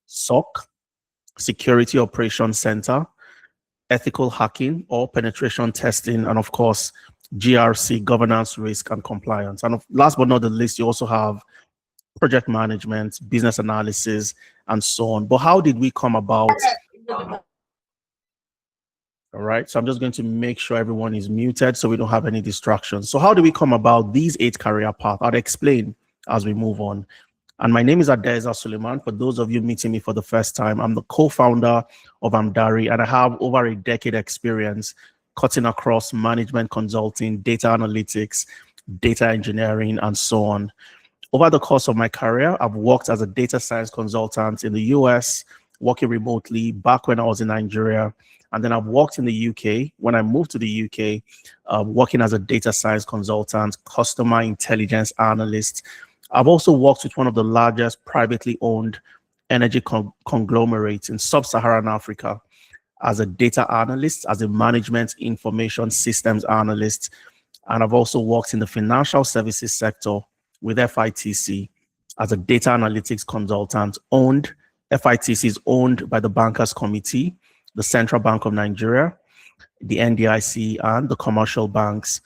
SOC, Security Operations Center, ethical hacking or penetration testing, and of course, GRC, governance, risk, and compliance. And last but not the least, you also have project management, business analysis, and so on. But how did we come about? All right, so I'm just going to make sure everyone is muted so we don't have any distractions. So how do we come about these 8 career paths? I'll explain as we move on. And my name is Adeza Suleiman. For those of you meeting me for the first time, I'm the co-founder of Amdari, and I have over a decade experience cutting across management consulting, data analytics, data engineering, and so on. Over the course of my career, I've worked as a data science consultant in the US, working remotely back when I was in Nigeria. And then I've worked in the UK. When I moved to the UK, working as a data science consultant, customer intelligence analyst. I've also worked with one of the largest privately owned energy conglomerates in sub-Saharan Africa as a data analyst, as a management information systems analyst. And I've also worked in the financial services sector with FITC as a data analytics consultant. FITC is owned by the Bankers Committee, the Central Bank of Nigeria, the NDIC, and the commercial banks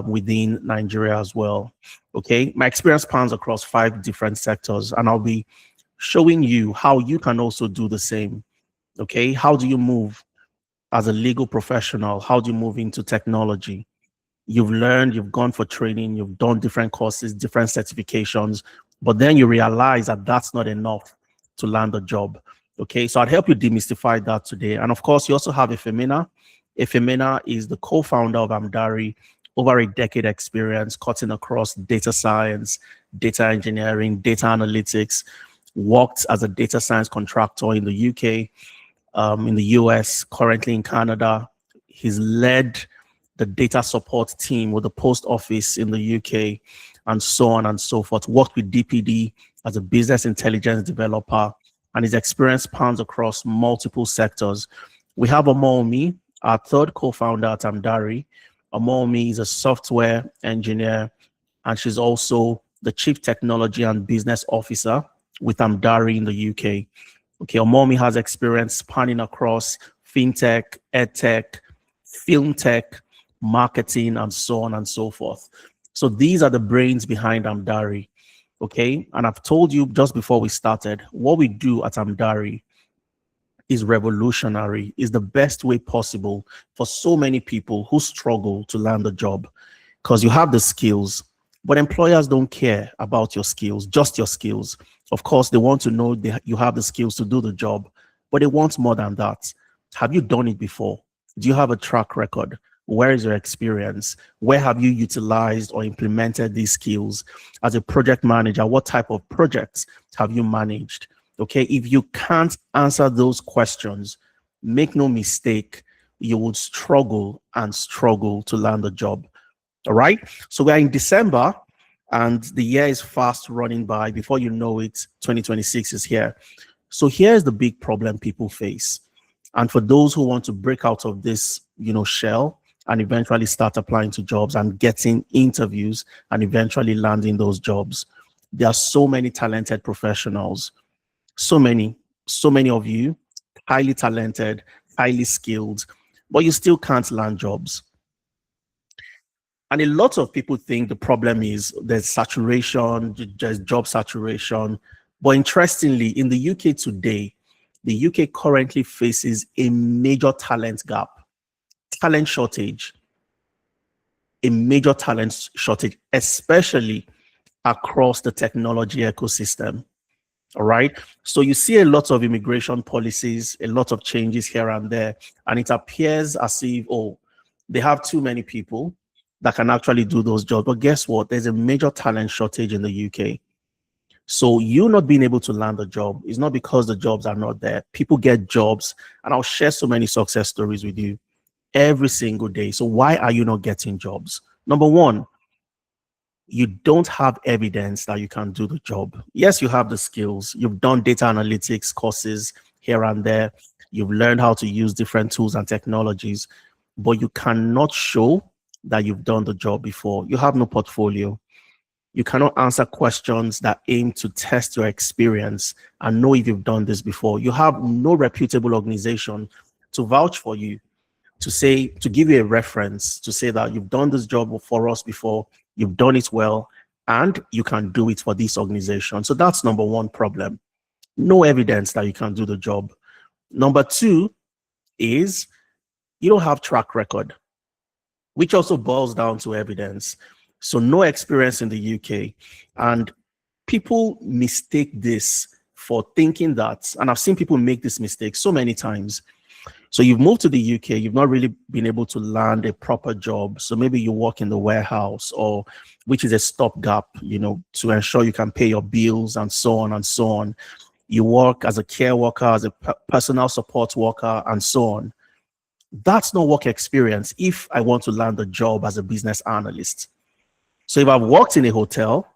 within Nigeria as well. Okay, my experience spans across 5 different sectors, and I'll be showing you how you can also do the same. Okay, how do you move as a legal professional? How do you move into technology? You've learned, you've gone for training, you've done different courses, different certifications, but then you realize that that's not enough to land a job. Okay, so I'd help you demystify that today. And of course, you also have Ifemina. Ifemina is the co-founder of Amdari, over a decade experience cutting across data science, data engineering, data analytics, worked as a data science contractor in the UK, in the US, currently in Canada. He's led the data support team with the post office in the UK, and so on and so forth. Worked with DPD as a business intelligence developer, and his experience spans across multiple sectors. We have Omomi, our third co-founder at Amdari. Omomi is a software engineer, and she's also the Chief Technology and Business Officer with Amdari in the UK. Okay, Omomi has experience spanning across fintech, edtech, film tech, marketing, and so on and so forth. So these are the brains behind Amdari. Okay, and I've told you just before we started, what we do at Amdari is revolutionary, is the best way possible for so many people who struggle to land a job, because you have the skills, but employers don't care about your skills, just your skills. Of course, they want to know that you have the skills to do the job, but they want more than that. Have you done it before? Do you have a track record? Where is your experience? Where have you utilized or implemented these skills? As a project manager, what type of projects have you managed? Okay, if you can't answer those questions, make no mistake, you would struggle and struggle to land a job. All right, so we're in December and the year is fast running by. Before you know it, 2026 is here. So here's the big problem people face. And for those who want to break out of this, shell and eventually start applying to jobs and getting interviews and eventually landing those jobs, there are so many talented professionals. So many of you, highly talented, highly skilled, but you still can't land jobs. And a lot of people think the problem is there's saturation, there's job saturation. But interestingly, in the UK today, the UK currently faces a major talent gap, talent shortage, a major talent shortage, especially across the technology ecosystem. All right. So you see a lot of immigration policies, a lot of changes here and there, and it appears as if, they have too many people that can actually do those jobs. But guess what? There's a major talent shortage in the UK. So you not being able to land a job is not because the jobs are not there. People get jobs, and I'll share so many success stories with you every single day. So why are you not getting jobs? Number one, you don't have evidence that you can do the job. Yes, you have the skills. You've done data analytics courses here and there. You've learned how to use different tools and technologies, but you cannot show that you've done the job before. You have no portfolio. You cannot answer questions that aim to test your experience and know if you've done this before. You have no reputable organization to vouch for you, to say, to give you a reference, to say that you've done this job for us before, you've done it well, and you can do it for this organization. So that's number one problem. No evidence that you can do the job. Number two is you don't have track record, which also boils down to evidence. So no experience in the UK. And people mistake this for thinking that, and I've seen people make this mistake so many times. So you've moved to the UK, you've not really been able to land a proper job. So maybe you work in the warehouse, or which is a stopgap, to ensure you can pay your bills and so on and so on. You work as a care worker, as a personal support worker, and so on. That's not work experience if I want to land a job as a business analyst. So if I've worked in a hotel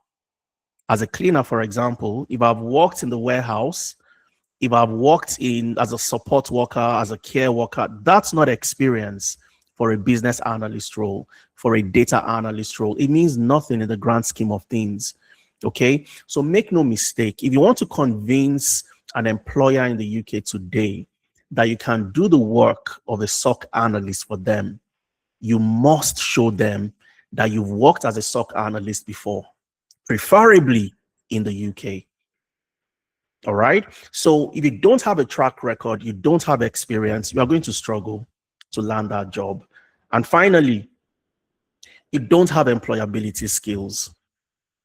as a cleaner, for example, if I've worked in the warehouse, if I've worked in as a support worker, as a care worker, that's not experience for a business analyst role, for a data analyst role. It means nothing in the grand scheme of things. Okay, so make no mistake. If you want to convince an employer in the UK today that you can do the work of a SOC analyst for them, you must show them that you've worked as a SOC analyst before, preferably in the UK. All right. So if you don't have a track record, you don't have experience, you are going to struggle to land that job. And finally, you don't have employability skills.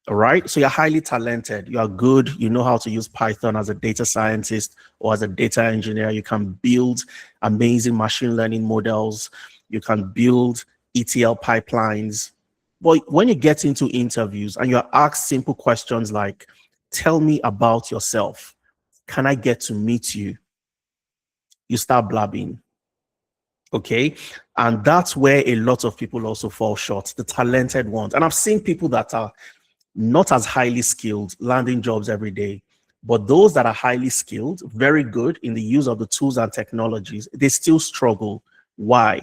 All right. So you're highly talented. You are good. You know how to use Python as a data scientist or as a data engineer. You can build amazing machine learning models. You can build ETL pipelines. But when you get into interviews and you're asked simple questions like, tell me about yourself, can I get to meet you? You start blabbing. Okay. And that's where a lot of people also fall short, the talented ones. And I've seen people that are not as highly skilled landing jobs every day, but those that are highly skilled, very good in the use of the tools and technologies, they still struggle. Why?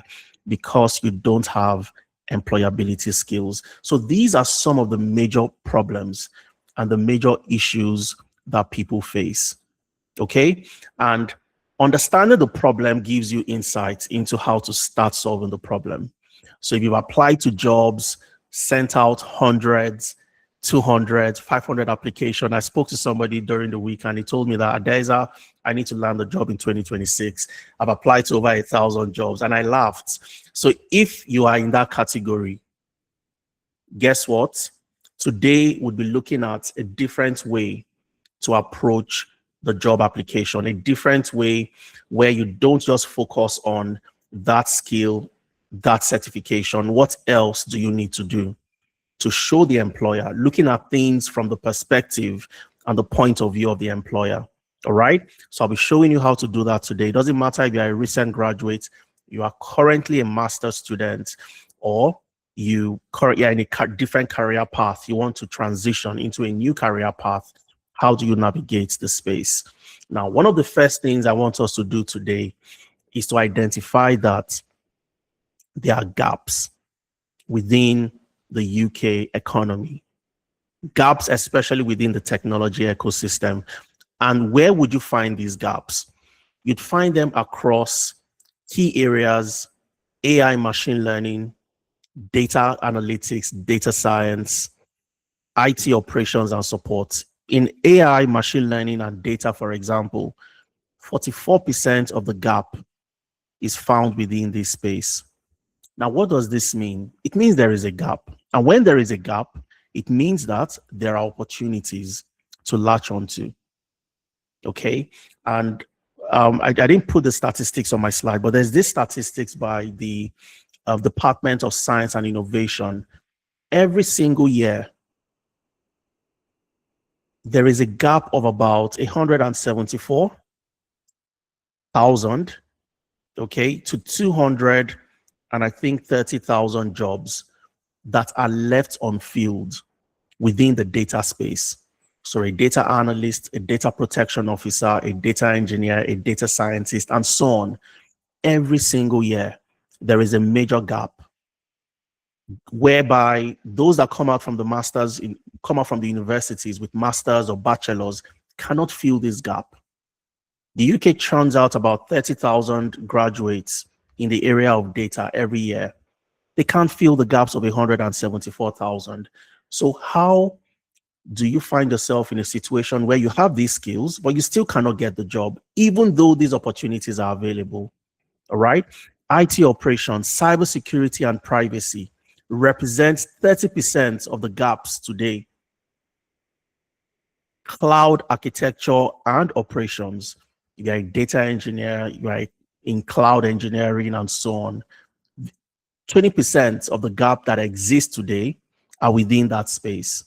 Because you don't have employability skills. So these are some of the major problems and the major issues that people face. Okay. And understanding the problem gives you insight into how to start solving the problem. So if you've applied to jobs, sent out hundreds, 200, 500 applications. I spoke to somebody during the week and he told me that Adeza, I need to land a job in 2026. I've applied to over 1,000 jobs, and I laughed. So if you are in that category, guess what? Today we'll be looking at a different way to approach the job application, a different way where you don't just focus on that skill, that certification. What else do you need to do to show the employer, looking at things from the perspective and the point of view of the employer? All right. So I'll be showing you how to do that today. It doesn't matter if you're a recent graduate, you are currently a master's student, or you are in a different career path. You want to transition into a new career path. How do you navigate the space? Now, one of the first things I want us to do today is to identify that there are gaps within the UK economy, gaps especially within the technology ecosystem. And where would you find these gaps? You'd find them across key areas: AI, machine learning, data analytics, data science, IT operations and support. In AI, machine learning, and data, for example, 44% of the gap is found within this space. Now, what does this mean? It means there is a gap. And when there is a gap, it means that there are opportunities to latch onto. Okay. And I didn't put the statistics on my slide, but there's this statistics by the Department of Science and Innovation. Every single year, there is a gap of about 174,000, okay, to 200, and I think 30,000 jobs that are left unfilled within the data space. So a data analyst, a data protection officer, a data engineer, a data scientist, and so on. Every single year, there is a major gap whereby those that come out from the master's in come out from the universities with masters or bachelors cannot fill this gap. The UK churns out about 30,000 graduates in the area of data every year. They can't fill the gaps of 174,000. So how do you find yourself in a situation where you have these skills, but you still cannot get the job, even though these opportunities are available? All right. IT operations, cybersecurity, and privacy represents 30% of the gaps today. Cloud architecture and operations, you're a data engineer, you're in cloud engineering, and so on. 20% of the gap that exists today are within that space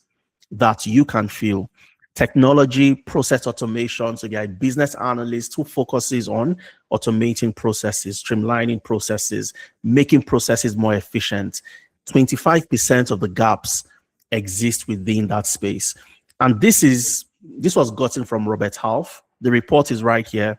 that you can fill. Technology, process automation. So you're a business analyst who focuses on automating processes, streamlining processes, making processes more efficient. 25% of the gaps exist within that space. And this was gotten from Robert Half. The report is right here.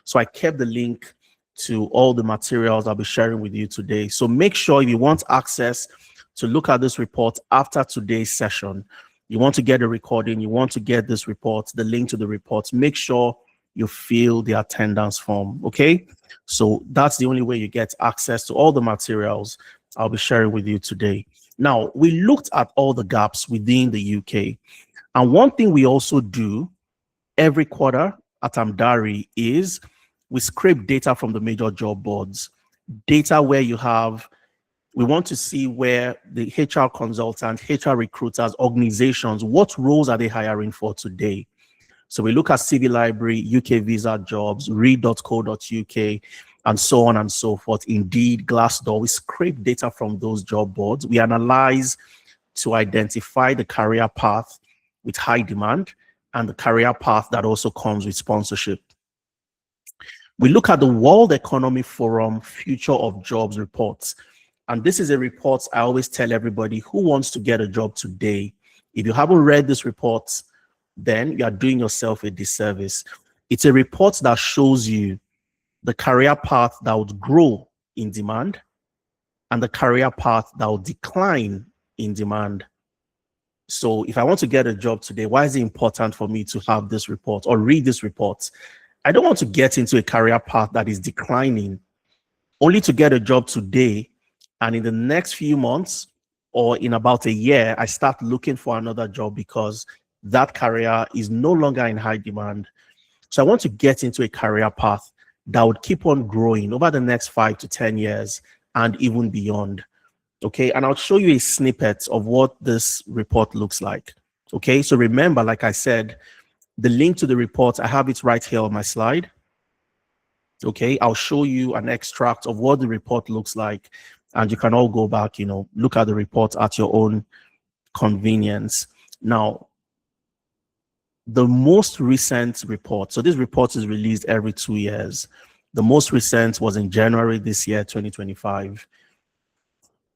So I kept the link to all the materials I'll be sharing with you today. So make sure if you want access to look at this report after today's session, you want to get a recording, you want to get this report, the link to the report, make sure you fill the attendance form, okay? So that's the only way you get access to all the materials I'll be sharing with you today. Now, we looked at all the gaps within the UK. And one thing we also do every quarter at Amdari is we scrape data from the major job boards, data where we want to see where the HR consultants, HR recruiters, organizations, what roles are they hiring for today? So we look at CV Library, UK Visa Jobs, read.co.uk, and so on and so forth. Indeed, Glassdoor, we scrape data from those job boards. We analyze to identify the career path with high demand and the career path that also comes with sponsorship. We look at the World Economic Forum Future of Jobs reports. And this is a report I always tell everybody who wants to get a job today. If you haven't read this report, then you are doing yourself a disservice. It's a report that shows you the career path that would grow in demand and the career path that will decline in demand. So if I want to get a job today, why is it important for me to have this report or read this report? I don't want to get into a career path that is declining only to get a job today, and in the next few months or in about a year, I start looking for another job because that career is no longer in high demand. So I want to get into a career path that would keep on growing over the next 5 to 10 years and even beyond. Okay, and I'll show you a snippet of what this report looks like. Okay, so remember, like I said, the link to the report, I have it right here on my slide. Okay, I'll show you an extract of what the report looks like, and you can all go back, look at the report at your own convenience. Now, the most recent report, so this report is released every 2 years. The most recent was in January this year, 2025.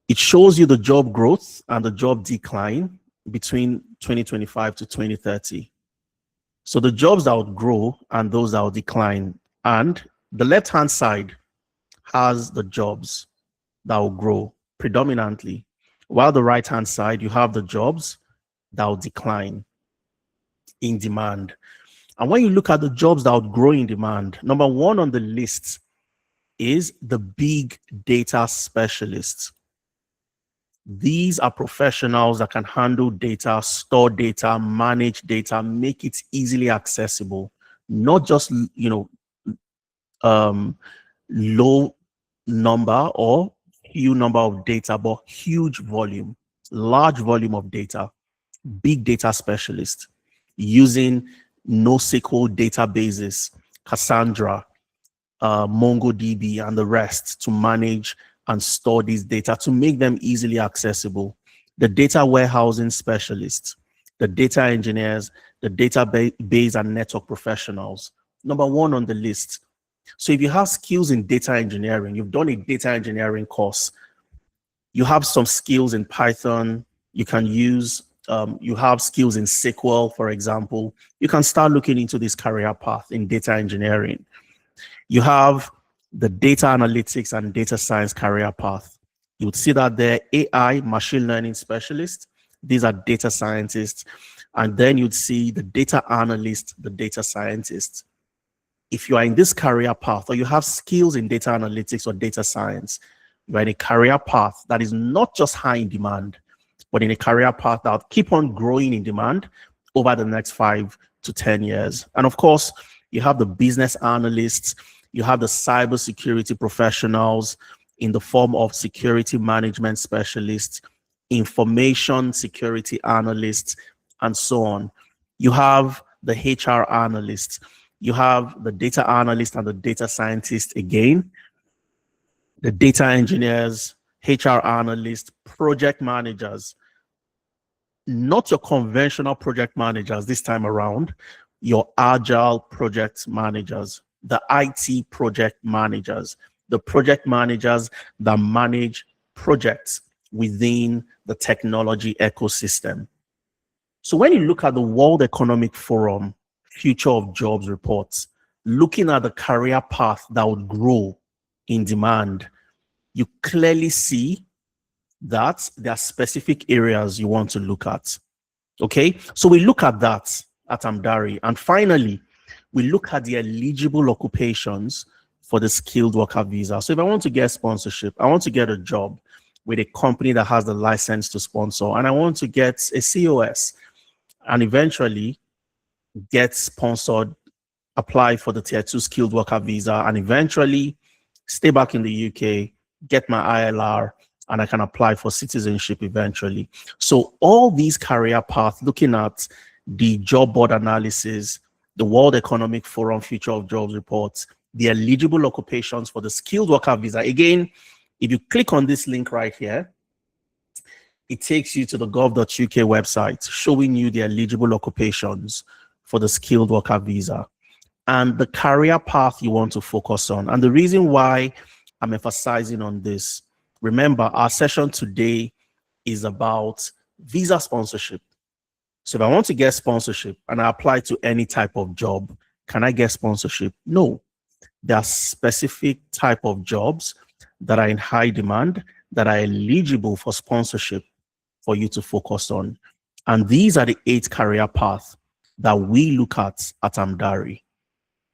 It shows you the job growth and the job decline between 2025 to 2030. So the jobs that would grow and those that would decline. And the left-hand side has the jobs that will grow predominantly, while the right-hand side, you have the jobs that will decline in demand. And when you look at the jobs that would grow in demand, number one on the list is the big data specialists. These are professionals that can handle data, store data, manage data, make it easily accessible, not just, low number or few number of data, but huge volume, large volume of data, big data specialists using NoSQL databases, Cassandra, MongoDB, and the rest to manage and store these data to make them easily accessible. The data warehousing specialists, the data engineers, the database and network professionals, number one on the list. So if you have skills in data engineering, you've done a data engineering course, you have some skills in Python, you can use, you have skills in SQL, for example, you can start looking into this career path in data engineering. You have the data analytics and data science career path. You would see that there, AI, machine learning specialist, These are data scientists. And then you'd see the data analyst, the data scientist. If you are in this career path or you have skills in data analytics or data science, you're in a career path that is not just high in demand, but in a career path that will keep on growing in demand over the next 5 to 10 years. And of course, you have the business analysts, you have the cybersecurity professionals in the form of security management specialists, information security analysts, and so on. You have the HR analysts, you have the data analyst and the data scientist again, the data engineers, HR analysts, project managers, not your conventional project managers this time around, your agile project managers, the IT project managers, the project managers that manage projects within the technology ecosystem. So when you look at the World Economic Forum Future of Jobs reports, looking at the career path that would grow in demand, you clearly see that there are specific areas you want to look at. Okay, so we look at that at Amdari. And finally, we look at the eligible occupations for the skilled worker visa. So if I want to get sponsorship, I want to get a job with a company that has the license to sponsor, and I want to get a COS and eventually get sponsored, apply for the tier 2 skilled worker visa, and eventually stay back in the UK, get my ILR, and I can apply for citizenship eventually. So all these career paths, looking at the job board analysis, the World Economic Forum Future of Jobs reports, the eligible occupations for the skilled worker visa. Again, if you click on this link right here, it takes you to the gov.uk website showing you the eligible occupations for the skilled worker visa and the career path you want to focus on. And the reason why I'm emphasizing on this, remember, our session today is about visa sponsorship. So if I want to get sponsorship and I apply to any type of job, can I get sponsorship? No. There are specific type of jobs that are in high demand that are eligible for sponsorship for you to focus on. And these are the 8 career paths that we look at Amdari.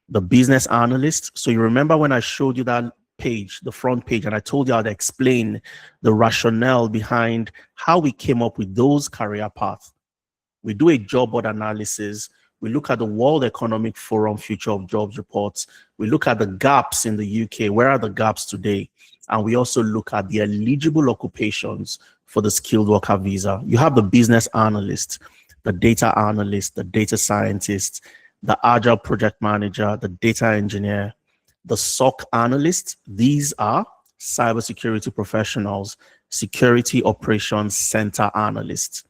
The business analyst. So you remember when I showed you that page, the front page, and I told you I'd explain the rationale behind how we came up with those career paths. We do a job board analysis. We look at the World Economic Forum Future of Jobs reports. We look at the gaps in the UK. Where are the gaps today? And we also look at the eligible occupations for the skilled worker visa. You have the business analyst, the data analyst, the data scientist, the agile project manager, the data engineer, the SOC analyst. These are cybersecurity professionals, security operations center analysts.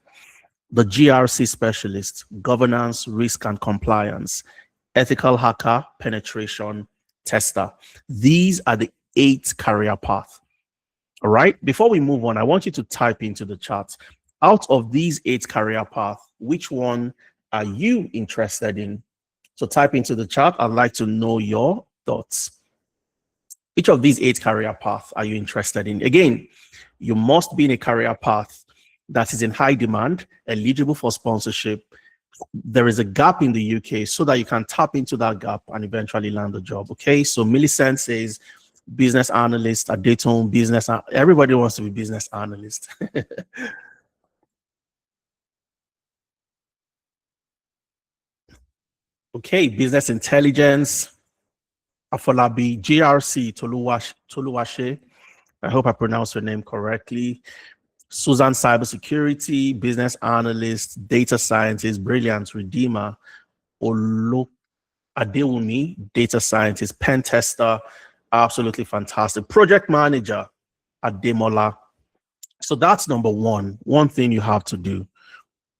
The GRC specialist, governance, risk and compliance, ethical hacker, penetration tester. These are the 8 career paths. All right. Before we move on, I want you to type into the chat, out of these 8 career paths, which one are you interested in? So type into the chat. I'd like to know your thoughts. Which of these 8 career paths are you interested in? Again, you must be in a career path that is in high demand, eligible for sponsorship. There is a gap in the UK so that you can tap into that gap and eventually land a job. Okay, so Millicent says business analyst at Dayton, business. Everybody wants to be business analyst. Okay, business intelligence. Afolabi, GRC, Toluwashe. I hope I pronounced your name correctly. Susan, cybersecurity, business analyst, data scientist, brilliant, redeemer. Olo Adewumi, data scientist, pen tester, absolutely fantastic. Project manager, Ademola. So that's number one. One thing you have to do.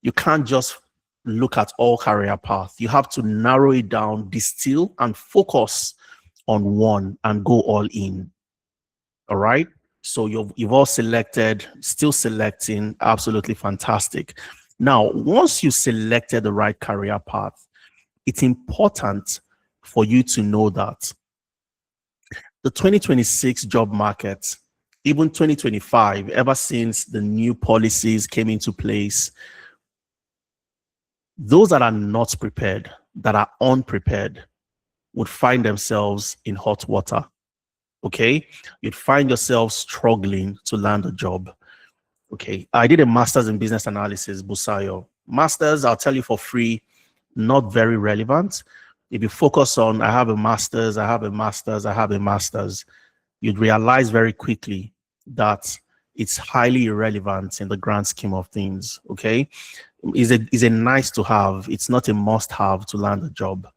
You can't just look at all career paths. You have to narrow it down, distill, and focus on one and go all in. All right. So you've all selected, still selecting, absolutely fantastic. Now, once you selected the right career path, it's important for you to know that the 2026 job market Even 2025, ever since the new policies came into place, those that are not prepared, that are unprepared, would find themselves in hot water. Okay. You'd find yourself struggling to land a job. Okay. I did a master's in business analysis, Busayo. Masters, I'll tell you for free, not very relevant. If you focus on, I have a master's, I have a master's, I have a master's, you'd realize very quickly that it's highly irrelevant in the grand scheme of things. Okay. Is a nice to have. It's not a must have to land a job.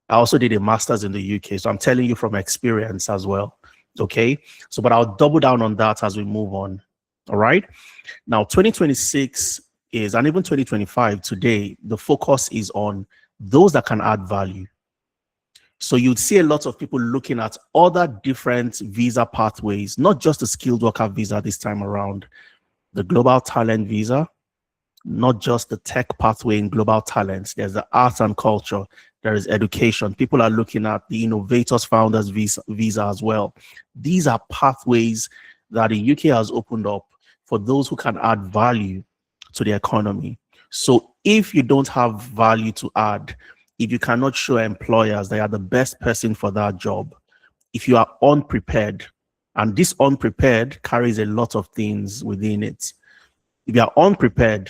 I also did a master's in the UK. So I'm telling you from experience as well. Okay. So, but I'll double down on that as we move on. All right. Now, 2026 is, and even 2025 today, the focus is on those that can add value. So you'd see a lot of people looking at other different visa pathways, not just the skilled worker visa this time around, the global talent visa, not just the tech pathway in global talents. There's the arts and culture. There is education. People are looking at the innovators founders visa as well. These are pathways that the UK has opened up for those who can add value to the economy. So if you don't have value to add, if you cannot show employers that you are the best person for that job, if you are unprepared, and this unprepared carries a lot of things within it. If you are unprepared,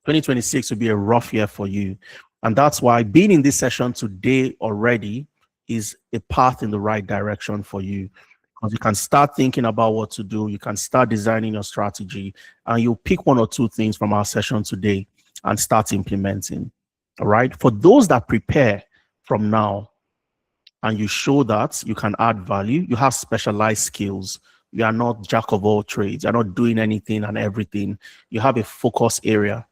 2026 will be a rough year for you. And that's why being in this session today already is a path in the right direction for you. Because you can start thinking about what to do. You can start designing your strategy, and you'll pick one or two things from our session today and start implementing. All right. For those that prepare from now and you show that you can add value, you have specialized skills. You are not jack of all trades. You're not doing anything and everything. You have a focus area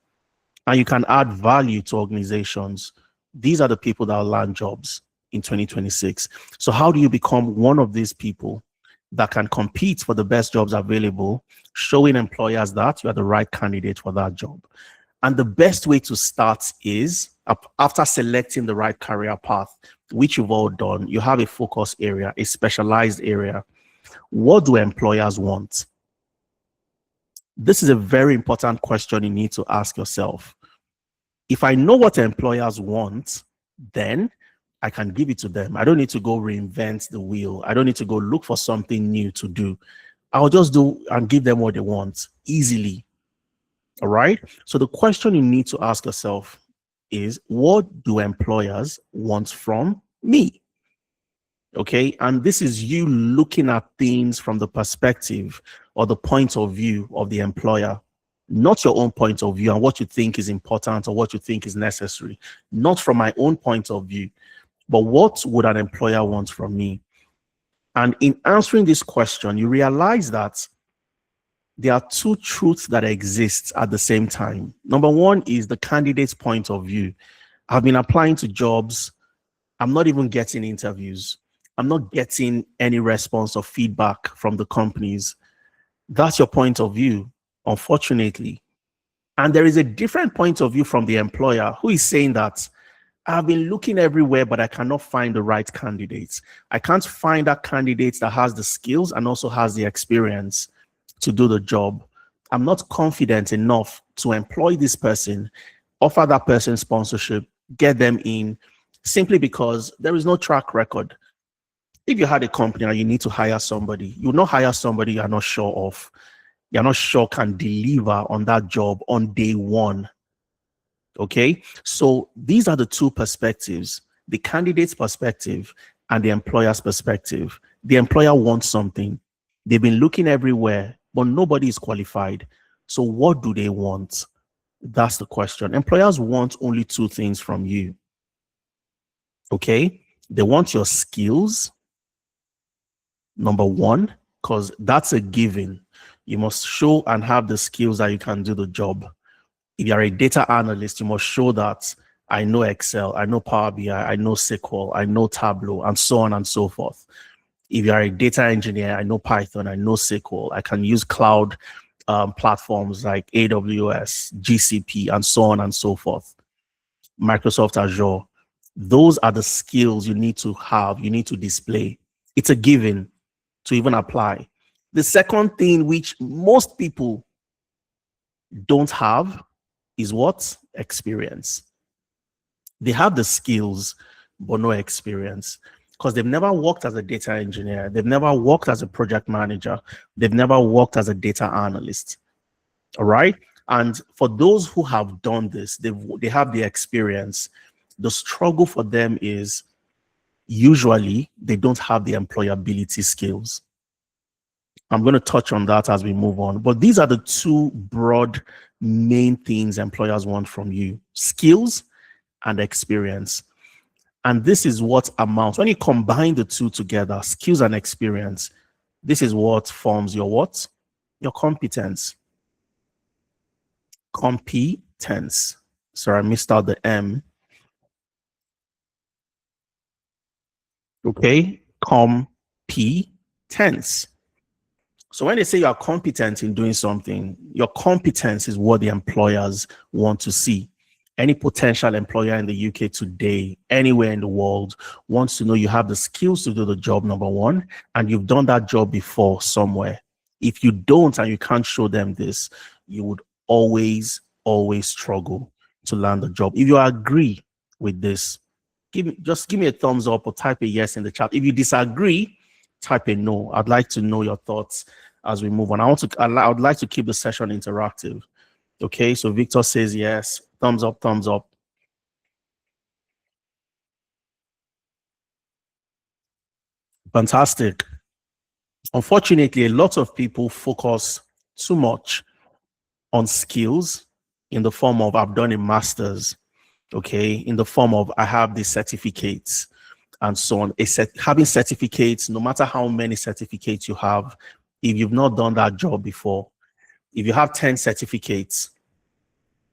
and you can add value to organizations. These are the people that will land jobs in 2026. So how do you become one of these people that can compete for the best jobs available, showing employers that you are the right candidate for that job? And the best way to start is after selecting the right career path, which you've all done, you have a focus area, a specialized area. What do employers want? This is a very important question you need to ask yourself. If I know what employers want, then I can give it to them. I don't need to go reinvent the wheel. I don't need to go look for something new to do. I'll just do and give them what they want easily. All right. So the question you need to ask yourself is, what do employers want from me? Okay. And this is you looking at things from the perspective or the point of view of the employer, not your own point of view and what you think is important or what you think is necessary, not from my own point of view, but what would an employer want from me? And in answering this question, you realize that there are two truths that exist at the same time. Number one is the candidate's point of view. I've been applying to jobs. I'm not even getting interviews. I'm not getting any response or feedback from the companies. That's your point of view, unfortunately. And there is a different point of view from the employer who is saying that I've been looking everywhere, but I cannot find the right candidates. I can't find that candidate that has the skills and also has the experience to do the job. I'm not confident enough to employ this person, offer that person sponsorship, get them in, simply because there is no track record. If you had a company and you need to hire somebody, you will not hire somebody you're not sure of. You're not sure can deliver on that job on day one. Okay, so these are the two perspectives, the candidate's perspective and the employer's perspective. The employer wants something. They've been looking everywhere, but nobody is qualified. So what do they want? That's the question. Employers want only two things from you. Okay, they want your skills, number one, because that's a given. You must show and have the skills that you can do the job. If you're a data analyst, you must show that I know Excel, I know Power BI, I know SQL, I know Tableau, and so on and so forth. If you're a data engineer, I know Python, I know SQL, I can use cloud platforms like AWS, GCP, and so on and so forth. Microsoft Azure. Those are the skills you need to have, you need to display. It's a given to even apply. The second thing which most people don't have is what? Experience. They have the skills, but no experience because they've never worked as a data engineer. They've never worked as a project manager. They've never worked as a data analyst. All right. And for those who have done this, they have the experience. The struggle for them is usually they don't have the employability skills. I'm going to touch on that as we move on. But these are the two broad main things employers want from you: skills and experience. And this is what amounts, when you combine the two together, skills and experience, this is what forms your what? Your competence. Competence. Sorry, I missed out the M. Okay, competence. So when they say you are competent in doing something, your competence is what the employers want to see. Any potential employer in the UK today, anywhere in the world, wants to know you have the skills to do the job, number one, and you've done that job before somewhere. If you don't and you can't show them this, you would always, always struggle to land a job. If you agree with this, just give me a thumbs up or type a yes in the chat. If you disagree, type a no. I'd like to know your thoughts as we move on. I would like to keep the session interactive. Okay, so Victor says yes. Thumbs up, thumbs up. Fantastic. Unfortunately, a lot of people focus too much on skills in the form of I've done a master's, okay, in the form of I have the certificates and so on. Having certificates, no matter how many certificates you have, if you've not done that job before, if you have 10 certificates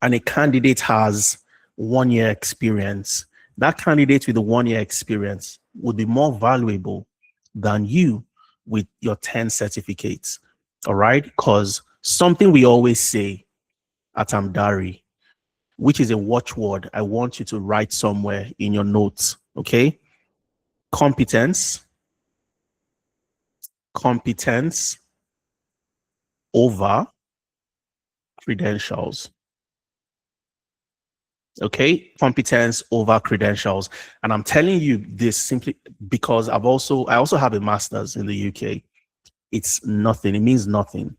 and a candidate has 1 year experience, that candidate with the 1 year experience would be more valuable than you with your 10 certificates. All right. Because something we always say at Amdari, which is a watchword, I want you to write somewhere in your notes. Okay. Competence over credentials. Okay, competence over credentials. And I'm telling you this simply because I also have a master's in the UK. It's nothing. It means nothing.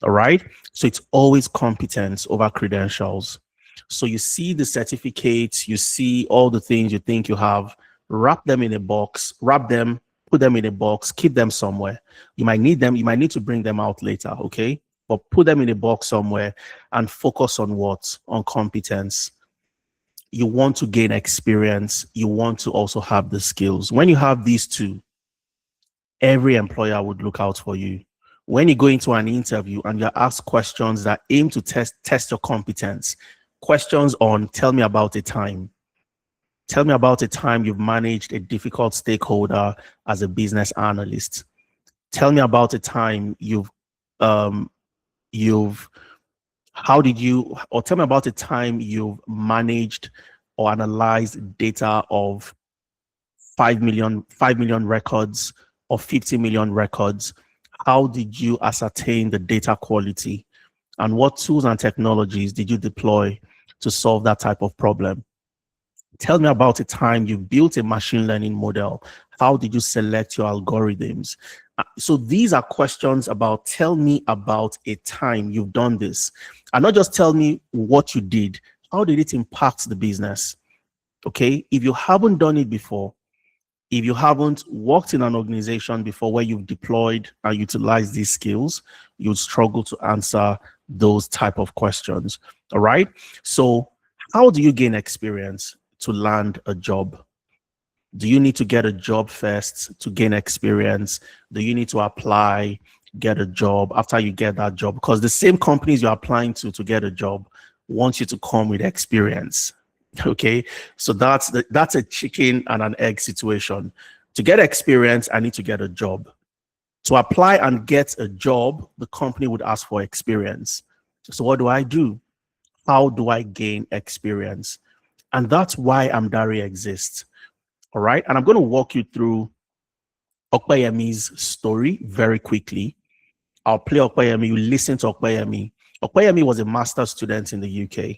All right. So it's always competence over credentials. So you see the certificates, you see all the things you think you have, wrap them in a box, put them in a box, keep them somewhere. You might need them. You might need to bring them out later. Okay. But put them in a box somewhere and focus on what? On competence. You want to gain experience. You want to also have the skills. When you have these two, every employer would look out for you. When you go into an interview and you're asked questions that aim to test your competence, questions on tell me about a time. Tell me about a time you've managed a difficult stakeholder as a business analyst. Tell me about a time tell me about a time you've managed or analyzed data of 5 million records or 50 million records. How did you ascertain the data quality? And what tools and technologies did you deploy to solve that type of problem? Tell me about a time you built a machine learning model. How did you select your algorithms? So these are questions about tell me about a time you've done this. And not just tell me what you did. How did it impact the business? Okay. If you haven't done it before, if you haven't worked in an organization before where you've deployed and utilized these skills, you'll struggle to answer those type of questions. All right. So how do you gain experience to land a job? Do you need to get a job first to gain experience? Do you need to apply, get a job after you get that job? Because the same companies you're applying to get a job want you to come with experience. Okay, so that's a chicken and an egg situation. To get experience, I need to get a job. To apply and get a job, the company would ask for experience. So what do I do? How do I gain experience? And that's why Amdari exists. All right. And I'm going to walk you through Okpayemi's story very quickly. I'll play Okpayemi. You listen to Okpayemi. Okpayemi was a master's student in the UK.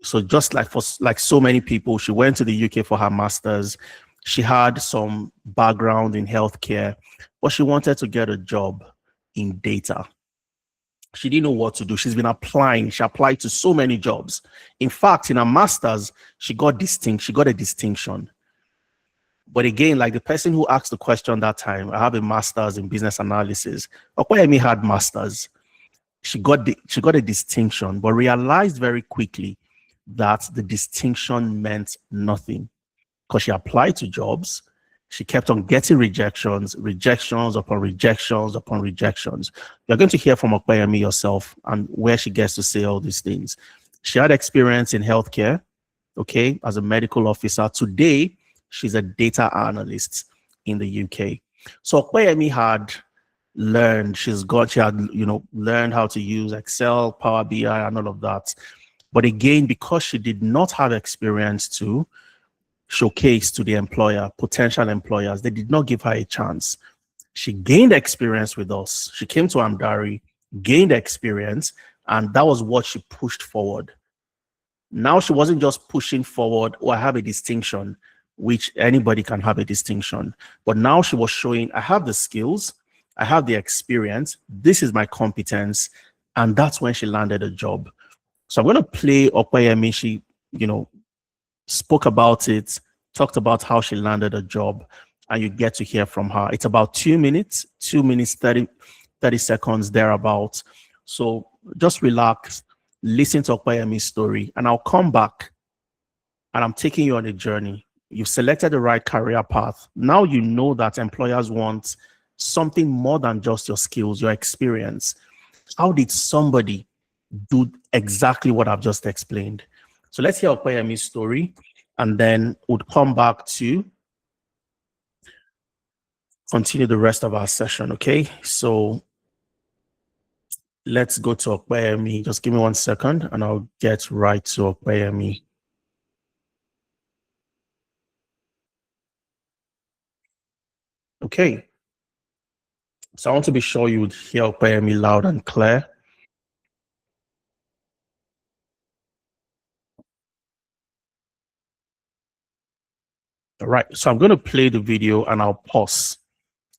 So just like for like so many people, she went to the UK for her master's. She had some background in healthcare, but she wanted to get a job in data. She didn't know what to do. She's been applying. She applied to so many jobs. In fact, in her master's, she got a distinction. But again, like the person who asked the question that time, I have a master's in business analysis. Okoyemi had masters. She got a distinction, but realized very quickly that the distinction meant nothing because she applied to jobs. She kept on getting rejections upon rejections upon rejections. You're going to hear from Okpayemi yourself and where she gets to say all these things. She had experience in healthcare, okay, as a medical officer. Today, she's a data analyst in the UK. So Okpayemi had learned, she had, learned how to use Excel, Power BI, and all of that. But again, because she did not have experience to showcase to the potential employers, they did not give her a chance. She gained experience with us. She came to Amdari, gained experience, and that was what she pushed forward. Now she wasn't just pushing forward, I have a distinction, which anybody can have a distinction. But now she was showing, I have the skills, I have the experience, this is my competence, and that's when she landed a job. So I'm going to play Okpayemi. She, spoke about it, talked about how she landed a job, and you get to hear from her. It's about 2 minutes, 30 seconds thereabout. So just relax, listen to Okpayemi's story, and I'll come back and I'm taking you on a journey. You've selected the right career path. Now you know that employers want something more than just your skills, your experience. How did somebody do exactly what I've just explained? So let's hear Okpayemi's story, and then we'll come back to continue the rest of our session, okay? So let's go to Okpayemi. Just give me 1 second, and I'll get right to Okpayemi. Okay. So I want to be sure you would hear Okpayemi loud and clear. All right, so I'm going to play the video and I'll pause.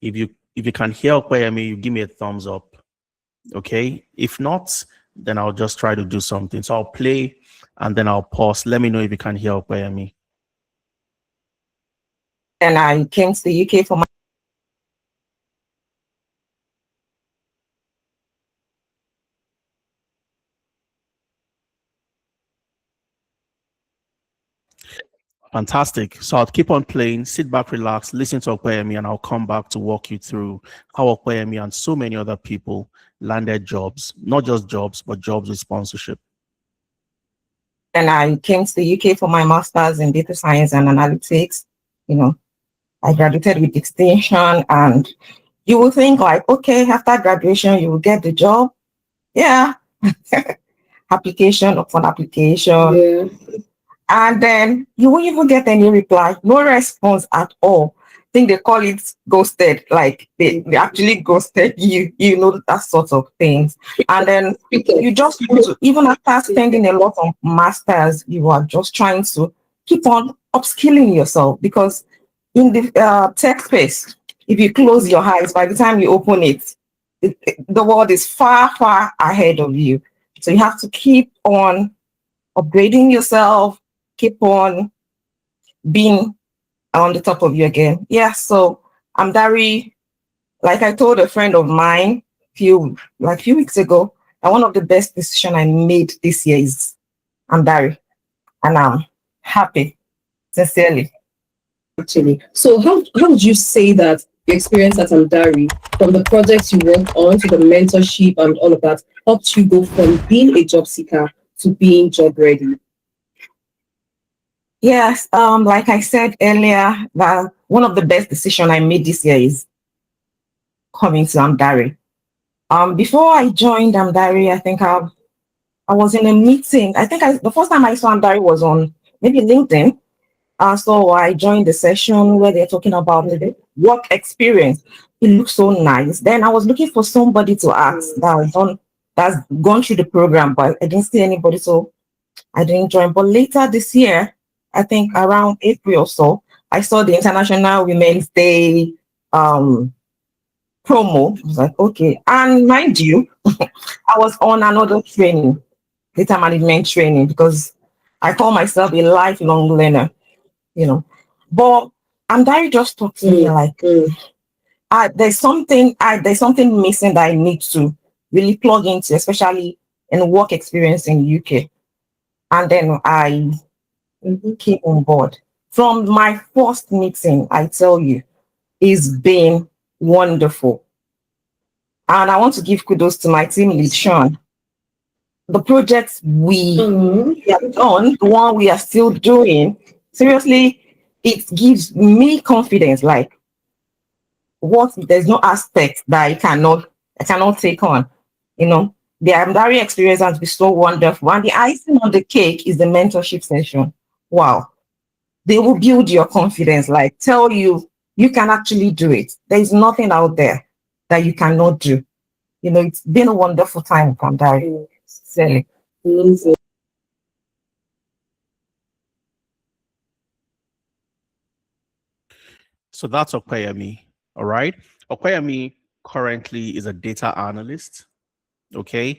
If you can hear Okpayemi, you give me a thumbs up. Okay. If not, then I'll just try to do something. So I'll play and then I'll pause. Let me know if you can hear Okpayemi. And I came to the UK for my Fantastic. So I'll keep on playing, sit back, relax, listen to Okpayemi, and I'll come back to walk you through how Okpayemi and so many other people landed jobs, not just jobs, but jobs with sponsorship. And I came to the UK for my master's in data science and analytics. I graduated with distinction, and you will think like, okay, after graduation, you will get the job. Yeah. Application upon application. Yeah. And then you won't even get any reply, no response at all. I think they call it ghosted, like they actually ghosted you, that sort of things. And then you just want to, even after spending a lot of masters, you are just trying to keep on upskilling yourself, because in the tech space, if you close your eyes, by the time you open it, the world is far, far ahead of you. So you have to keep on upgrading yourself, keep on being on the top of you again. Yeah, so Amdari, like I told a friend of mine few weeks ago, that one of the best decisions I made this year is Amdari. And I'm happy, sincerely. Actually, so how would you say that your experience at Amdari, from the projects you worked on to the mentorship and all of that, helped you go from being a job seeker to being job ready? Yes, like I said earlier, that one of the best decisions I made this year is coming to Amdari. Before I joined Amdari, I think I was in a meeting. I think the first time I saw Amdari was on maybe LinkedIn, So I joined the session where they're talking about the work experience. It looks so nice. Then I was looking for somebody to ask that's gone through the program, but I didn't see anybody, so I didn't join. But later this year, I think around April or so, I saw the International Women's Day promo. I was like, okay. And mind you, I was on another training, data management training, because I call myself a lifelong learner, you know. But Andari just talked to me like, there's something missing that I need to really plug into, especially in work experience in the UK. And then I came on board. From my first meeting, I tell you, it's been wonderful. And I want to give kudos to my team lead, Sean. The projects we have done, the one we are still doing, seriously, it gives me confidence. Like, there's no aspect that I cannot take on. You know, the Amdari experience has been so wonderful. And the icing on the cake is the mentorship session. Wow. They will build your confidence, like tell you you can actually do it. There's nothing out there that you cannot do. You know, it's been a wonderful time with Amdari. Sincerely. So that's Okweyemi. All right. Okweyemi currently is a data analyst. Okay.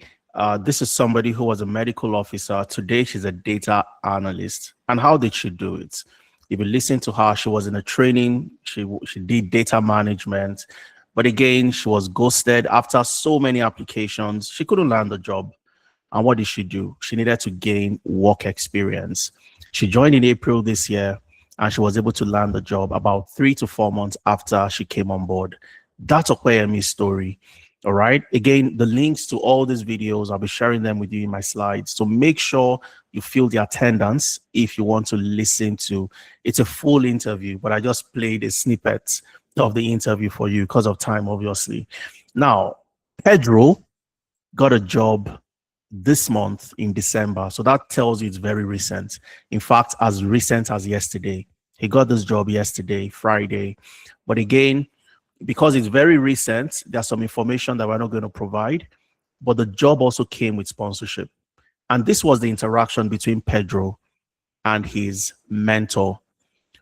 This is somebody who was a medical officer. Today, she's a data analyst. And how did she do it? If you listen to her, she was in a training. She did data management. But again, she was ghosted after so many applications. She couldn't land the job. And what did she do? She needed to gain work experience. She joined in April this year, and she was able to land the job about 3 to 4 months after she came on board. That's Okweyemi's story. All right. Again, the links to all these videos, I'll be sharing them with you in my slides. So make sure you fill the attendance if you want to listen to. It's a full interview, but I just played a snippet of the interview for you because of time, obviously. Now, Pedro got a job this month in December. So that tells you it's very recent. In fact, as recent as yesterday. He got this job yesterday, Friday. But again, because it's very recent, there's some information that we're not going to provide. But the job also came with sponsorship. And this was the interaction between Pedro and his mentor.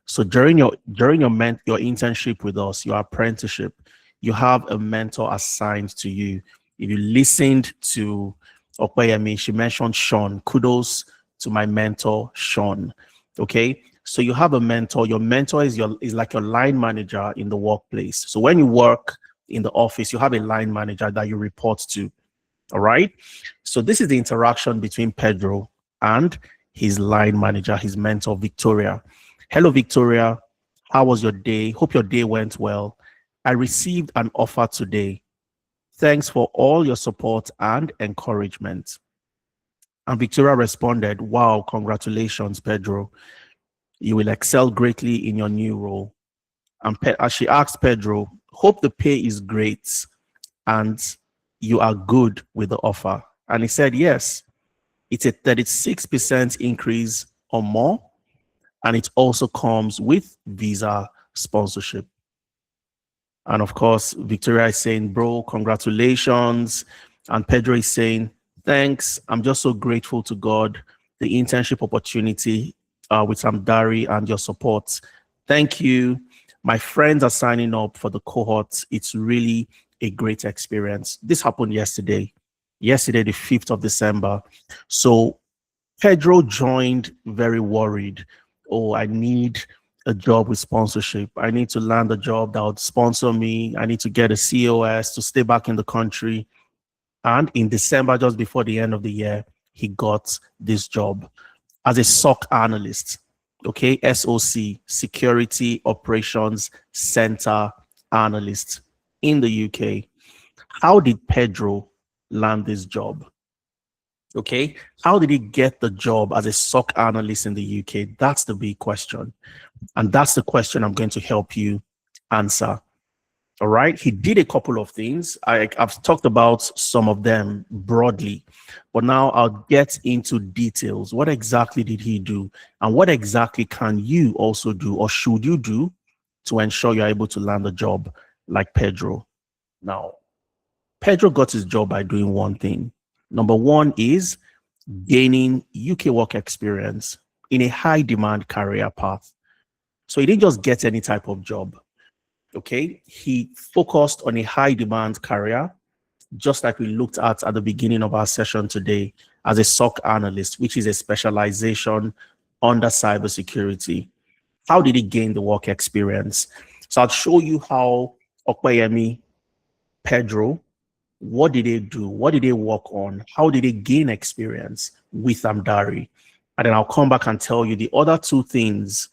So during your internship with us, your apprenticeship, you have a mentor assigned to you. If you listened to Okweyemi, she mentioned Sean. Kudos to my mentor, Sean. Okay. So you have a mentor. Your mentor is like your line manager in the workplace. So when you work in the office, you have a line manager that you report to. All right. So this is the interaction between Pedro and his line manager, his mentor, Victoria. Hello, Victoria. How was your day? Hope your day went well. I received an offer today. Thanks for all your support and encouragement. And Victoria responded, wow, congratulations, Pedro. You will excel greatly in your new role. And as she asked Pedro, hope the pay is great and you are good with the offer. And he said, yes, it's a 36% increase or more. And it also comes with visa sponsorship. And of course, Victoria is saying, bro, congratulations. And Pedro is saying, thanks. I'm just so grateful to God, the internship opportunity with Samdari and your support. Thank you. My friends are signing up for the cohort. It's really a great experience. This happened yesterday, the 5th of December. So Pedro joined very worried. Oh, I need a job with sponsorship. I need to land a job that would sponsor me. I need to get a COS to stay back in the country. And in December, just before the end of the year, he got this job as a SOC analyst. Okay, SOC, Security Operations Center Analyst in the UK. How did Pedro land this job? Okay, how did he get the job as a SOC analyst in the UK? That's the big question. And that's the question I'm going to help you answer. All right. He did a couple of things. I've talked about some of them broadly, but now I'll get into details. What exactly did he do? And what exactly can you also do or should you do to ensure you're able to land a job like Pedro? Now, Pedro got his job by doing one thing. Number one is gaining UK work experience in a high demand career path. So he didn't just get any type of job. Okay, he focused on a high demand career, just like we looked at the beginning of our session today, as a SOC analyst, which is a specialization under cybersecurity. How did he gain the work experience? So I'll show you how Okweyemi, Pedro, what did they do? What did they work on? How did they gain experience with Amdari? And then I'll come back and tell you the other two things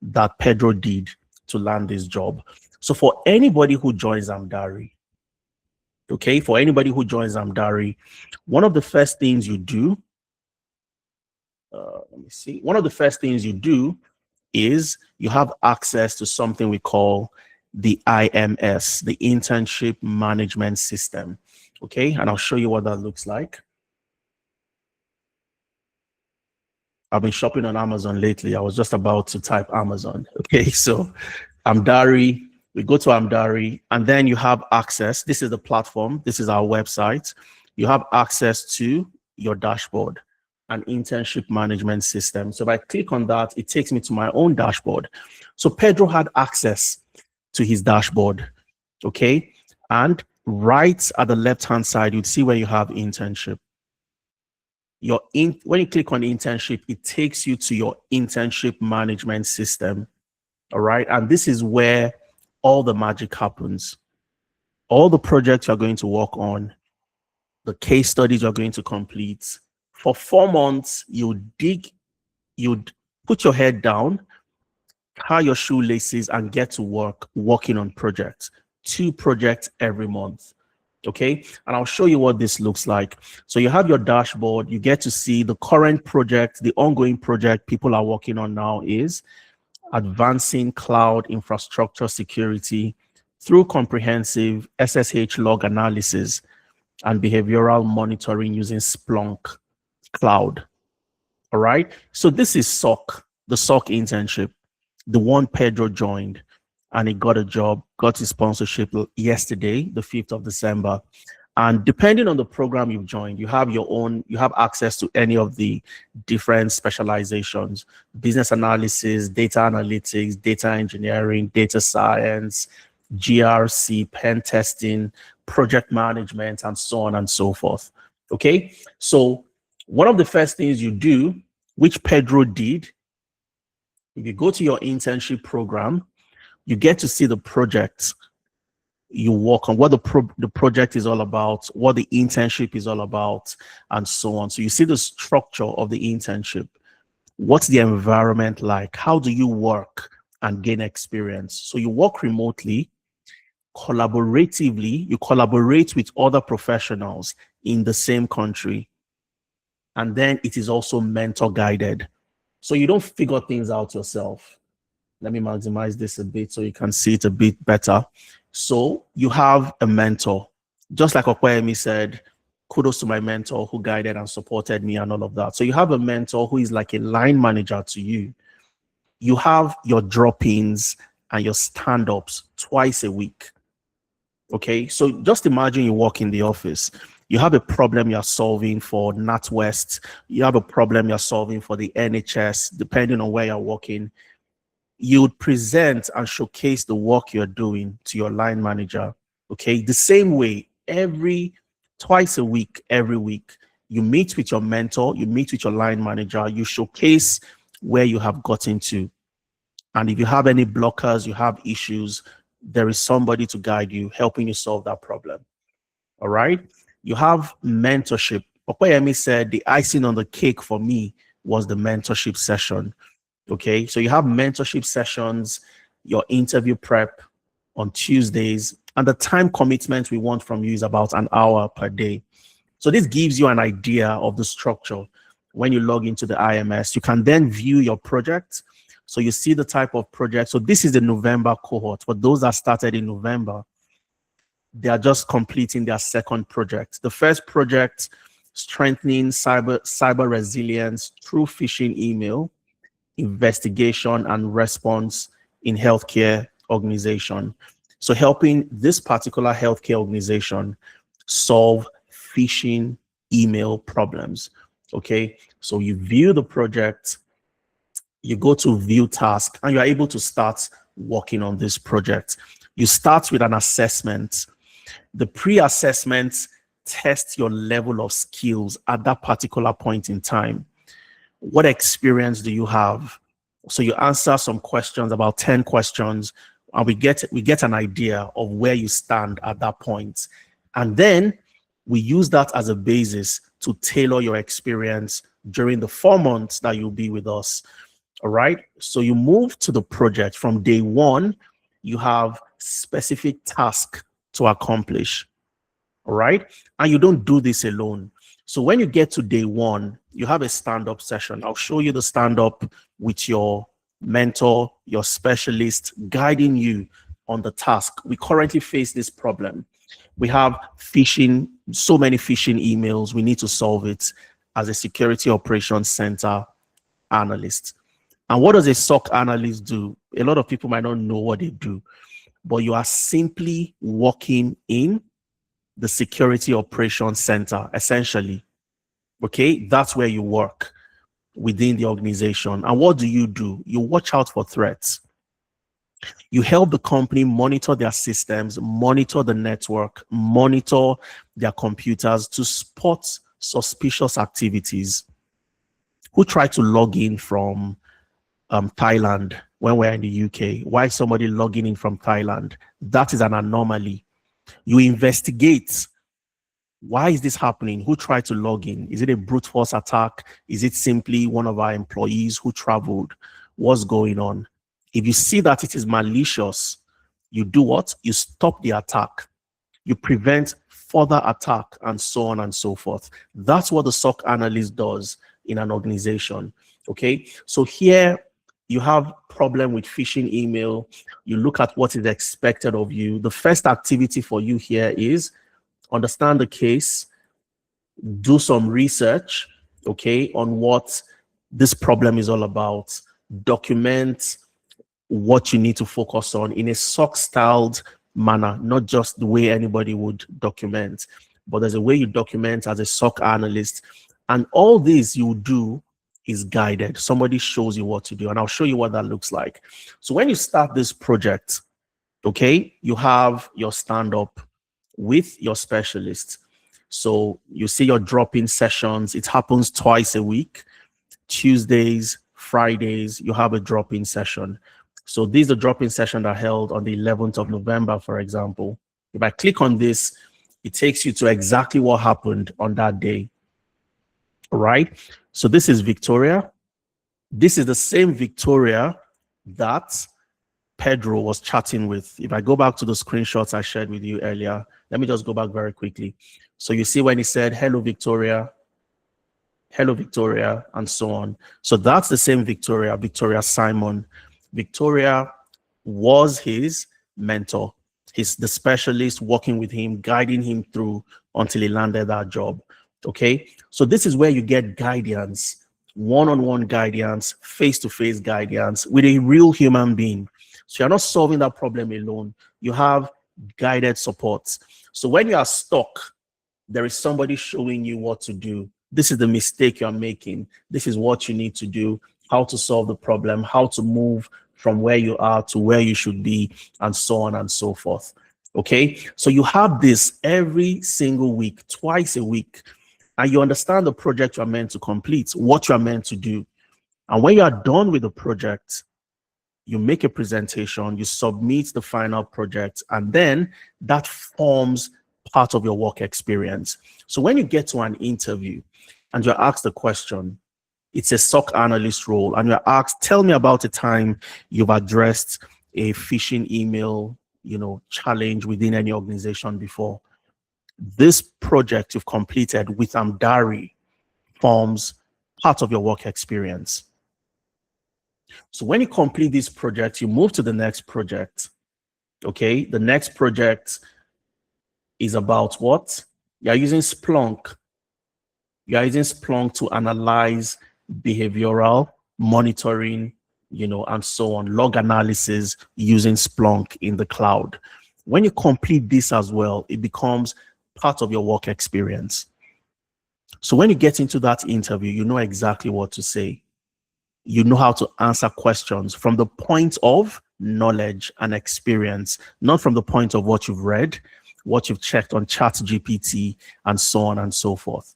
that Pedro did to land this job. So for anybody who joins Amdari, okay, for anybody who joins Amdari, one of the first things you do, one of the first things you do is you have access to something we call the IMS, the Internship Management System. Okay, and I'll show you what that looks like. I've been shopping on Amazon lately. I was just about to type Amazon. Okay, so Amdari, we go to Amdari, and then you have access. This is the platform. This is our website. You have access to your dashboard, an internship management system. So if I click on that, it takes me to my own dashboard. So Pedro had access to his dashboard, okay? And right at the left-hand side, you'd see where you have internship. When you click on internship, it takes you to your internship management system, all right? And this is where all the magic happens. All the projects you're going to work on, the case studies you're going to complete. For 4 months, you'd put your head down, tie your shoelaces, and get to work working on projects. 2 projects every month. Okay, and I'll show you what this looks like. So you have your dashboard, you get to see the current project, the ongoing project people are working on now is advancing cloud infrastructure security through comprehensive SSH log analysis and behavioral monitoring using Splunk Cloud. All right, so this is SOC, the SOC internship, the one Pedro joined. And he got a job, got his sponsorship yesterday, the 5th of December. And depending on the program you've joined, you have access to any of the different specializations: business analysis, data analytics, data engineering, data science, GRC, pen testing, project management, and so on and so forth. Okay, so one of the first things you do, which Pedro did, if you go to your internship program, you get to see the projects you work on, what the project is all about, what the internship is all about, and so on. So you see the structure of the internship. What's the environment like? How do you work and gain experience? So you work remotely, collaboratively, you collaborate with other professionals in the same country. And then it is also mentor guided. So you don't figure things out yourself. Let me maximize this a bit so you can see it a bit better. So you have a mentor. Just like Okweyemi said, kudos to my mentor who guided and supported me and all of that. So you have a mentor who is like a line manager to you. You have your drop-ins and your stand-ups twice a week. Okay, so just imagine you walk in the office. You have a problem you're solving for NatWest. You have a problem you're solving for the NHS, depending on where you're working. You would present and showcase the work you're doing to your line manager. Okay, the same way, twice a week, every week, you meet with your mentor, you meet with your line manager, you showcase where you have gotten to. And if you have any blockers, you have issues, there is somebody to guide you, helping you solve that problem. All right, you have mentorship. Okweyemi said the icing on the cake for me was the mentorship session. Okay, so you have mentorship sessions, your interview prep on Tuesdays, and the time commitment we want from you is about an hour per day. So this gives you an idea of the structure. When you log into the IMS, you can then view your project. So you see the type of project. So this is the November cohort for those that started in November. they are just completing their second project. The first project, strengthening cyber resilience through phishing email, investigation and response in healthcare organization. So helping this particular healthcare organization solve phishing email problems. Okay, so you view the project, you go to view task, and you're able to start working on this project. You start with an assessment. The pre-assessment tests your level of skills at that particular point in time. What experience do you have? So you answer some questions, about 10 questions, and we get an idea of where you stand at that point. And then we use that as a basis to tailor your experience during the 4 months that you'll be with us. All right. So you move to the project from day one, you have specific tasks to accomplish. All right. And you don't do this alone. So when you get to day one, you have a stand-up session. I'll show you the stand-up with your mentor, your specialist, guiding you on the task. We currently face this problem. We have phishing, so many phishing emails. We need to solve it as a security operations center analyst. And what does a SOC analyst do? A lot of people might not know what they do, but you are simply working in the security operations center, essentially. Okay, that's where you work within the organization. And what do? You watch out for threats. You help the company monitor their systems, monitor the network, monitor their computers to spot suspicious activities. Who try to log in from Thailand when we're in the UK? Why is somebody logging in from Thailand? That is an anomaly. You investigate. Why is this happening? Who tried to log in? Is it a brute force attack? Is it simply one of our employees who traveled? What's going on? If you see that it is malicious, you do what? You stop the attack. You prevent further attack, and so on and so forth. That's what the SOC analyst does in an organization. Okay, so here you have problem with phishing email. You look at what is expected of you. The first activity for you here is understand the case, do some research, okay, on what this problem is all about, document what you need to focus on in a SOC-styled manner, not just the way anybody would document, but there's a way you document as a SOC analyst. And all this you do is guided. Somebody shows you what to do, and I'll show you what that looks like. So when you start this project, okay, you have your stand-up with your specialist. So you see your drop-in sessions. It happens twice a week. Tuesdays, Fridays, you have a drop-in session. So these are drop-in sessions that are held on the 11th of November, for example. If I click on this, it takes you to exactly what happened on that day. All right. So this is Victoria. This is the same Victoria that Pedro was chatting with. If I go back to the screenshots I shared with you earlier, let me just go back very quickly. So you see when he said, hello, Victoria, and so on. So that's the same Victoria, Victoria Simon. Victoria was his mentor. He's the specialist working with him, guiding him through until he landed that job. Okay, so this is where you get guidance, one-on-one guidance, face-to-face guidance with a real human being. So you're not solving that problem alone. You have guided support. So when you are stuck, there is somebody showing you what to do. This is the mistake you're making. This is what you need to do, how to solve the problem, how to move from where you are to where you should be, and so on and so forth. Okay, so you have this every single week, twice a week, and you understand the project you are meant to complete, what you are meant to do. And when you are done with the project, you make a presentation, you submit the final project, and then that forms part of your work experience. So when you get to an interview and you're asked a question, it's a SOC analyst role, and you're asked, tell me about a time you've addressed a phishing email, challenge within any organization before. This project you've completed with Amdari forms part of your work experience. So when you complete this project, you move to the next project. Okay, the next project is about what? You're using Splunk. You're using Splunk to analyze behavioral monitoring, and so on, log analysis using Splunk in the cloud. When you complete this as well, it becomes part of your work experience. So when you get into that interview, you know exactly what to say. You know how to answer questions from the point of knowledge and experience, not from the point of what you've read, what you've checked on ChatGPT, and so on and so forth.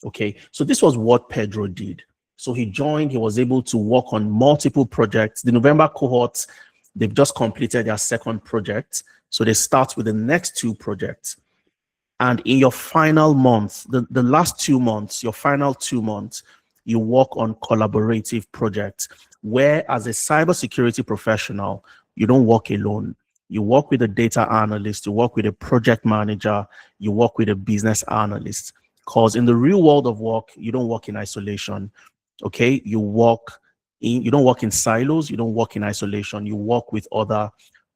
Okay, so this was what Pedro did. So he joined, he was able to work on multiple projects. The November cohorts, they've just completed their second project. So they start with the next two projects. And in your final month, the last 2 months, your final 2 months, you work on collaborative projects where, as a cybersecurity professional, you don't work alone. You work with a data analyst, you work with a project manager, you work with a business analyst. Because in the real world of work, you don't work in isolation. Okay, you don't work in silos, you don't work in isolation, you work with other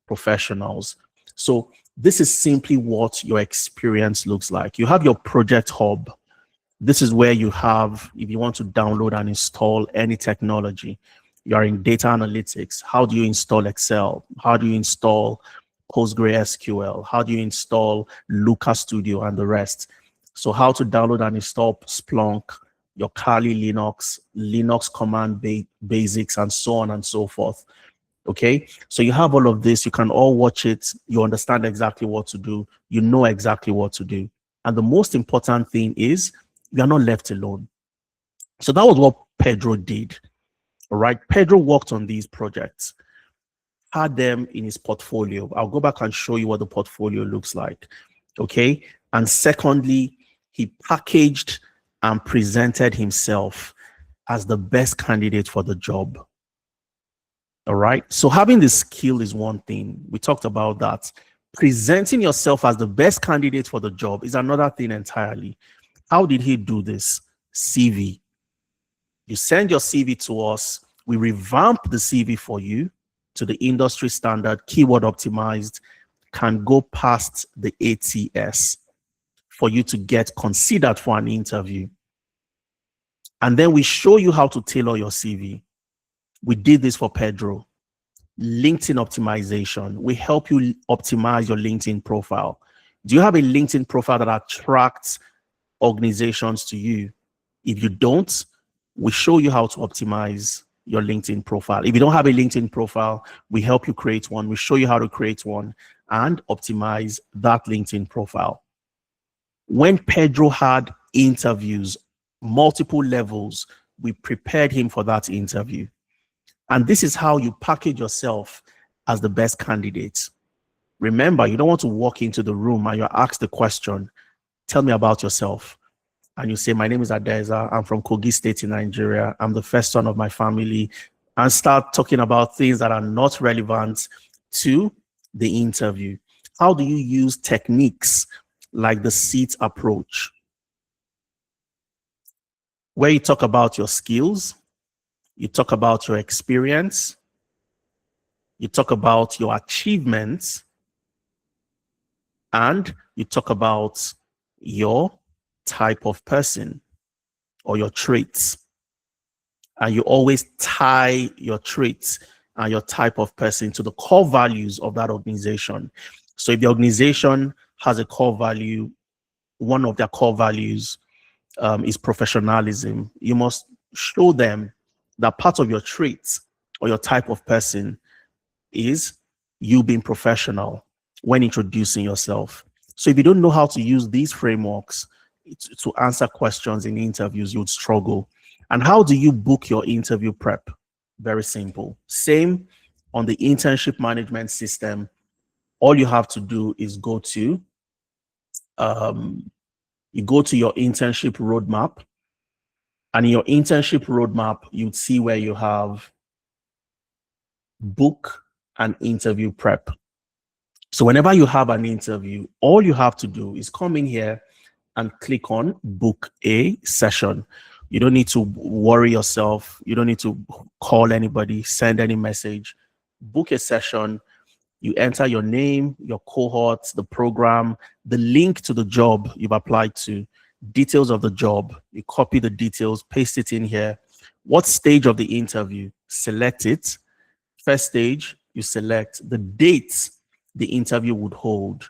professionals. So this is simply what your experience looks like. You have your project hub. This is where you have, if you want to download and install any technology, you are in data analytics. How do you install Excel? How do you install PostgreSQL? How do you install Looker Studio and the rest? So how to download and install Splunk, your Kali Linux command basics, and so on and so forth. Okay, so you have all of this. You can all watch it. You understand exactly what to do. You know exactly what to do. And the most important thing is you are not left alone. So that was what Pedro did. All right, Pedro worked on these projects, had them in his portfolio. I'll go back and show you what the portfolio looks like. Okay, and secondly, he packaged and presented himself as the best candidate for the job. All right. So having the skill is one thing. We talked about that. Presenting yourself as the best candidate for the job is another thing entirely. How did he do this? CV. You send your CV to us. We revamp the CV for you to the industry standard, keyword optimized, can go past the ATS for you to get considered for an interview. And then we show you how to tailor your CV. We did this for Pedro. LinkedIn optimization. We help you optimize your LinkedIn profile. Do you have a LinkedIn profile that attracts organizations to you? If you don't, we show you how to optimize your LinkedIn profile. If you don't have a LinkedIn profile, we help you create one. We show you how to create one and optimize that LinkedIn profile. When Pedro had interviews, multiple levels, we prepared him for that interview. And this is how you package yourself as the best candidate. Remember, you don't want to walk into the room and you're asked the question, tell me about yourself. And you say, my name is Adeza. I'm from Kogi State in Nigeria. I'm the first son of my family. And start talking about things that are not relevant to the interview. How do you use techniques like the SEAT approach, where you talk about your skills, you talk about your experience, you talk about your achievements, and you talk about your type of person or your traits. And you always tie your traits and your type of person to the core values of that organization. So if the organization has a core value, one of their core values is professionalism, you must show them that part of your traits or your type of person is you being professional when introducing yourself. So if you don't know how to use these frameworks to answer questions in interviews, you would struggle. And how do you book your interview prep? Very simple. Same on the internship management system. All you have to do is go to your internship roadmap. And in your internship roadmap, you'd see where you have book an interview prep. So whenever you have an interview, all you have to do is come in here and click on book a session. You don't need to worry yourself. You don't need to call anybody, send any message. Book a session. You enter your name, your cohort, the program, the link to the job you've applied to, details of the job. You copy the details, paste it in here. What stage of the interview? Select it. First stage, you select the dates the interview would hold.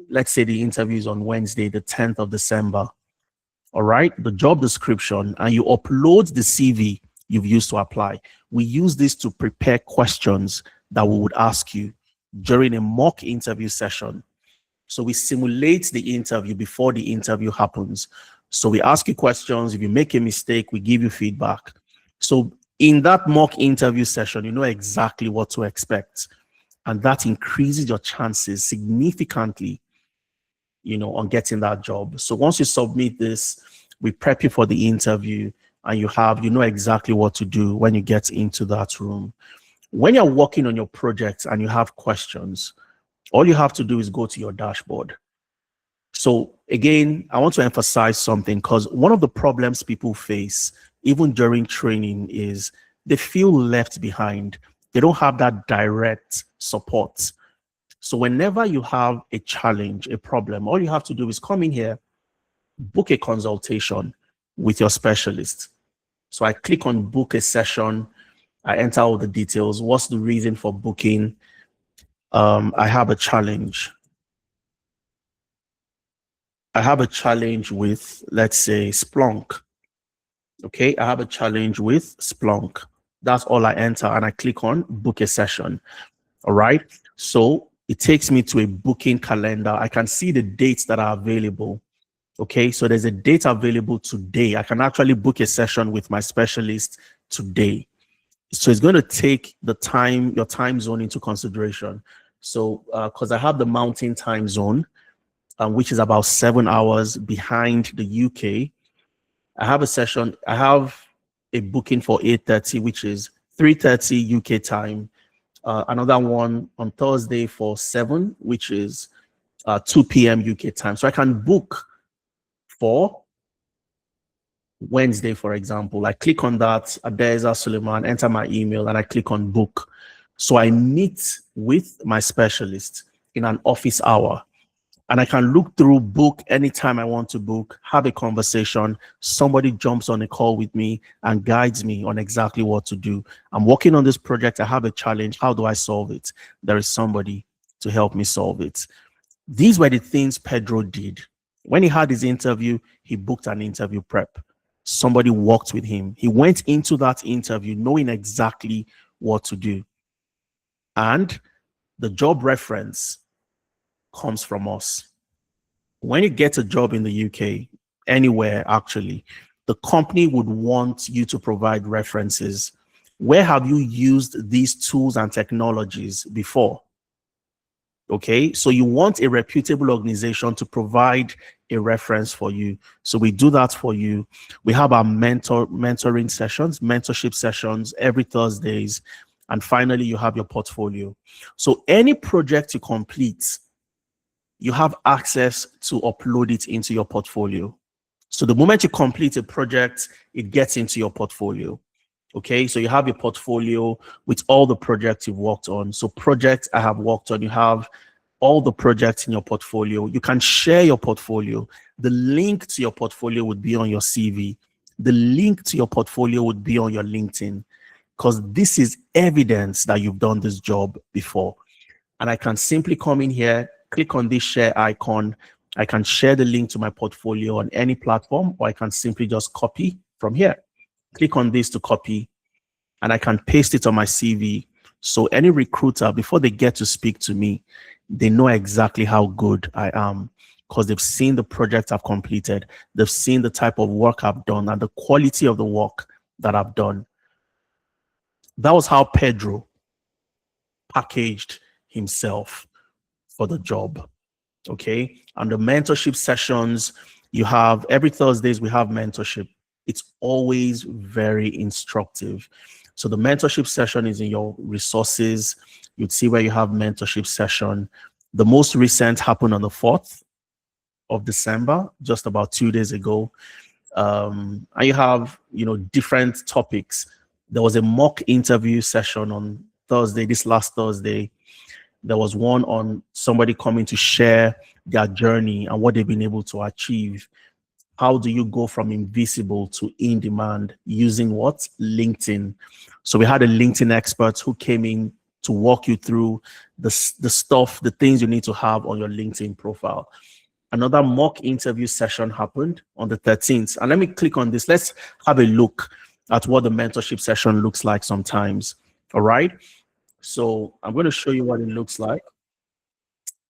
Let's say the interview is on Wednesday, the 10th of December. All right, the job description, and you upload the CV you've used to apply. We use this to prepare questions that we would ask you during a mock interview session. So we simulate the interview before the interview happens. So we ask you questions. If you make a mistake, we give you feedback. So in that mock interview session, you know exactly what to expect. And that increases your chances significantly, on getting that job. So once you submit this, we prep you for the interview, and you know exactly what to do when you get into that room. When you're working on your project and you have questions, all you have to do is go to your dashboard. So again, I want to emphasize something, because one of the problems people face, even during training, is they feel left behind. They don't have that direct support. So whenever you have a challenge, a problem, all you have to do is come in here, book a consultation with your specialist. So I click on book a session. I enter all the details. What's the reason for booking? I have a challenge. I have a challenge with, let's say, Splunk. Okay, I have a challenge with Splunk. That's all I enter, and I click on book a session. All right, so it takes me to a booking calendar. I can see the dates that are available. Okay, so there's a date available today. I can actually book a session with my specialist today. So it's going to take your time zone into consideration. So because I have the mountain time zone, which is about 7 hours behind the UK, I have a booking for 8:30, which is 3:30 UK time. Another one on Thursday for 7, which is 2 p.m. UK time. So I can book for Wednesday, for example. I click on that, Adeza Suleiman, enter my email, and I click on book. So I meet with my specialist in an office hour, and I can look through book anytime I want to book, have a conversation. Somebody jumps on a call with me and guides me on exactly what to do. I'm working on this project. I have a challenge. How do I solve it? There is somebody to help me solve it. These were the things Pedro did. When he had his interview, he booked an interview prep. Somebody worked with him. He went into that interview knowing exactly what to do. And the job reference comes from us. When you get a job in the UK, anywhere actually, the company would want you to provide references. Where have you used these tools and technologies before? Okay, so you want a reputable organization to provide a reference for you. So we do that for you. We have our mentoring sessions, mentorship sessions every Thursdays. And finally, you have your portfolio. So any project you complete, you have access to upload it into your portfolio. So the moment you complete a project, it gets into your portfolio. Okay, so you have your portfolio with all the projects you've worked on. So projects I have worked on, you have all the projects in your portfolio. You can share your portfolio. The link to your portfolio would be on your CV. The link to your portfolio would be on your LinkedIn, because this is evidence that you've done this job before. And I can simply come in here, click on this share icon. I can share the link to my portfolio on any platform, or I can simply just copy from here. Click on this to copy, and I can paste it on my CV. So any recruiter, before they get to speak to me, they know exactly how good I am, because they've seen the project I've completed. They've seen the type of work I've done and the quality of the work that I've done. That was how Pedro packaged himself for the job. Okay. And the mentorship sessions, you have every Thursdays, we have mentorship. It's always very instructive. So the mentorship session is in your resources. You'd see where you have mentorship session. The most recent happened on the 4th of December, just about 2 days ago. And you have, different topics. There was a mock interview session on Thursday, this last Thursday. There was one on somebody coming to share their journey and what they've been able to achieve. How do you go from invisible to in demand using what? LinkedIn. So we had a LinkedIn expert who came in to walk you through the stuff, the things you need to have on your LinkedIn profile. Another mock interview session happened on the 13th. And let me click on this. Let's have a look at what the mentorship session looks like sometimes. All right. So I'm going to show you what it looks like.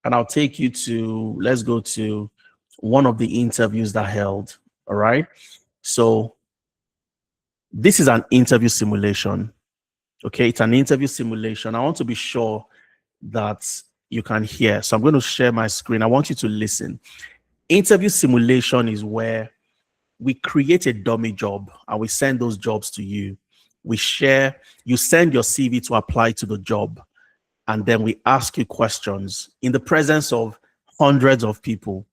And I'll take you to, let's go to one of the interviews that held. All right. So this is an interview simulation. Okay. It's an interview simulation. I want to be sure that you can hear. So I'm going to share my screen. I want you to listen. Interview simulation is where we create a dummy job and we send those jobs to you. We share, you send your CV to apply to the job, and then we ask you questions in the presence of hundreds of people.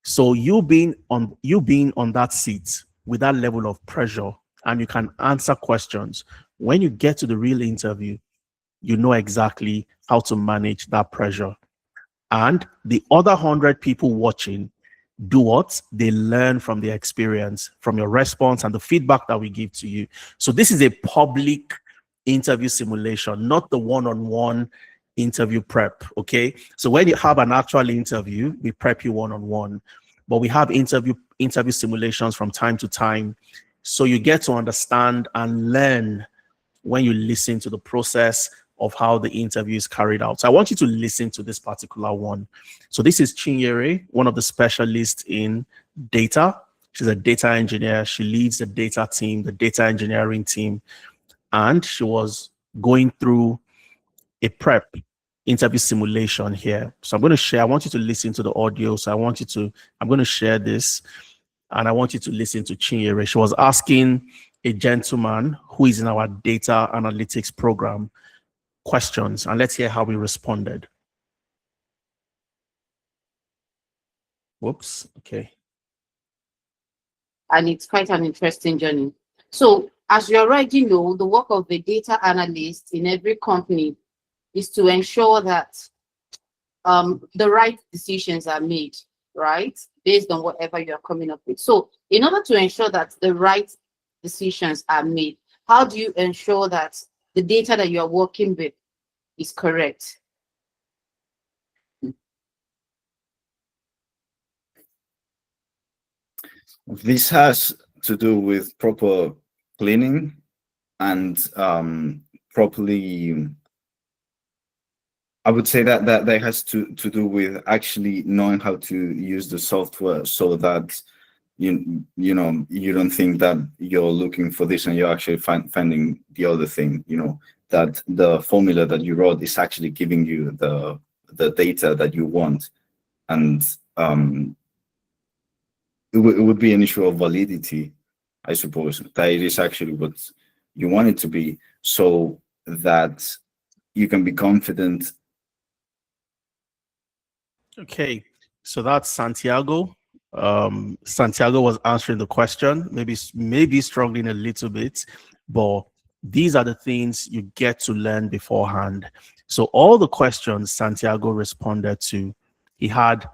So you being on that seat with that level of pressure, and you can answer questions. When you get to the real interview, you know exactly how to manage that pressure. And the other 100 people watching do what? They learn from the experience, from your response and the feedback that we give to you. So this is a public interview simulation, not the one-on-one interview prep. Okay. So when you have an actual interview, we prep you one-on-one, but we have interview simulations from time to time. So you get to understand and learn when you listen to the process of how the interview is carried out. So I want you to listen to this particular one. So this is Chinyere, one of the specialists in data. She's a data engineer. She leads the data team, the data engineering team. And she was going through a prep interview simulation here. So I'm going to share, I want you to listen to the audio. So I'm going to share this and I want you to listen to Chinyere. She was asking a gentleman who is in our data analytics program questions, and let's hear how we responded. Whoops. Okay. And it's quite an interesting journey. So as you already know, the work of the data analyst in every company is to ensure that the right decisions are made, right? Based on whatever you're coming up with. So in order to ensure that the right decisions are made, how do you ensure that the data that you're working with is correct? This has to do with proper cleaning and properly, I would say that has to do with actually knowing how to use the software so that you know you don't think that you're looking for this and you're actually finding the other thing, that the formula that you wrote is actually giving you the data that you want. And it would be an issue of validity, I suppose, that it is actually what you want it to be, so that you can be confident. Okay, so that's Santiago. Santiago was answering the question, maybe struggling a little bit, but these are the things you get to learn beforehand. So all the questions Santiago responded to, he had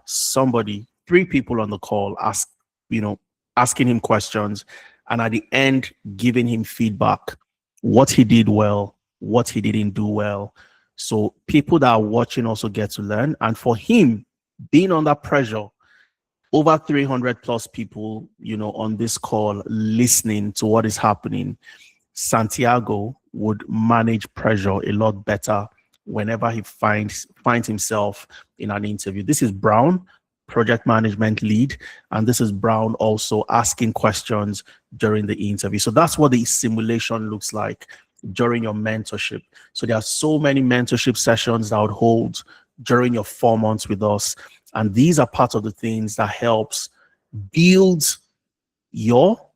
three people on the call asking him questions, and at the end giving him feedback, what he did well, what he didn't do well. So people that are watching also get to learn. And for him, being under pressure, over 300 plus people, on this call listening to what is happening, Santiago would manage pressure a lot better whenever he finds himself in an interview. This is Brown, project management lead, and this is Brown also asking questions during the interview. So that's what the simulation looks like during your mentorship. So there are so many mentorship sessions that I would hold during your 4 months with us, and these are part of the things that helps build your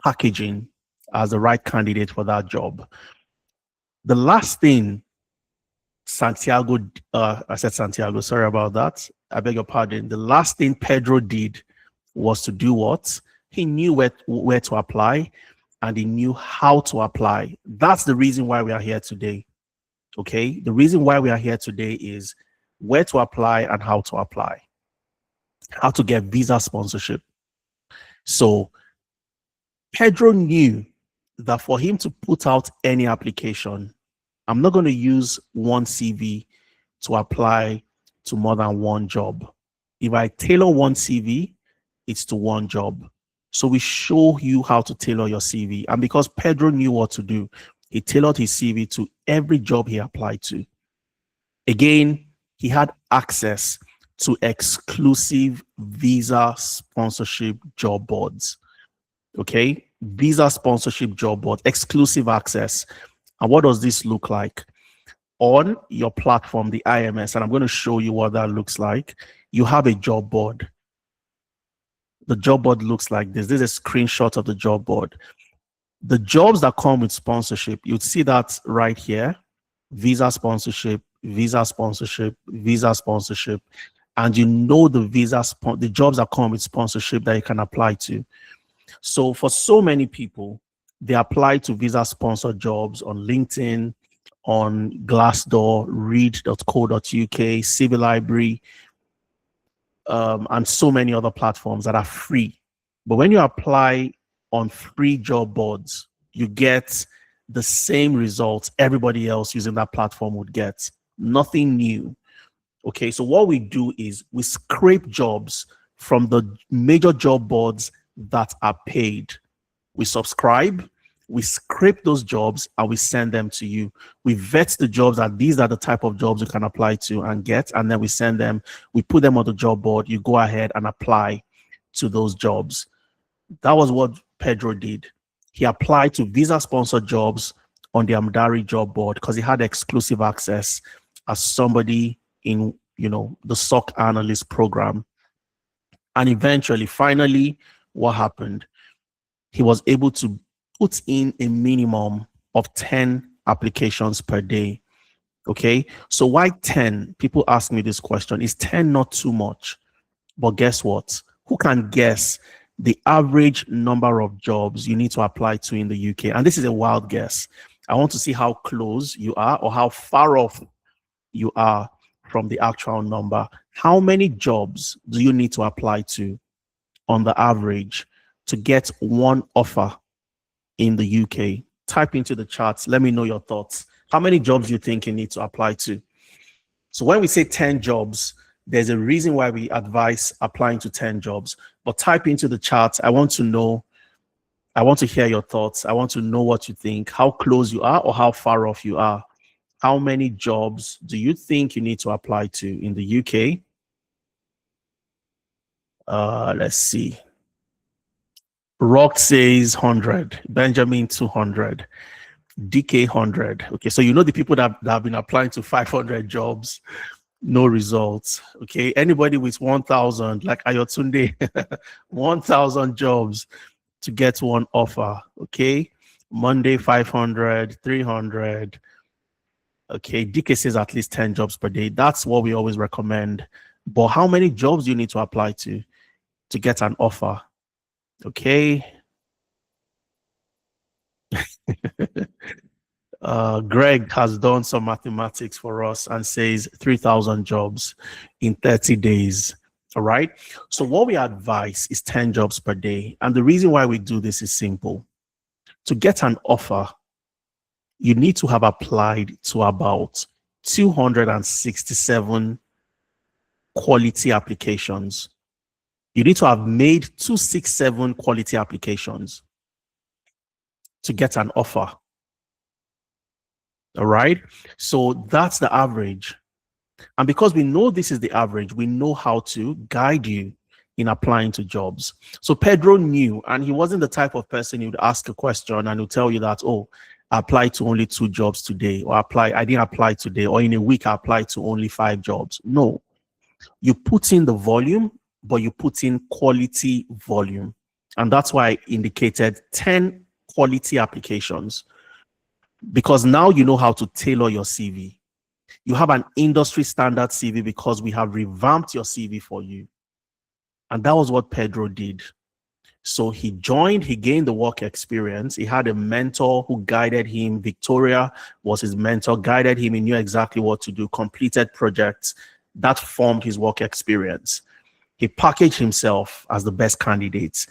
packaging as the right candidate for that job. The last thing Santiago, I said Santiago, sorry about that. I beg your pardon. The last thing Pedro did was to do what? He knew where to apply, and he knew how to apply. That's the reason why we are here today. Okay. The reason why we are here today is where to apply and how to apply, how to get visa sponsorship. So Pedro knew that for him to put out any application, I'm not going to use one CV to apply to more than one job. If I tailor one CV, it's to one job. So we show you how to tailor your CV. And because Pedro knew what to do, he tailored his CV to every job he applied to. Again, he had access to exclusive visa sponsorship job boards. Okay, visa sponsorship job board, exclusive access. And what does this look like? On your platform, the IMS, and I'm going to show you what that looks like. You have a job board. The job board looks like this. This is a screenshot of the job board. The jobs that come with sponsorship, you'd see that right here. Visa sponsorship, visa sponsorship, visa sponsorship. And you know the jobs that come with sponsorship that you can apply to. So for so many people, they apply to visa sponsored jobs on LinkedIn, on Glassdoor, read.co.uk, Civil Library, and so many other platforms that are free. But when you apply on free job boards, you get the same results everybody else using that platform would get. Nothing new. Okay, so what we do is we scrape jobs from the major job boards that are paid. We subscribe, we scrape those jobs, and we send them to you. We vet the jobs that these are the type of jobs you can apply to and get, and then we send them, we put them on the job board, you go ahead and apply to those jobs. That was what Pedro did. He applied to visa sponsored jobs on the Amdari job board because he had exclusive access as somebody in, the SOC analyst program. And eventually, finally, what happened? He was able to put in a minimum of 10 applications per day. Okay, so why 10? People ask me this question. Is 10 not too much? But guess what? Who can guess the average number of jobs you need to apply to in the UK? And this is a wild guess. I want to see how close you are or how far off you are from the actual number. How many jobs do you need to apply to on the average to get one offer in the UK? Type into the charts. Let me know your thoughts. How many jobs do you think you need to apply to? So when we say 10 jobs, there's a reason why we advise applying to 10 jobs. But type into the charts. I want to know. I want to hear your thoughts. I want to know what you think, how close you are or how far off you are. How many jobs do you think you need to apply to in the UK? Let's see. Rock says 100. Benjamin 200. DK 100. Okay, so you know the people that have been applying to 500 jobs, no results. Okay, anybody with 1,000, like Ayotunde, 1,000 jobs to get one offer. Okay, Monday 500, 300. Okay, DK says at least 10 jobs per day. That's what we always recommend. But how many jobs do you need to apply to get an offer? Okay. Greg has done some mathematics for us and says 3,000 jobs in 30 days. All right. So what we advise is 10 jobs per day. And the reason why we do this is simple. To get an offer, you need to have applied to about 267 quality applications. You need to have made 267 quality applications to get an offer. All right. So that's the average. And because we know this is the average, we know how to guide you in applying to jobs. So Pedro knew, and he wasn't the type of person who would ask a question and would tell you that, oh, I applied to only 2 jobs today, or I didn't apply today, or in a week I applied to only 5 jobs. No, you put in the volume, but you put in quality volume. And that's why I indicated 10 quality applications, because now you know how to tailor your CV. You have an industry standard CV because we have revamped your CV for you. And that was what Pedro did. So he joined, he gained the work experience. He had a mentor who guided him. Victoria was his mentor, guided him. He knew exactly what to do, completed projects that formed his work experience. He packaged himself as the best candidate,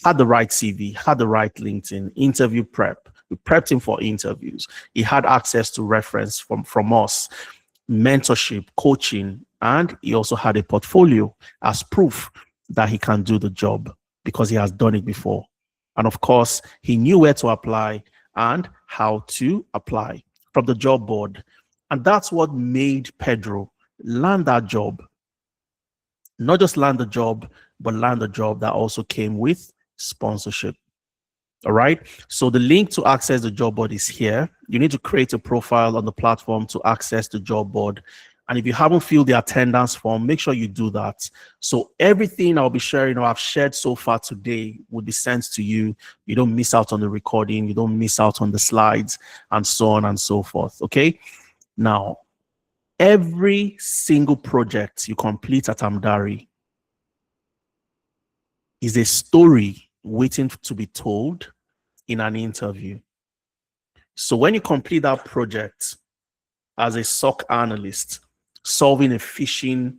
had the right CV, had the right LinkedIn, interview prep. We prepped him for interviews. He had access to reference from us, mentorship, coaching, and he also had a portfolio as proof that he can do the job because he has done it before. And of course, he knew where to apply and how to apply from the job board. And that's what made Pedro land that job. Not just land the job, but land the job that also came with sponsorship. All right. So the link to access the job board is here. You need to create a profile on the platform to access the job board. And if you haven't filled the attendance form, make sure you do that. So everything I'll be sharing or I've shared so far today will be sent to you. You don't miss out on the recording. You don't miss out on the slides and so on and so forth. Okay. Now, every single project you complete at Amdari is a story waiting to be told in an interview. So when you complete that project as a SOC analyst, solving a phishing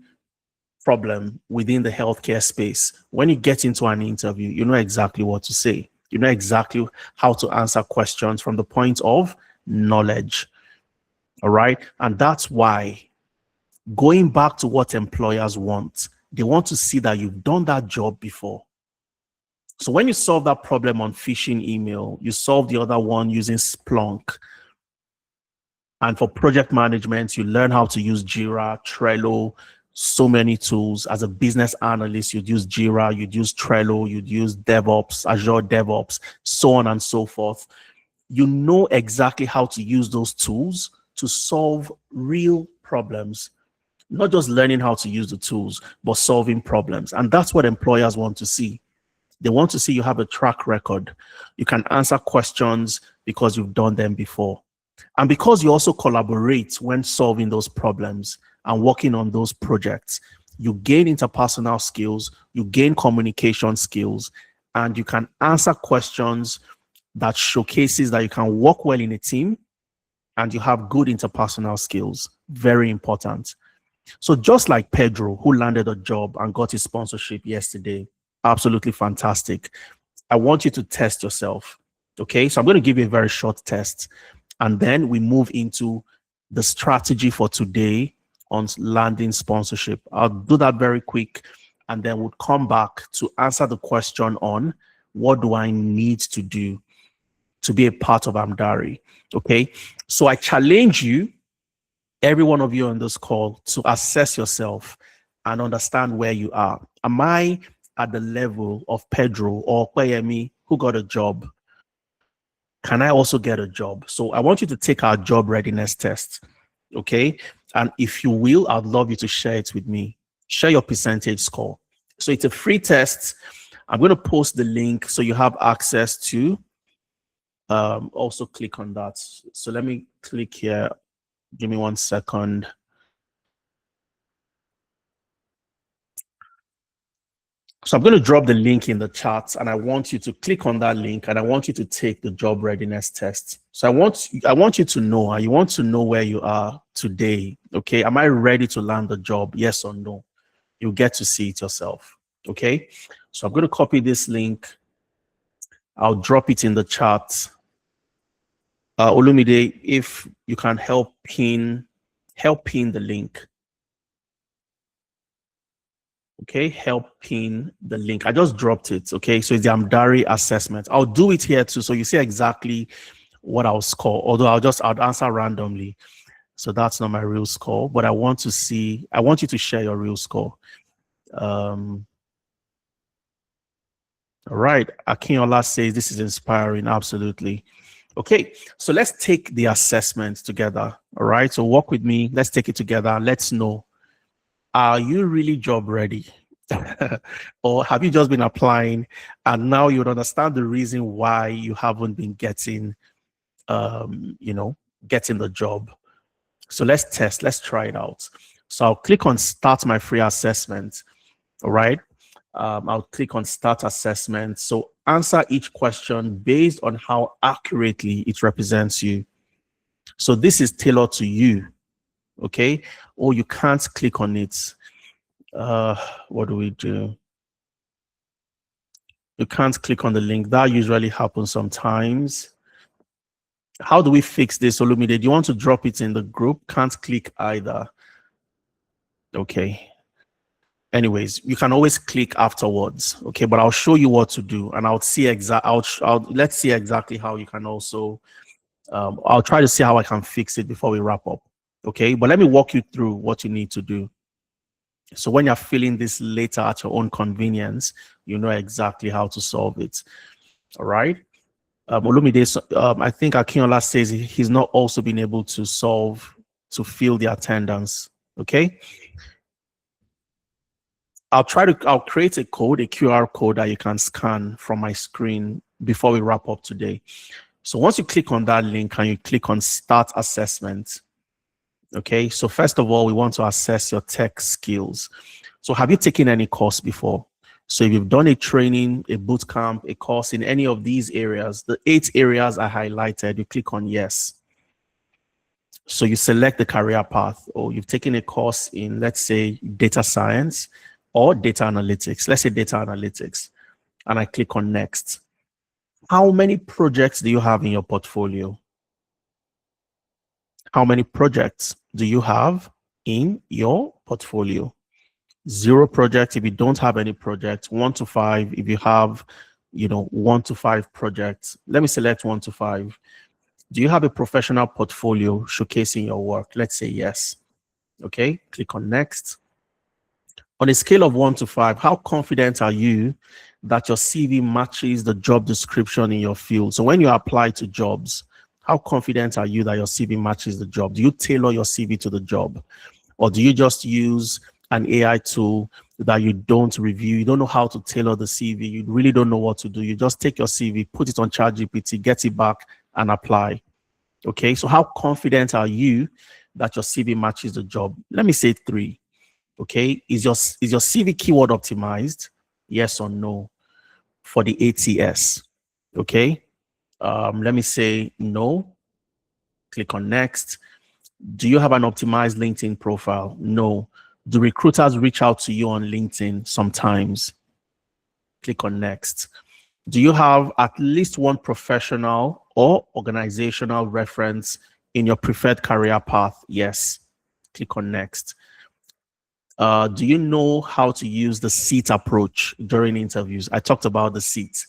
problem within the healthcare space, when you get into an interview, you know exactly what to say. You know exactly how to answer questions from the point of knowledge. All right. And that's why, going back to what employers want, they want to see that you've done that job before. So when you solve that problem on phishing email, you solve the other one using Splunk. And for project management, you learn how to use Jira, Trello, so many tools. As a business analyst, you'd use Jira, you'd use Trello, you'd use DevOps, Azure DevOps, so on and so forth. You know exactly how to use those tools to solve real problems. Not just learning how to use the tools, but solving problems. And that's what employers want to see. They want to see you have a track record. You can answer questions because you've done them before. And because you also collaborate when solving those problems and working on those projects, you gain interpersonal skills, you gain communication skills, and you can answer questions that showcases that you can work well in a team and you have good interpersonal skills. Very important. So just like Pedro, who landed a job and got his sponsorship yesterday, absolutely fantastic. I want you to test yourself. Okay, so I'm going to give you a very short test. And then we move into the strategy for today on landing sponsorship. I'll do that very quick. And then we'll come back to answer the question on what do I need to do to be a part of Amdari. Okay, so I challenge you, every one of you on this call, to assess yourself and understand where you are. Am I at the level of Pedro or Kweyemi, who got a job? Can I also get a job? So I want you to take our job readiness test. Okay. And if you will, I'd love you to share it with me. Share your percentage score. So it's a free test. I'm going to post the link so you have access to also click on that. So let me click here. Give me 1 second. So I'm going to drop the link in the chat, and I want you to click on that link, and I want you to take the job readiness test. So I want you to know, and you want to know where you are today. Okay, am I ready to land the job? Yes or no? You'll get to see it yourself. Okay, so I'm going to copy this link. I'll drop it in the chat. Olumide, if you can help pin the link. Okay, help pin the link. I just dropped it. Okay, so it's the Amdari assessment. I'll do it here too, so you see exactly what I'll score. Although I'll answer randomly, so that's not my real score. But I want you to share your real score. All right, Akinola says this is inspiring. Absolutely. Okay, so let's take the assessment together. All right, so work with me. Let's take it together. Let's know. Are you really job ready? Or have you just been applying and now you would understand the reason why you haven't been getting, getting the job? So let's test, let's try it out. So I'll click on start my free assessment. All right. I'll click on start assessment. So answer each question based on how accurately it represents you. So this is tailored to you, okay? Or you can't click on it. What do we do? You can't click on the link. That usually happens sometimes. How do we fix this, Olumide? Do you want to drop it in the group? Can't click either. Okay. Anyways, you can always click afterwards. Okay, but I'll show you what to do, and I'll see let's see exactly how you can also. I'll try to see how I can fix it before we wrap up. Okay, but let me walk you through what you need to do. So when you're filling this later at your own convenience, you know exactly how to solve it. All right. Olumide, I think Akinola says he's not also been able to fill the attendance. Okay. I'll create a code, a QR code that you can scan from my screen before we wrap up today. So once you click on that link and you click on start assessment, okay, so first of all, we want to assess your tech skills. So have you taken any course before? So if you've done a training, a boot camp, a course in any of these areas, the 8 areas I highlighted, you click on yes. So you select the career path, or you've taken a course in, let's say, data science or data analytics. Let's say data analytics, and I click on next. How many projects do you have in your portfolio? How many projects do you have in your portfolio? 0 projects if you don't have any projects. 1 to 5 if you have, 1 to 5 projects. Let me select 1 to 5. Do you have a professional portfolio showcasing your work? Let's say yes. Okay, click on next. On a scale of 1 to 5, how confident are you that your CV matches the job description in your field? So when you apply to jobs, how confident are you that your CV matches the job? Do you tailor your CV to the job? Or do you just use an AI tool that you don't review? You don't know how to tailor the CV. You really don't know what to do. You just take your CV, put it on ChatGPT, get it back, and apply. Okay, so how confident are you that your CV matches the job? Let me say 3. Okay, is your CV keyword optimized? Yes or no for the ATS? Okay, let me say no. Click on next. Do you have an optimized LinkedIn profile? No. Do recruiters reach out to you on LinkedIn sometimes? Click on next. Do you have at least one professional or organizational reference in your preferred career path? Yes. Click on next. Do you know how to use the SEAT approach during interviews? I talked about the SEAT: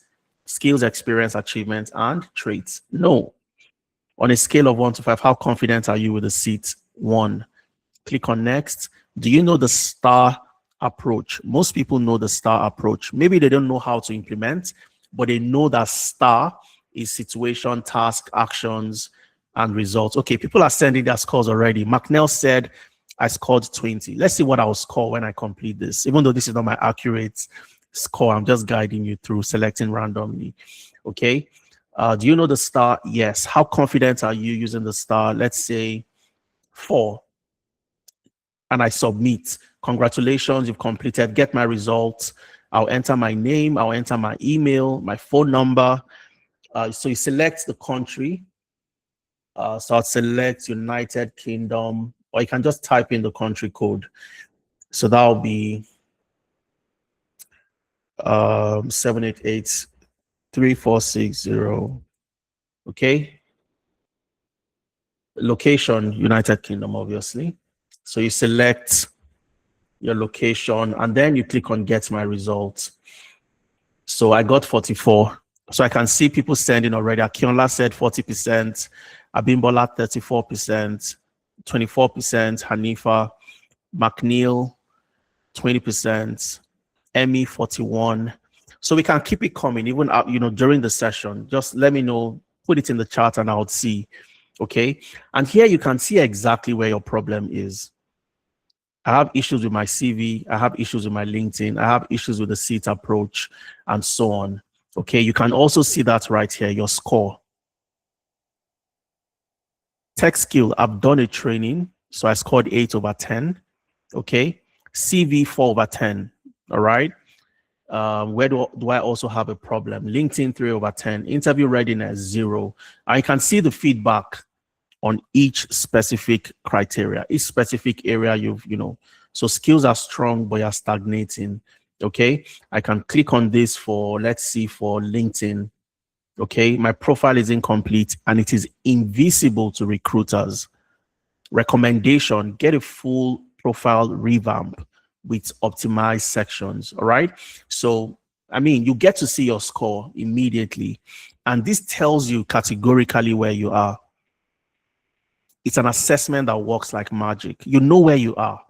skills, experience, achievement, and traits. No. On a scale of 1 to 5, how confident are you with the SEAT? 1. Click on next. Do you know the STAR approach? Most people know the STAR approach. Maybe they don't know how to implement, but they know that STAR is situation, task, actions, and results. Okay, people are sending their scores already. McNeil said, I scored 20. Let's see what I'll score when I complete this. Even though this is not my accurate score, I'm just guiding you through selecting randomly. Okay. Do you know the STAR? Yes. How confident are you using the STAR? Let's say 4. And I submit. Congratulations, you've completed. Get my results. I'll enter my name. I'll enter my email, my phone number. So you select the country. So I'll select United Kingdom, or you can just type in the country code. So that'll be 788-3460. Okay. Location, United Kingdom, obviously. So you select your location and then you click on get my results. So I got 44. So I can see people sending already. Akinola said 40%, Abimbola 34%, 24%, Hanifa, McNeil 20%, Emmy 41. So we can keep it coming even during the session. Just let me know, put it in the chat and I'll see. Okay. And here you can see exactly where your problem is. I have issues with my CV. I have issues with my LinkedIn. I have issues with the SEAT approach and so on. Okay. You can also see that right here, your score. Tech skill, I've done a training. So I scored 8/10. Okay. CV 4/10. All right. Where do I also have a problem? LinkedIn 3/10, interview readiness 0. I can see the feedback on each specific criteria, each specific area so skills are strong, but you're stagnating. Okay. I can click on this for, let's see, for LinkedIn. Okay. My profile is incomplete and it is invisible to recruiters. Recommendation, get a full profile revamp with optimized sections. All right. So, I mean, you get to see your score immediately. And this tells you categorically where you are. It's an assessment that works like magic. You know where you are.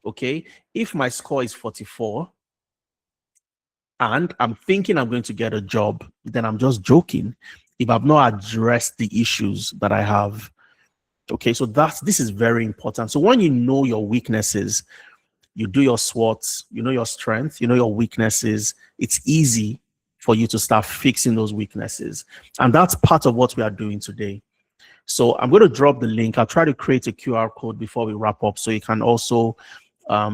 Okay. If my score is 44 and I'm thinking I'm going to get a job, then I'm just joking if I've not addressed the issues that I have. Okay. So this is very important. So when you know your weaknesses, you do your SWOTs, you know your strength, you know your weaknesses, it's easy for you to start fixing those weaknesses. And that's part of what we are doing today. So I'm going to drop the link. I'll try to create a QR code before we wrap up. So you can also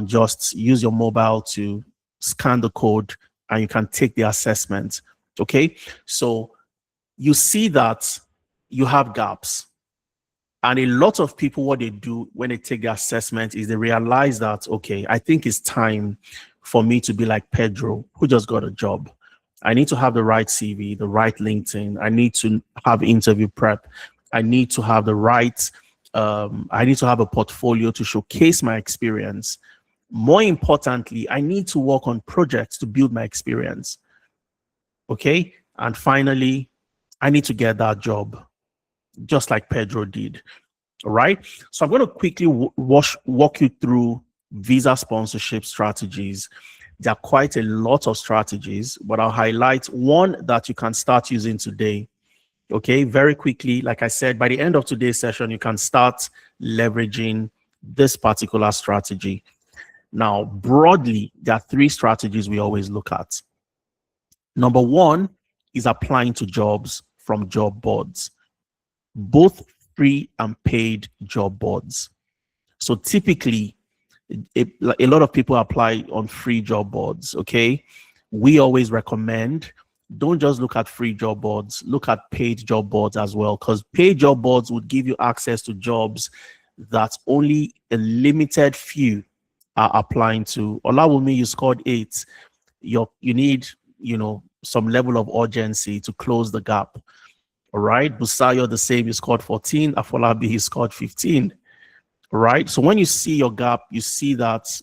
just use your mobile to scan the code and you can take the assessment. Okay. So you see that you have gaps. And a lot of people, what they do when they take the assessment is they realize that, okay, I think it's time for me to be like Pedro, who just got a job. I need to have the right CV, the right LinkedIn. I need to have interview prep. I need to have the right, I need to have a portfolio to showcase my experience. More importantly, I need to work on projects to build my experience. Okay. And finally, I need to get that job, just like Pedro did. All right. So I'm going to quickly walk you through visa sponsorship strategies. There are quite a lot of strategies, but I'll highlight one that you can start using today. Okay, very quickly, like I said, by the end of today's session, you can start leveraging this particular strategy. Now, broadly, there are 3 strategies we always look at. Number 1 is applying to jobs from job boards, both free and paid job boards. So typically, a lot of people apply on free job boards. Okay, we always recommend, don't just look at free job boards, look at paid job boards as well, because paid job boards would give you access to jobs that only a limited few are applying to. Olawumi, you scored 8. You need, some level of urgency to close the gap. All right. Busayo, the same, you scored 14. Afolabi, he scored 15. All right. So when you see your gap, you see that,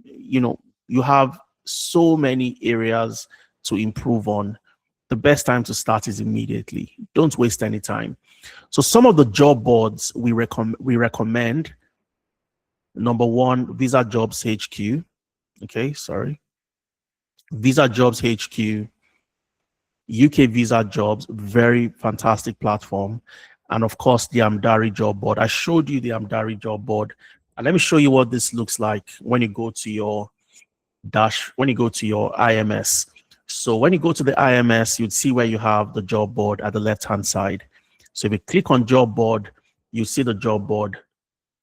you have so many areas to improve on. The best time to start is immediately. Don't waste any time. So some of the job boards we recommend. Number 1, Visa Jobs HQ. Okay, sorry. Visa Jobs HQ, UK Visa Jobs, very fantastic platform. And of course, the Amdari job board. I showed you the Amdari job board. And let me show you what this looks like when you go to your IMS. So when you go to the IMS, you'd see where you have the job board at the left-hand side. So if you click on job board, you see the job board.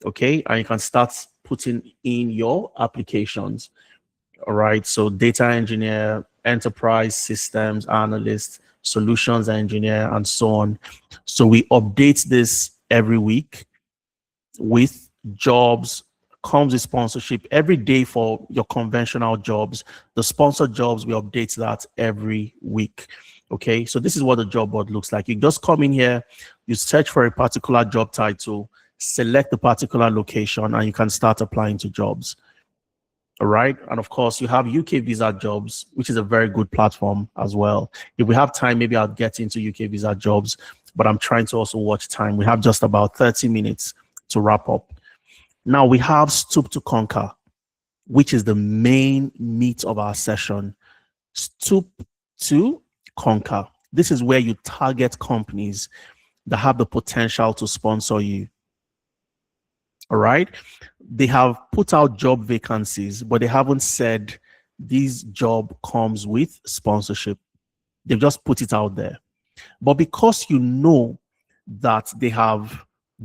Okay, and you can start putting in your applications. All right, so data engineer, enterprise systems analyst, solutions engineer, and so on. So we update this every week with jobs, comes with sponsorship every day for your conventional jobs. The sponsored jobs, we update that every week. Okay, so this is what the job board looks like. You just come in here, you search for a particular job title, select the particular location, and you can start applying to jobs. All right. And of course, you have UK Visa Jobs, which is a very good platform as well. If we have time, maybe I'll get into UK Visa Jobs, but I'm trying to also watch time. We have just about 30 minutes to wrap up. Now we have Stoop to Conquer, which is the main meat of our session. Stoop to Conquer. This is where you target companies that have the potential to sponsor you. All right. They have put out job vacancies, but they haven't said this job comes with sponsorship. They've just put it out there. But because you know that they have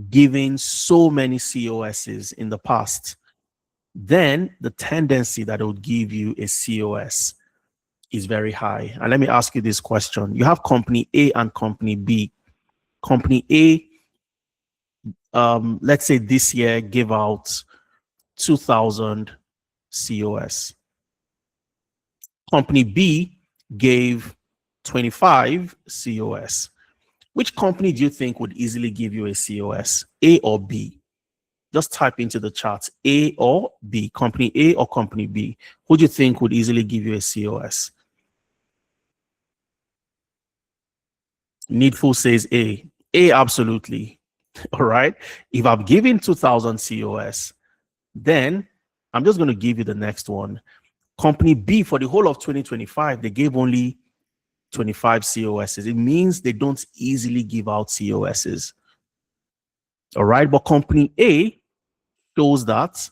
given so many COSs in the past, then the tendency that it would give you a COS. is very high. And let me ask you this question. You have company A and company B. Company A, let's say this year gave out 2,000 COS. Company B gave 25 COS. Which company do you think would easily give you a COS, A or B? Just type into the chat, A or B, company A or company B. Who do you think would easily give you a COS? Needful says A. A, absolutely. All right. If I've given 2,000 COS, then I'm just going to give you the next one. Company B, for the whole of 2025, they gave only 25 COSs. It means they don't easily give out COSs. All right. But company A shows that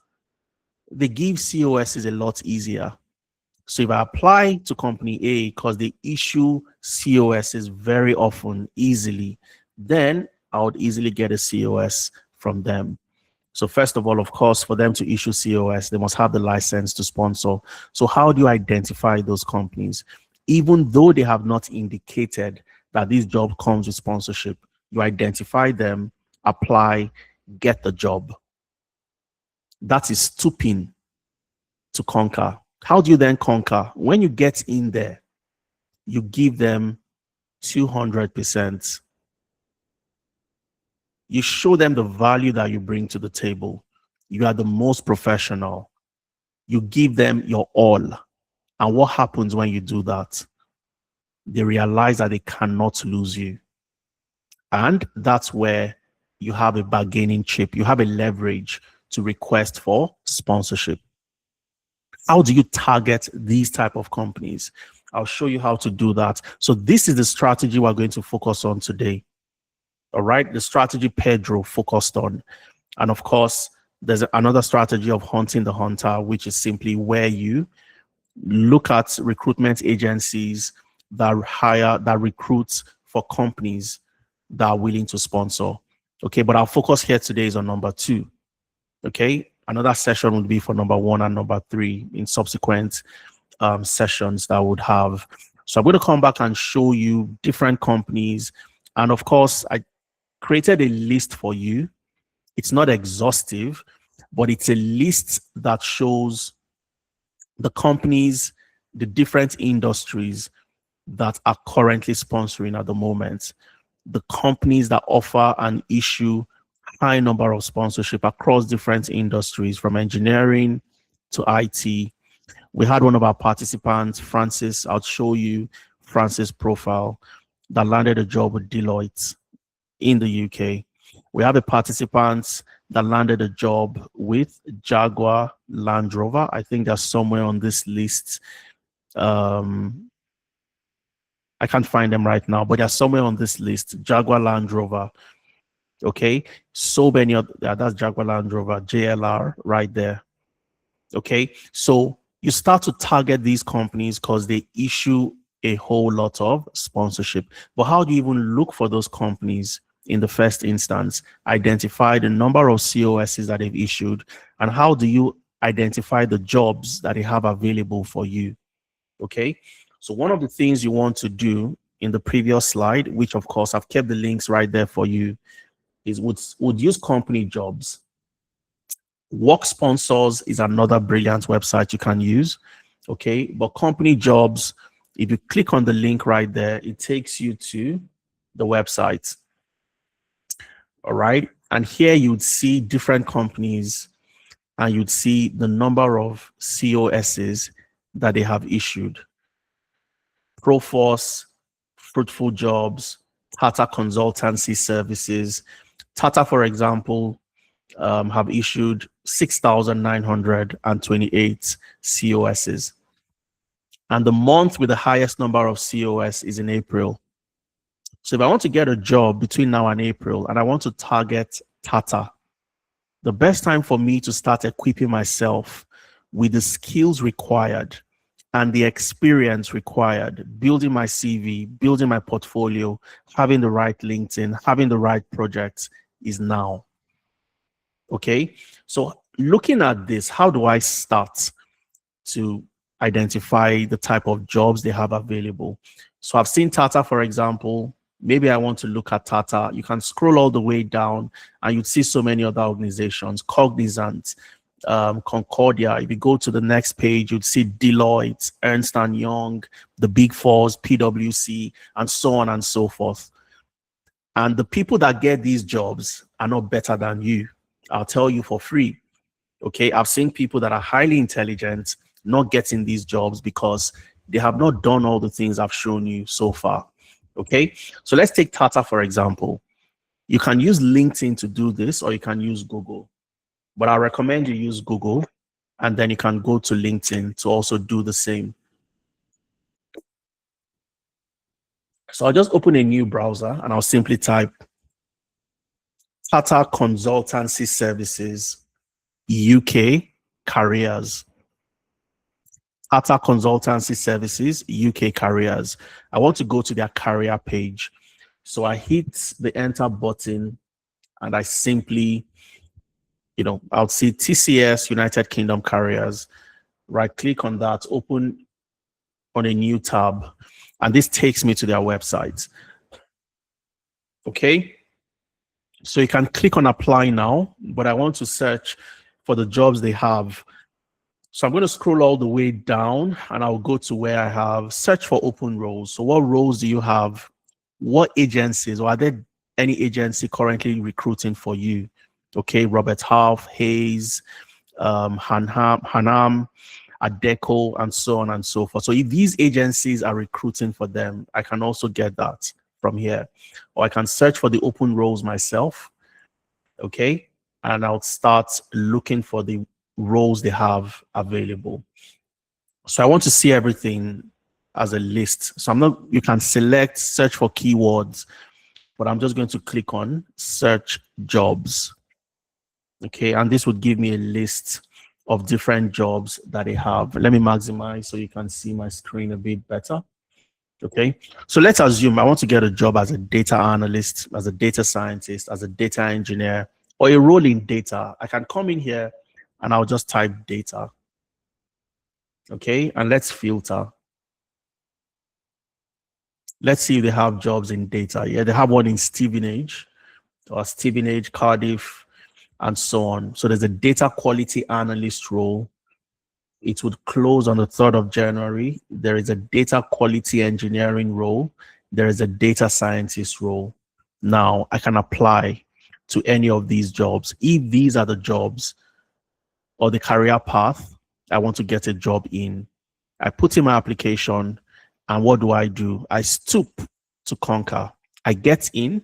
they give COSs a lot easier. So if I apply to company A because they issue COSs very often, easily, then I would easily get a COS from them. So first of all, of course, for them to issue COS, they must have the license to sponsor. So how do you identify those companies? Even though they have not indicated that this job comes with sponsorship, you identify them, apply, get the job. That is stooping to conquer. How do you then conquer? When you get in there, you give them 200%. You show them the value that you bring to the table. You are the most professional. You give them your all. And what happens when you do that? They realize that they cannot lose you. And that's where you have a bargaining chip. You have a leverage to request for sponsorship. How do you target these type of companies? I'll show you how to do that. So this is the strategy we're going to focus on today. All right, the strategy Pedro focused on. And of course, there's another strategy of hunting the hunter, which is simply where you look at recruitment agencies that recruit for companies that are willing to sponsor. Okay, but our focus here today is on number 2. Okay, another session would be for number 1 and number 3 in subsequent sessions that would have. So I'm going to come back and show you different companies. And of course, I created a list for you. It's not exhaustive, but it's a list that shows the companies, the different industries that are currently sponsoring at the moment, the companies that offer and issue high number of sponsorship across different industries, from engineering to IT. We had one of our participants, Francis. I'll show you Francis' profile, that landed a job with Deloitte in the UK. We have a participant that landed a job with Jaguar Land Rover. I think they're somewhere on this list. I can't find them right now, but they're somewhere on this list. Jaguar Land Rover. Okay, so many of that's Jaguar Land Rover, JLR right there. Okay, so you start to target these companies because they issue a whole lot of sponsorship. But how do you even look for those companies in the first instance? Identify the number of COSs that they've issued, and how do you identify the jobs that they have available for you? Okay, so one of the things you want to do in the previous slide, which of course I've kept the links right there for you, is would use company jobs. Work Sponsors is another brilliant website you can use. Okay, but company jobs, if you click on the link right there, it takes you to the website. All right, and here you'd see different companies and you'd see the number of COSs that they have issued. Proforce, Fruitful Jobs, Tata Consultancy Services. Tata, for example, have issued 6,928 COSs. And the month with the highest number of COS is in April. So if I want to get a job between now and April and I want to target Tata, the best time for me to start equipping myself with the skills required and the experience required, building my CV, building my portfolio, having the right LinkedIn, having the right projects, is now. Okay, so looking at this, how do I start to identify the type of jobs they have available. So I've seen Tata, for example. Maybe I want to look at Tata. You can scroll all the way down and you'd see so many other organizations, Cognizant, Concordia. If you go to the next page, you'd see Deloitte, Ernst and Young, the Big Fours, PwC, and so on and so forth. And the people that get these jobs are not better than you. I'll tell you for free. Okay, I've seen people that are highly intelligent not getting these jobs because they have not done all the things I've shown you so far. Okay, so let's take Tata, for example. You can use LinkedIn to do this, or you can use Google. But I recommend you use Google, and then you can go to LinkedIn to also do the same. So I'll just open a new browser and I'll simply type Tata Consultancy Services UK Careers. Tata Consultancy Services UK Careers. I want to go to their career page. So I hit the enter button and I simply, I'll see TCS United Kingdom Careers. Right click on that, open on a new tab, and this takes me to their website. Okay. So you can click on apply now, but I want to search for the jobs they have. So I'm going to scroll all the way down and I'll go to where I have search for open roles. So what roles do you have? What agencies, or are there any agency currently recruiting for you? Okay, Robert Half, Hayes, Hanam, Adecco, and so on and so forth. So if these agencies are recruiting for them, I can also get that from here. Or I can search for the open roles myself. Okay, and I'll start looking for the roles they have available. So I want to see everything as a list. So you can select search for keywords, but I'm just going to click on search jobs. Okay, and this would give me a list of different jobs that they have. Let me maximize so you can see my screen a bit better. Okay, so let's assume I want to get a job as a data analyst, as a data scientist, as a data engineer, or a role in data. I can come in here and I'll just type data. Okay, and let's filter. Let's see if they have jobs in data. Yeah, they have one in Stevenage, Cardiff, and so on. So there's a data quality analyst role. It would close on the 3rd of January. There is a data quality engineering role. There is a data scientist role. Now I can apply to any of these jobs. If these are the jobs or the career path I want to get a job in, I put in my application, and what do? I stoop to conquer. I get in,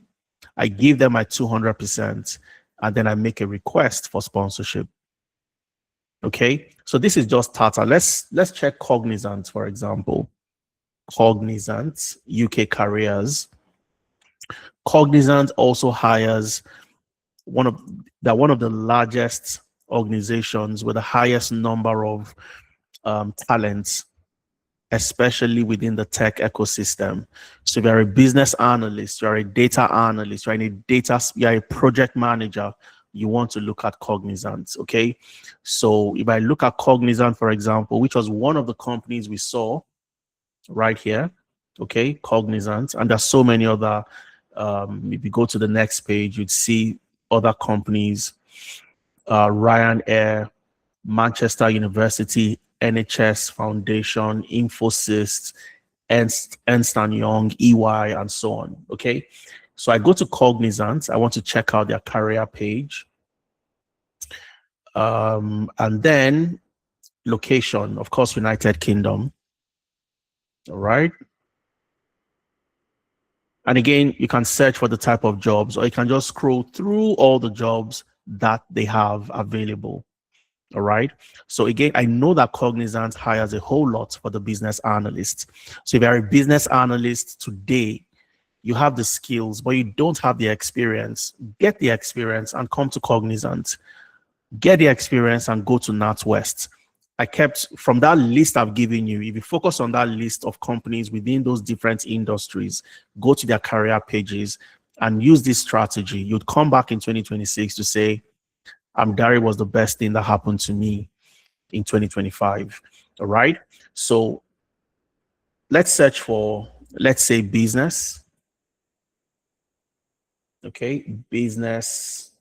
I give them my 200%, and then I make a request for sponsorship. Okay, so this is just Tata. Let's check Cognizant, for example. Cognizant UK Careers. Cognizant also hires one of the largest organizations with the highest number of talents, especially within the tech ecosystem. So if you're a business analyst, you're a data analyst, you're a project manager, you want to look at Cognizant. Okay, so if I look at Cognizant, for example, which was one of the companies we saw right here, okay, Cognizant, and there's so many other. If you go to the next page, you'd see other companies, Ryanair, Manchester University, NHS Foundation, Infosys, Ernst and Young, EY, and so on. Okay, so I go to Cognizant. I want to check out their career page, and then location, of course, United Kingdom. All right. And again, you can search for the type of jobs, or you can just scroll through all the jobs that they have available. All right. So again, I know that Cognizant hires a whole lot for the business analysts. So if you're a business analyst today, you have the skills, but you don't have the experience. Get the experience and come to Cognizant. Get the experience and go to NatWest. I kept from that list I've given you. If you focus on that list of companies within those different industries, go to their career pages and use this strategy. You'd come back in 2026 to say, Dari was the best thing that happened to me in 2025. All right. So let's search for, let's say, business. Okay, business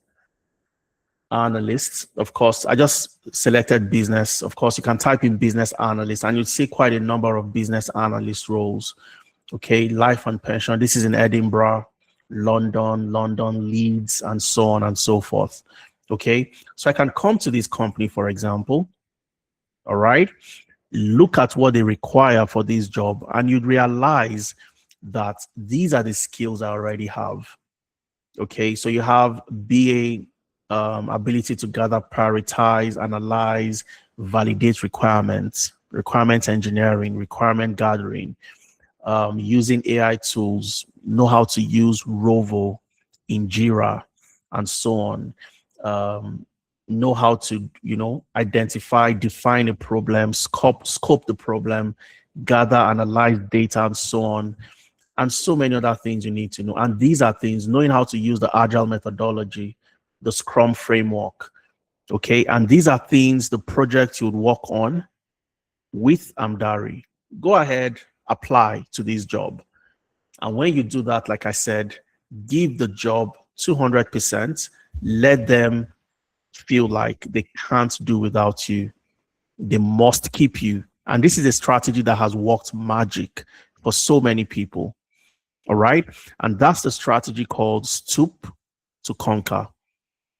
analysts. Of course, I just selected business. Of course, you can type in business analyst and you'll see quite a number of business analyst roles. Okay, life and pension. This is in Edinburgh, London, Leeds, and so on and so forth. Okay, so I can come to this company, for example. All right, look at what they require for this job, and you'd realize that these are the skills I already have. Okay, so you have BA, ability to gather, prioritize, analyze, validate requirements, requirement engineering, requirement gathering, using AI tools, know how to use Rovo in Jira, and so on. Know how to, identify, define a problem, scope the problem, gather, analyze data, and so on, and so many other things you need to know. And these are things, knowing how to use the agile methodology, the Scrum framework. Okay, and these are things, the projects you would work on with Amdari. Go ahead, apply to this job. And when you do that, like I said, give the job 200%. Let them feel like they can't do without you. They must keep you. And this is a strategy that has worked magic for so many people. All right. And that's the strategy called stoop to conquer.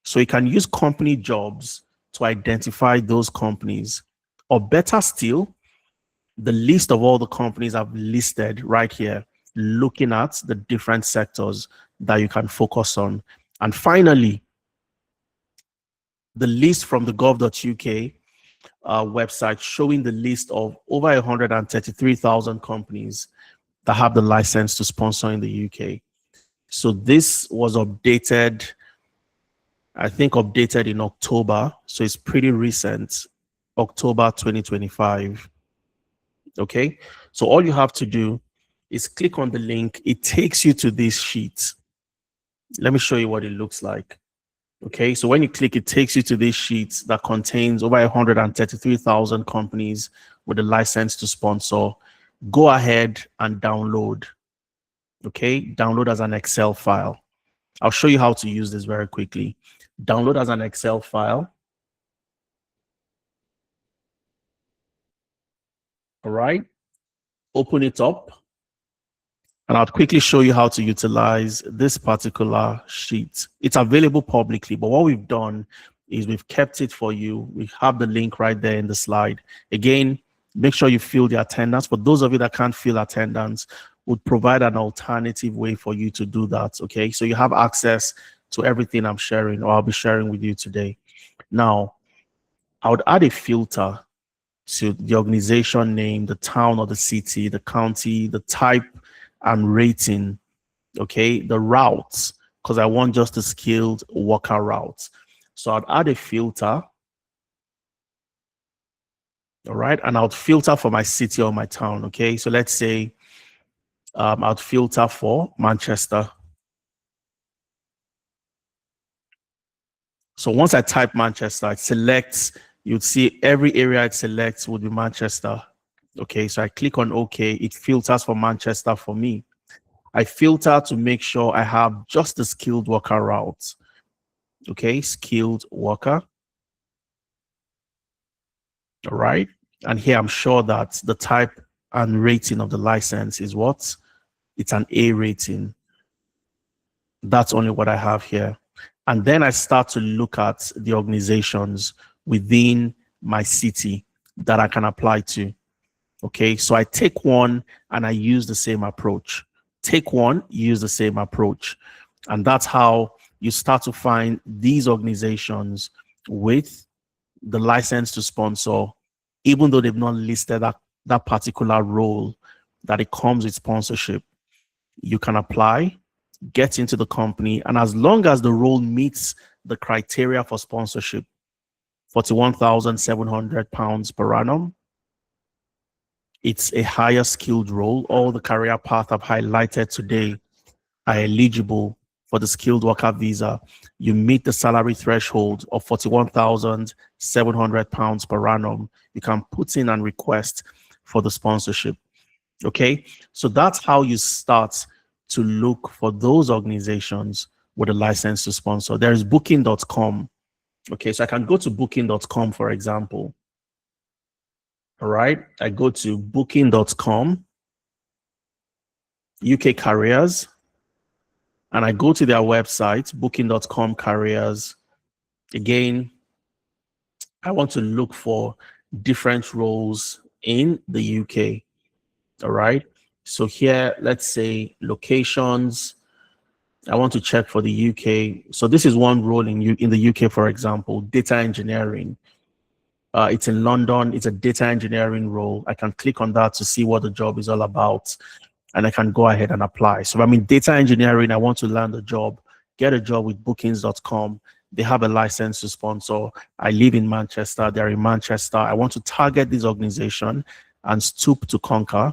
So you can use company jobs to identify those companies, or better still, the list of all the companies I've listed right here, looking at the different sectors that you can focus on. And finally, the list from the gov.uk website showing the list of over 133,000 companies that have the license to sponsor in the UK. So this was updated, I think updated in October. So it's pretty recent, October 2025. Okay. So all you have to do is click on the link. It takes you to this sheet. Let me show you what it looks like. Okay. So when you click, it takes you to this sheet that contains over 133,000 companies with a license to sponsor. Go ahead and download. Okay. Download as an Excel file. I'll show you how to use this very quickly. Download as an Excel file. All right. Open it up. And I'll quickly show you how to utilize this particular sheet. It's available publicly, but what we've done is we've kept it for you. We have the link right there in the slide. Again, make sure you fill the attendance. For those of you that can't fill attendance, would provide an alternative way for you to do that. Okay, so you have access to everything I'm sharing, or I'll be sharing with you today. Now, I would add a filter to the organization name, the town or the city, the county, the type and rating. Okay, the routes, because I want just the skilled worker routes. So I'd add a filter. All right, and I'll filter for my city or my town. Okay, so let's say I'll filter for Manchester. So once I type Manchester, it selects, you'd see every area it selects would be Manchester. Okay, so I click on OK. It filters for Manchester for me. I filter to make sure I have just the skilled worker route. Okay, skilled worker. All right. And here I'm sure that the type and rating of the license is what? It's an A rating. That's only what I have here. And then I start to look at the organizations within my city that I can apply to. Okay, so I take one and I use the same approach. Take one, use the same approach. And that's how you start to find these organizations with the license to sponsor, even though they've not listed that particular role that it comes with sponsorship. You can apply, get into the company, and as long as the role meets the criteria for sponsorship, £41,700 per annum, it's a higher skilled role. All the career path I've highlighted today are eligible for the skilled worker visa, you meet the salary threshold of £41,700 per annum, you can put in and request for the sponsorship. Okay, so that's how you start to look for those organizations with a license to sponsor. There is booking.com. Okay, so I can go to booking.com, for example. All right, I go to booking.com, UK careers, and I go to their website, booking.com careers. Again, I want to look for different roles in the UK. All right, so here, let's say locations. I want to check for the UK. So this is one role in the UK, for example, data engineering. It's in London. It's a data engineering role. I can click on that to see what the job is all about, and I can go ahead and apply. So I'm in data engineering. I want to land a job, get a job with bookings.com. They have a license to sponsor. I live in Manchester. They're in Manchester. I want to target this organization and stoop to conquer.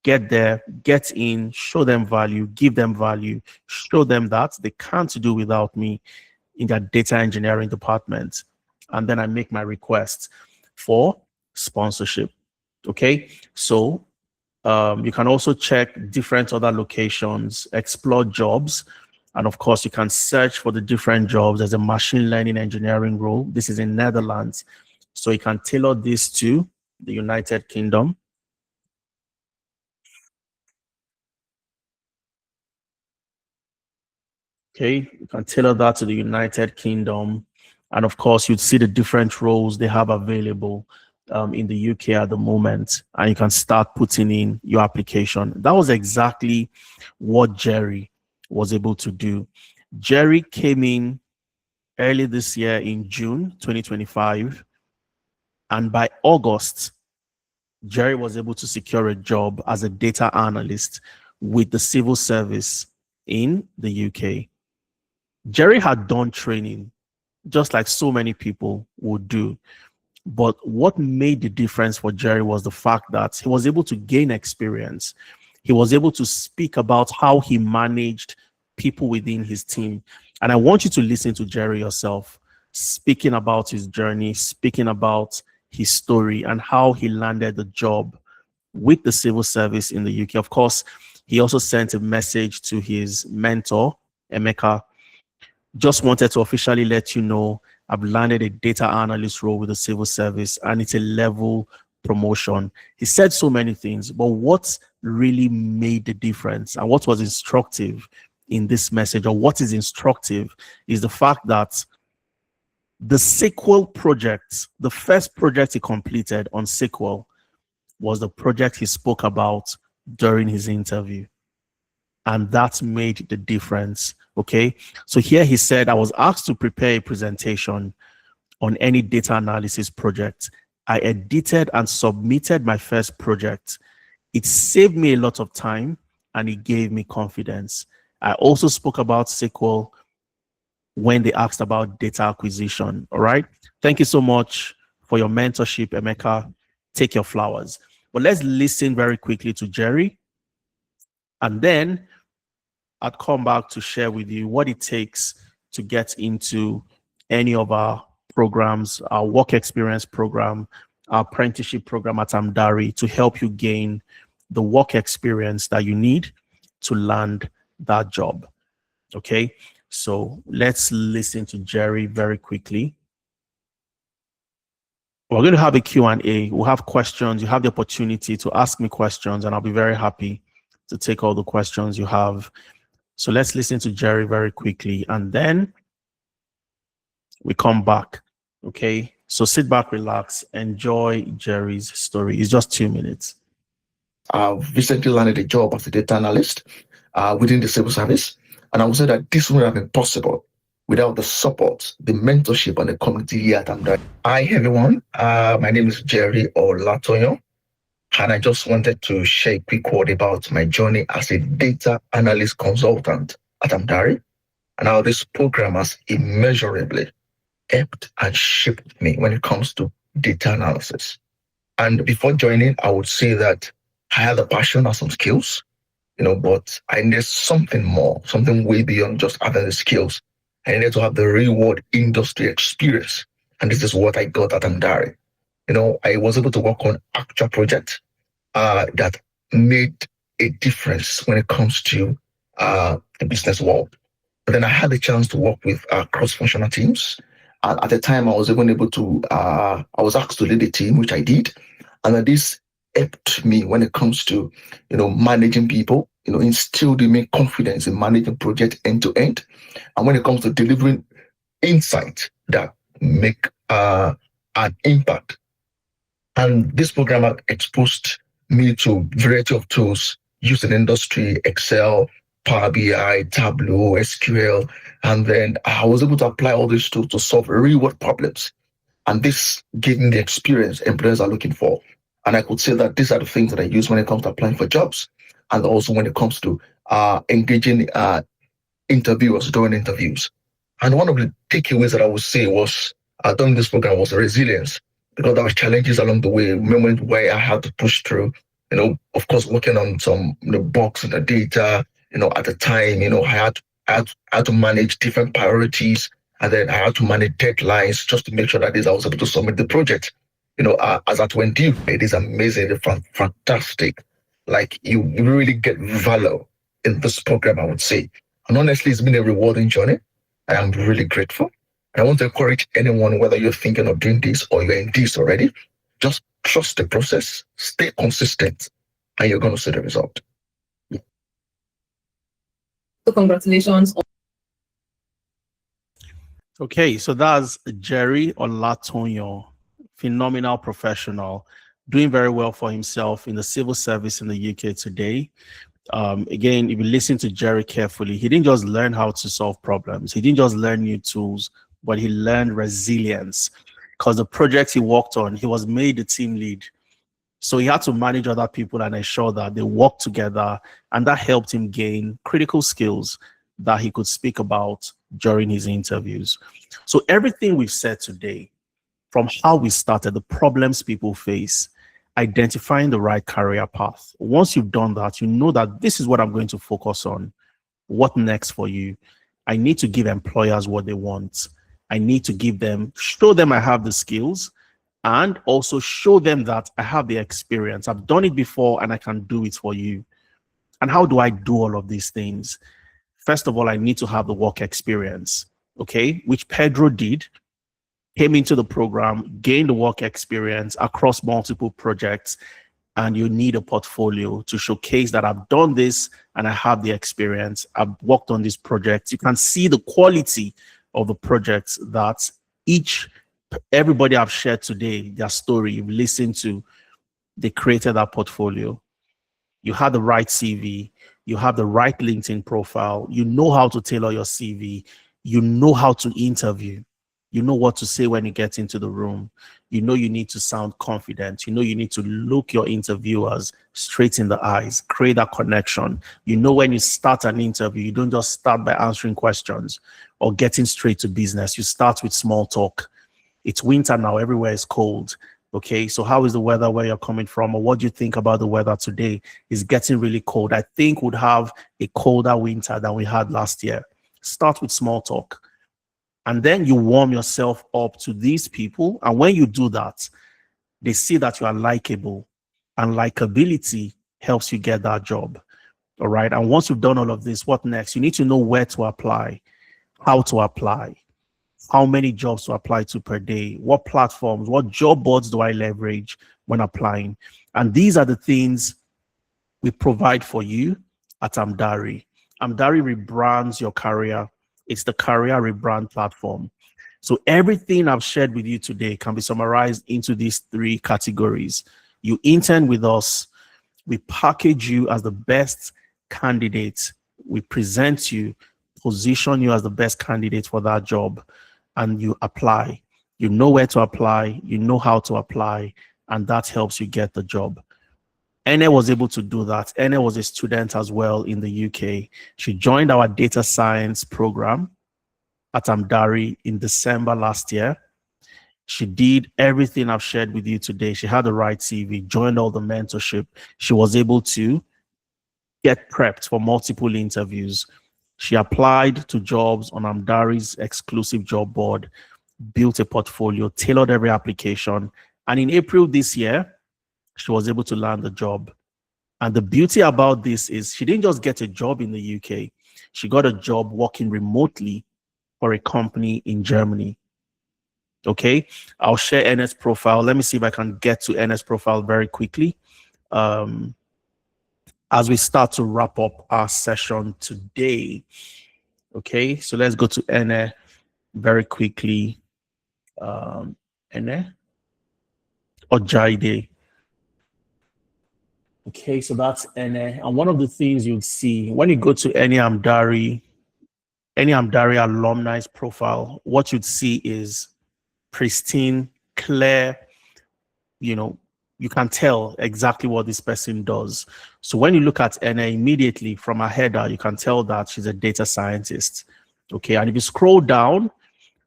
Get there, get in, show them value, give them value, show them that they can't do without me in their data engineering department. And then I make my request for sponsorship. Okay, so you can also check different other locations, explore jobs, and of course you can search for the different jobs. There's a machine learning engineering role. This is in Netherlands, so you can tailor this to the United Kingdom. Okay, you can tailor that to the United Kingdom. And of course, you'd see the different roles they have available in the UK at the moment. And you can start putting in your application. That was exactly what Jerry was able to do. Jerry came in early this year in June 2025. And by August, Jerry was able to secure a job as a data analyst with the civil service in the UK. Jerry had done training, just like so many people would do. But what made the difference for Jerry was the fact that he was able to gain experience. He was able to speak about how he managed people within his team. And I want you to listen to Jerry yourself, speaking about his journey, speaking about his story and how he landed the job with the civil service in the UK. Of course, he also sent a message to his mentor, Emeka. Just wanted to officially let you know I've landed a data analyst role with the civil service and it's a level promotion. He said so many things, but what really made the difference and what was instructive in this message, or what is instructive, is the fact that the SQL project, the first project he completed on SQL, was the project he spoke about during his interview. And that made the difference. Okay. So here he said, I was asked to prepare a presentation on any data analysis project. I edited and submitted my first project. It saved me a lot of time and it gave me confidence. I also spoke about SQL when they asked about data acquisition. All right. Thank you so much for your mentorship, Emeka. Take your flowers. But let's listen very quickly to Jerry. And then I'd come back to share with you what it takes to get into any of our programs, our work experience program, our apprenticeship program at Amdari, to help you gain the work experience that you need to land that job. Okay, so let's listen to Jerry very quickly. We're going to have a Q&A. We'll have questions. You have the opportunity to ask me questions, and I'll be very happy to take all the questions you have. So let's listen to Jerry very quickly, and then we come back. Okay, so sit back, relax, enjoy Jerry's story. It's just 2 minutes. I've recently landed a job as a data analyst within the civil service, and I would say that this wouldn't have been possible without the support, the mentorship, and the community here at Amdari. Hi, everyone. My name is Jerry Olatoyo, and I just wanted to share a quick word about my journey as a data analyst consultant at Amdari, and how this program has immeasurably helped and shaped me when it comes to data analysis. And before joining, I would say that I had a passion and some skills, but I needed something more, something way beyond just having the skills. I needed to have the real world industry experience. And this is what I got at Amdari. I was able to work on actual projects that made a difference when it comes to the business world. But then I had the chance to work with cross-functional teams. At the time, I was even able to, I was asked to lead a team, which I did. And this helped me when it comes to, managing people, instilled in me confidence in managing project end to end. And when it comes to delivering insight that make an impact. And this program had exposed me to a variety of tools used in industry, Excel, Power BI, Tableau, SQL. And then I was able to apply all these tools to solve real world problems. And this gave me the experience employers are looking for. And I could say that these are the things that I use when it comes to applying for jobs, and also when it comes to engaging interviewers during interviews. And one of the takeaways that I would say was during this program was resilience, because there was challenges along the way, moments where I had to push through, of course, working on some bugs in the data, at the time, I had to manage different priorities, and then I had to manage deadlines just to make sure that I was able to submit the project. As at when due, it is amazing, fantastic. Like you really get value in this program, I would say. And honestly, it's been a rewarding journey. I am really grateful. And I want to encourage anyone, whether you're thinking of doing this or you're in this already, just trust the process, stay consistent, and you're going to see the result. So congratulations. Okay, so that's Jerry Olatonyo, phenomenal professional, doing very well for himself in the civil service in the UK today. Again, if you listen to Jerry carefully, he didn't just learn how to solve problems. He didn't just learn new tools, but he learned resilience, because the projects he worked on, he was made the team lead. So he had to manage other people and ensure that they worked together. And that helped him gain critical skills that he could speak about during his interviews. So everything we've said today, from how we started, the problems people face, identifying the right career path. Once you've done that, you know that this is what I'm going to focus on. What next for you? I need to give employers what they want. I need to show them I have the skills, and also show them that I have the experience. I've done it before and I can do it for you. And how do I do all of these things? First of all, I need to have the work experience, okay, which Pedro did. Came into the program, gained the work experience across multiple projects, and you need a portfolio to showcase that I've done this and I have the experience. I've worked on this project. You can see the quality of the projects that everybody I've shared today, their story, you've listened to, they created that portfolio. You have the right CV, you have the right LinkedIn profile, you know how to tailor your CV, you know how to interview. You know what to say when you get into the room. You know you need to sound confident. You know you need to look your interviewers straight in the eyes, create that connection. You know when you start an interview, you don't just start by answering questions or getting straight to business. You start with small talk. It's winter now, everywhere is cold. Okay, so how is the weather where you're coming from? Or what do you think about the weather today? It's getting really cold. I think we'd have a colder winter than we had last year. Start with small talk. And then you warm yourself up to these people. And when you do that, they see that you are likable. And likability helps you get that job. All right. And once you've done all of this, what next? You need to know where to apply, how to apply, how many jobs to apply to per day, what platforms, what job boards do I leverage when applying? And these are the things we provide for you at Amdari. Amdari rebrands your career. It's the career rebrand platform. So everything I've shared with you today can be summarized into these three categories. You intern with us, we package you as the best candidate, we present you, position you as the best candidate for that job, and you apply. You know where to apply, you know how to apply, and that helps you get the job. Ene was able to do that. Ene was a student as well in the UK. She joined our data science program at Amdari in December last year. She did everything I've shared with you today. She had the right CV, joined all the mentorship. She was able to get prepped for multiple interviews. She applied to jobs on Amdari's exclusive job board, built a portfolio, tailored every application. And in April this year, she was able to land the job. And the beauty about this is she didn't just get a job in the UK, she got a job working remotely for a company in Germany. Okay, I'll share NS profile. Let me see if I can get to NS profile very quickly as we start to wrap up our session today. Okay, so let's go to NS very quickly. NS or Jaide. Okay, so that's NS. And one of the things you'd see when you go to any Amdari alumni's profile, what you'd see is pristine, clear, you can tell exactly what this person does. So when you look at NA immediately from her header, you can tell that she's a data scientist. Okay, and if you scroll down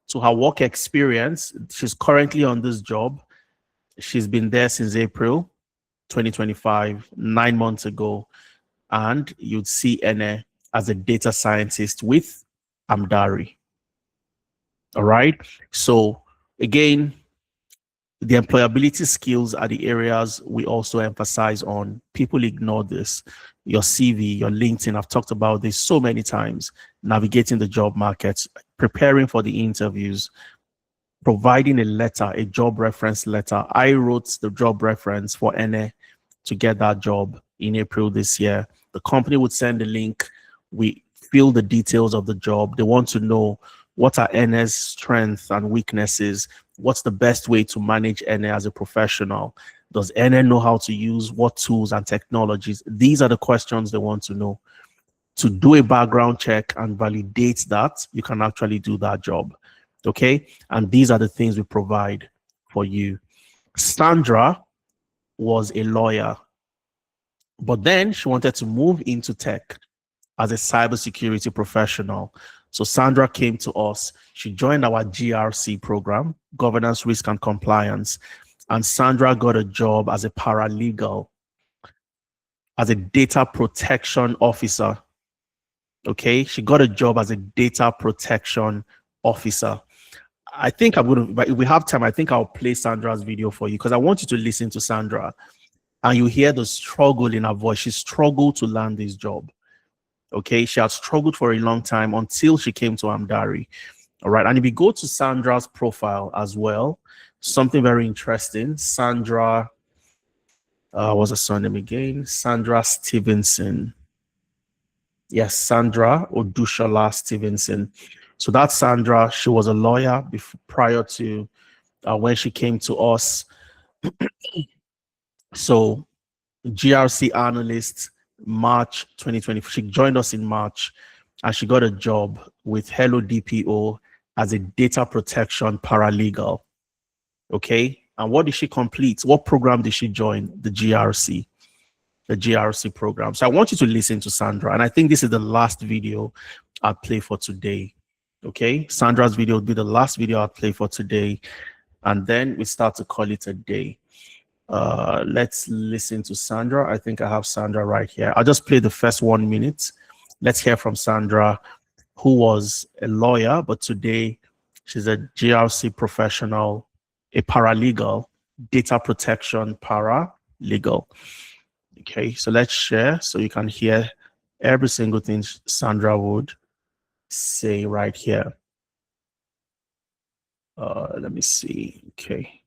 to her work experience, she's currently on this job. She's been there since April 2025, 9 months ago. And you'd see NA as a data scientist with Amdari. All right. So again, the employability skills are the areas we also emphasize on. People ignore this. Your CV, your LinkedIn, I've talked about this so many times. Navigating the job market, preparing for the interviews, providing a letter, a job reference letter. I wrote the job reference for NA to get that job in April this year. The company would send a link. We fill the details of the job. They want to know what are NA's strengths and weaknesses. What's the best way to manage NA as a professional? Does NA know how to use what tools and technologies? These are the questions they want to know. To do a background check and validate that, you can actually do that job. Okay? And these are the things we provide for you. Sandra was a lawyer, but then she wanted to move into tech as a cybersecurity professional. So Sandra came to us. She joined our GRC program, Governance, Risk and Compliance. And Sandra got a job as a paralegal, as a data protection officer. Okay, she got a job as a data protection officer. I think I'm going to, but if we have time, I think I'll play Sandra's video for you because I want you to listen to Sandra and you hear the struggle in her voice. She struggled to land this job. Okay, she had struggled for a long time until she came to Amdari. All right, and if you go to Sandra's profile as well, something very interesting. Sandra, what's her surname again? Sandra Stevenson. Yes, Sandra Odushala Stevenson. So that's Sandra. She was a lawyer prior to when she came to us. So GRC analyst, March 2020. She joined us in March and she got a job with Hello DPO as a data protection paralegal. Okay. And what did she complete? What program did she join? The GRC program. So I want you to listen to Sandra. And I think this is the last video I'll play for today. Okay. Sandra's video will be the last video I'll play for today. And then we start to call it a day. Let's listen to Sandra. I think I have Sandra right here. I'll just play the first 1 minute. Let's hear from Sandra, who was a lawyer, but today she's a GRC professional, a paralegal, data protection paralegal. Okay, so let's share so you can hear every single thing Sandra would say right here. Let me see. Okay.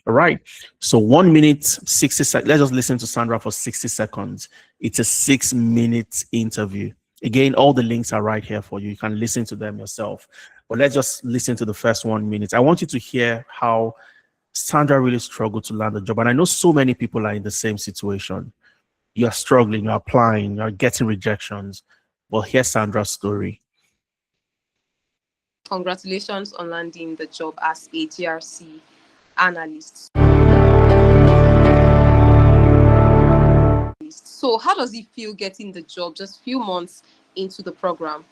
All right. So 1 minute, 60 seconds. Let's just listen to Sandra for 60 seconds. It's a 6-minute interview. Again, all the links are right here for you. You can listen to them yourself. But let's just listen to the first 1 minute. I want you to hear how Sandra really struggled to land a job. And I know so many people are in the same situation. You're struggling, you're applying, you're getting rejections. Well, here's Sandra's story. Congratulations on landing the job as a GRC analyst. So how does it feel getting the job just a few months into the program?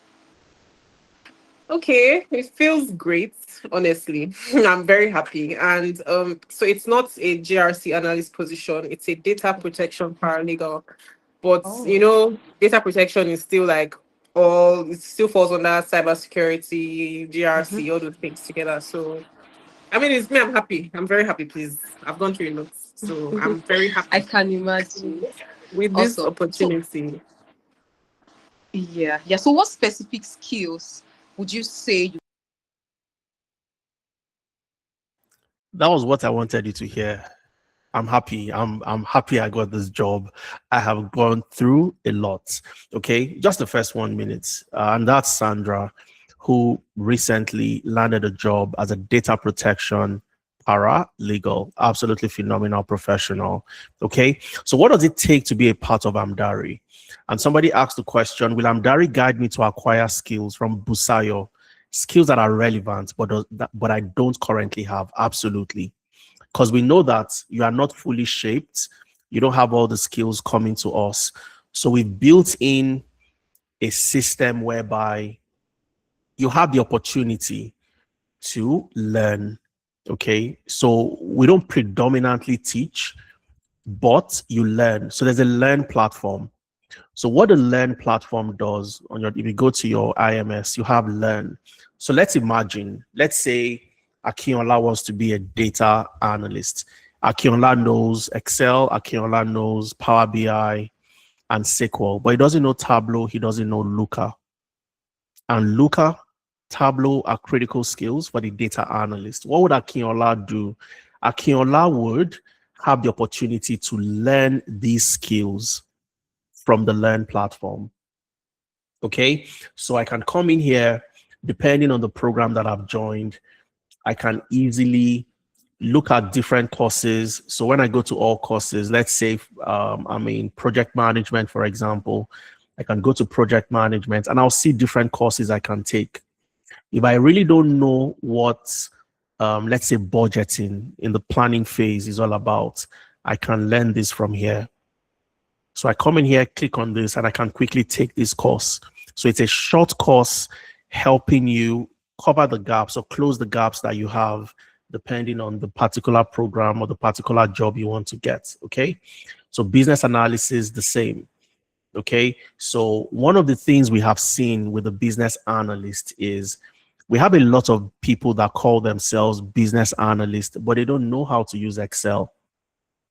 Okay, it feels great, honestly. I'm very happy. And so it's not a GRC analyst position, it's a data protection paralegal. but data protection is still like it still falls under cybersecurity, GRC, all those things together. So I mean, it's me. I'm happy. I'm very happy. Please, I've gone through a lot, so I'm very I happy can imagine. with this Awesome. So opportunity. yeah. So what specific skills would you say you That was what I wanted you to hear. I'm happy. I'm happy I got this job. I have gone through a lot. Okay, just the first 1 minute, and that's Sandra, who recently landed a job as a data protection paralegal. Absolutely phenomenal professional. Okay, so what does it take to be a part of Amdari? And somebody asked the question: will Amdari guide me to acquire skills from Busayo? Skills that are relevant, but I don't currently have. Absolutely, because we know that you are not fully shaped. You don't have all the skills coming to us. So we've built in a system whereby you have the opportunity to learn. Okay. So we don't predominantly teach, but you learn. So there's a learn platform. So what the learn platform does if you go to your IMS, you have learn. So let's say Akinola wants to be a data analyst. Akinola knows Excel, Akinola knows Power BI and SQL, but he doesn't know Tableau, he doesn't know Looker. And Looker, Tableau are critical skills for the data analyst. What would Akinola do? Akinola would have the opportunity to learn these skills from the Learn platform. Okay, so I can come in here, depending on the program that I've joined, I can easily look at different courses. So when I go to all courses, let's say I'm in project management, for example, I can go to project management and I'll see different courses I can take. If I really don't know what, let's say, budgeting in the planning phase is all about, I can learn this from here. So I come in here, click on this, and I can quickly take this course. So it's a short course helping you cover the gaps or close the gaps that you have, depending on the particular program or the particular job you want to get. Okay. So business analysis, the same. Okay. So one of the things we have seen with the business analyst is we have a lot of people that call themselves business analysts, but they don't know how to use Excel.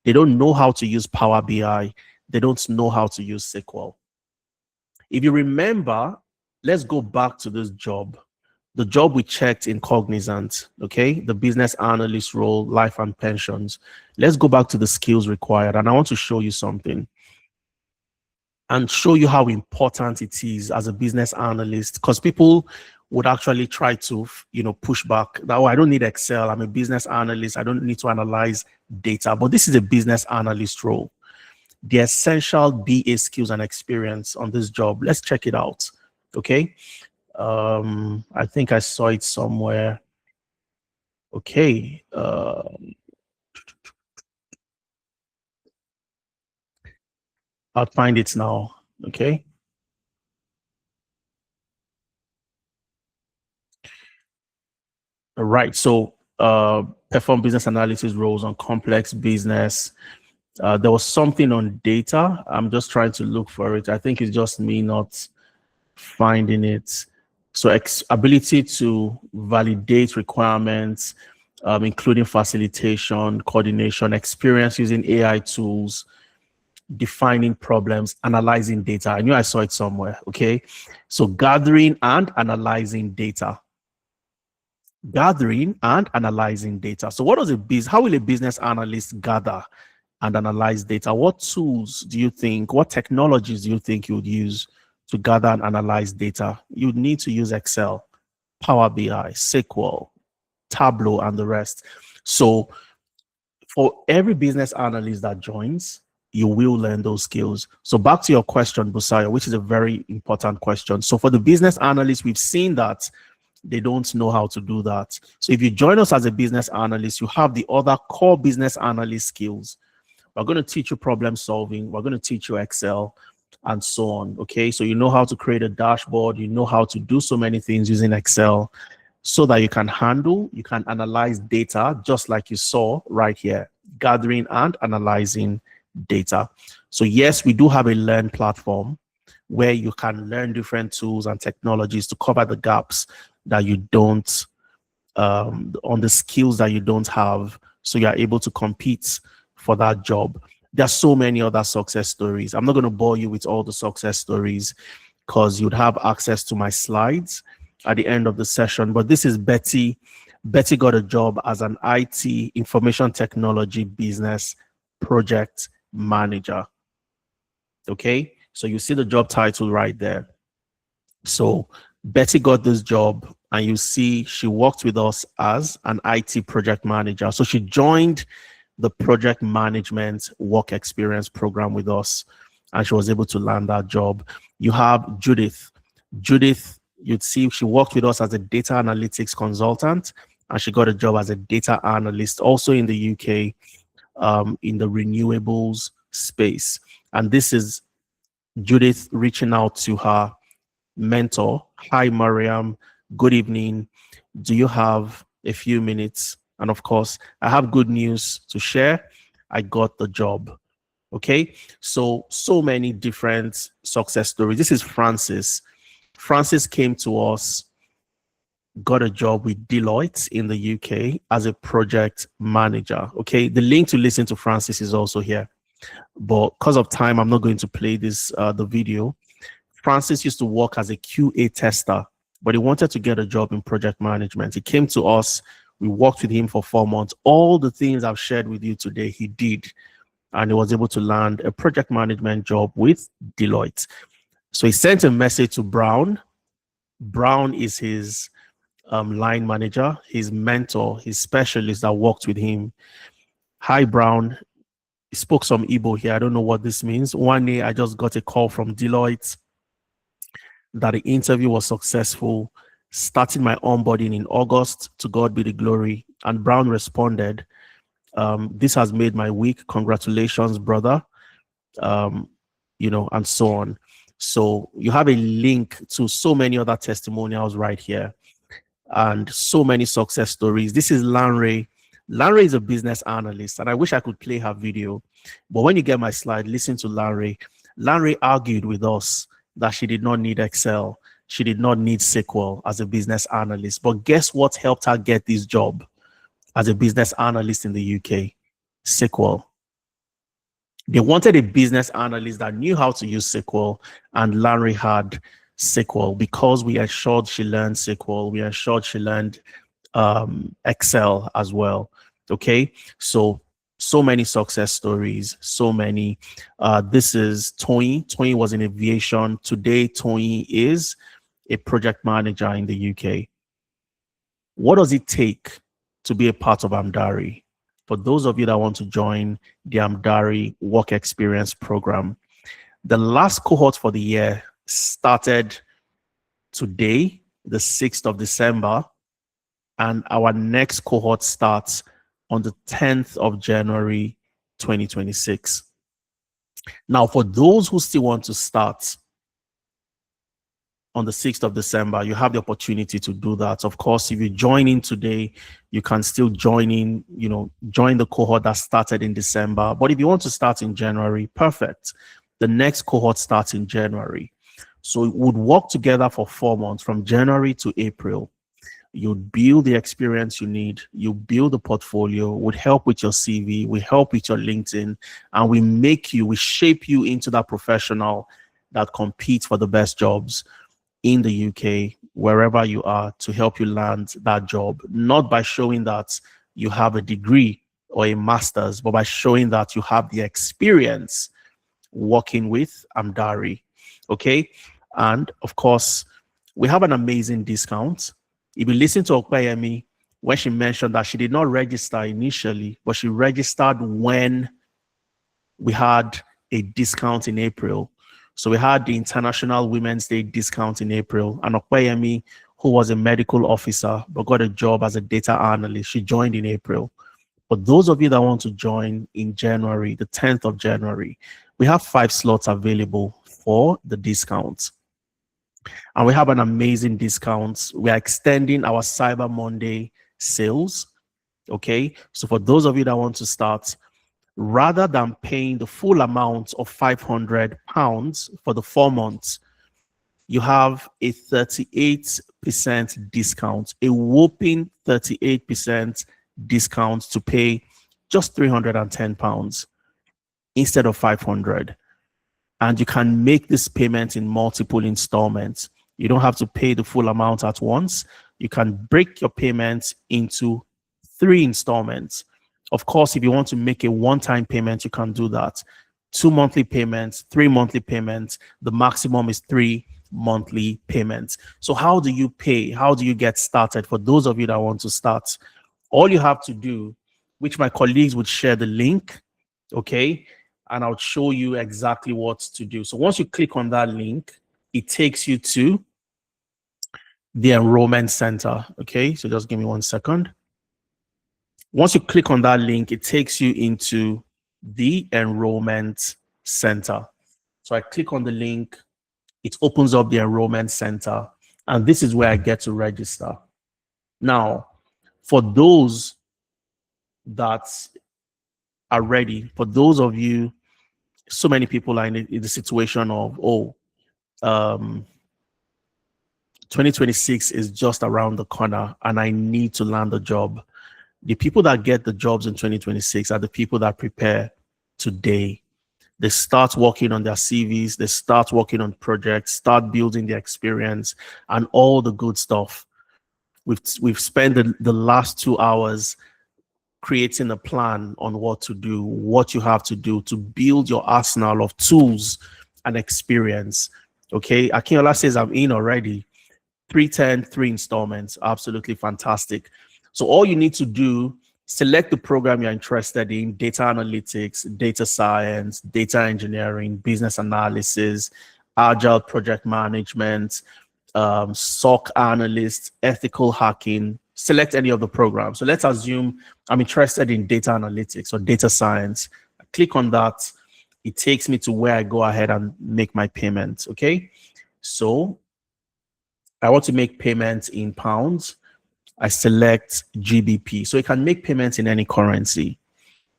They don't know how to use Power BI. They don't know how to use SQL. If you remember, let's go back to this job. The job we checked in Cognizant, okay? The business analyst role, life and pensions. Let's go back to the skills required. And I want to show you something and show you how important it is as a business analyst, because people would actually try to, push back that, oh, I don't need Excel. I'm a business analyst. I don't need to analyze data. But this is a business analyst role. The essential BA skills and experience on this job. Let's check it out. Okay. I think I saw it somewhere. Okay. I'll find it now. Okay. All right. So perform business analysis roles on complex business. There was something on data. I'm just trying to look for it. I think it's just me not finding it. So ability to validate requirements, including facilitation, coordination, experience using AI tools, defining problems, analyzing data. I knew I saw it somewhere. Okay. So gathering and analyzing data. Gathering and analyzing data. So what does how will a business analyst gather and analyze data? What tools do you think, what technologies do you think you would use to gather and analyze data? You'd need to use Excel, Power BI, SQL, Tableau, and the rest. So for every business analyst that joins, you will learn those skills. So back to your question, Busayo, which is a very important question. So for the business analyst, we've seen that they don't know how to do that. So if you join us as a business analyst, you have the other core business analyst skills. We're going to teach you problem solving. We're going to teach you Excel and so on. Okay. So you know how to create a dashboard. You know how to do so many things using Excel so that you can analyze data just like you saw right here, gathering and analyzing data. So yes, we do have a learn platform where you can learn different tools and technologies to cover the gaps that you don't, on the skills that you don't have, so you're able to compete for that job. There are so many other success stories. I'm not going to bore you with all the success stories because you'd have access to my slides at the end of the session. But this is Betty. Betty got a job as an IT information technology business project manager. Okay, so you see the job title right there. So Betty got this job, and you see she worked with us as an IT project manager. So she joined the project management work experience program with us, and she was able to land that job. You have Judith. Judith, you'd see she worked with us as a data analytics consultant, and she got a job as a data analyst also in the UK, in the renewables space. And this is Judith reaching out to her mentor. Hi, Mariam. Good evening. Do you have a few minutes? And of course, I have good news to share. I got the job. Okay. So many different success stories. This is Francis. Francis came to us, got a job with Deloitte in the UK as a project manager. Okay. The link to listen to Francis is also here. But because of time, I'm not going to play this, the video. Francis used to work as a QA tester, but he wanted to get a job in project management. He came to us. We worked with him for 4 months. All the things I've shared with you today, he did. And he was able to land a project management job with Deloitte. So he sent a message to Brown. Brown is his line manager, his mentor, his specialist that worked with him. Hi, Brown. He spoke some Igbo here. I don't know what this means. One day, I just got a call from Deloitte that the interview was successful, starting my onboarding in August. To God be the glory. And Brown responded, this has made my week. Congratulations, brother. And so on. So you have a link to so many other testimonials right here and so many success stories. This is Lanre. Lanre is a business analyst, and I wish I could play her video. But when you get my slide, listen to Lanre. Lanre argued with us that she did not need Excel. She did not need SQL as a business analyst. But guess what helped her get this job as a business analyst in the UK? SQL. They wanted a business analyst that knew how to use SQL, and Lanre had SQL. Because we ensured she learned SQL, we ensured she learned Excel as well. Okay, so many success stories, so many. This is Tony. Tony was in aviation. Today, Tony is a project manager in the UK. What does it take to be a part of Amdari? For those of you that want to join the Amdari Work Experience Program, the last cohort for the year started today, the 6th of December, and our next cohort starts on the 10th of January, 2026. Now, for those who still want to start on the 6th of December, you have the opportunity to do that. Of course, if you join in today, you can still join in, join the cohort that started in December. But if you want to start in January, perfect. The next cohort starts in January. So it would work together for 4 months, from January to April. You build the experience you need, you build the portfolio, would help with your CV, we help with your LinkedIn, and we shape you into that professional that competes for the best jobs in the UK, wherever you are, to help you land that job, not by showing that you have a degree or a master's, but by showing that you have the experience working with Amdari. Okay. And of course, we have an amazing discount. If you listen to Okpeyemi, when she mentioned that she did not register initially, but she registered when we had a discount in April. So we had the International Women's Day discount in April, and Okpeyemi, who was a medical officer but got a job as a data analyst, she joined in April. But those of you that want to join in January, the 10th of January, we have 5 slots available for the discount. And we have an amazing discount. We are extending our Cyber Monday sales. Okay. So for those of you that want to start, rather than paying the full amount of £500 for the 4 months, you have a 38% discount, a whopping 38% discount to pay just £310 instead of 500. And you can make this payment in multiple installments. You don't have to pay the full amount at once. You can break your payments into 3 installments. Of course, if you want to make a one-time payment, you can do that. 2 monthly payments, 3 monthly payments. The maximum is 3 monthly payments. So how do you pay? How do you get started? For those of you that want to start, all you have to do, which my colleagues would share the link, okay? And I'll show you exactly what to do. So once you click on that link, it takes you to the enrollment center, okay? So just give me 1 second. Once you click on that link, it takes you into the enrollment center. So I click on the link, it opens up the enrollment center, and this is where I get to register. Now, for those that are ready, for those of you, so many people are in the situation of, 2026 is just around the corner and I need to land a job. The people that get the jobs in 2026 are the people that prepare today. They start working on their CVs, they start working on projects, start building their experience and all the good stuff. We've spent the last 2 hours creating a plan on what to do, what you have to do to build your arsenal of tools and experience. Okay, Akinola says I'm in already. 310, 3 installments, absolutely fantastic. So all you need to do, select the program you're interested in: data analytics, data science, data engineering, business analysis, agile project management, SOC analyst, ethical hacking. Select any of the programs. So let's assume I'm interested in data analytics or data science. I click on that. It takes me to where I go ahead and make my payments. Okay. So I want to make payments in pounds. I select GBP. So you can make payments in any currency.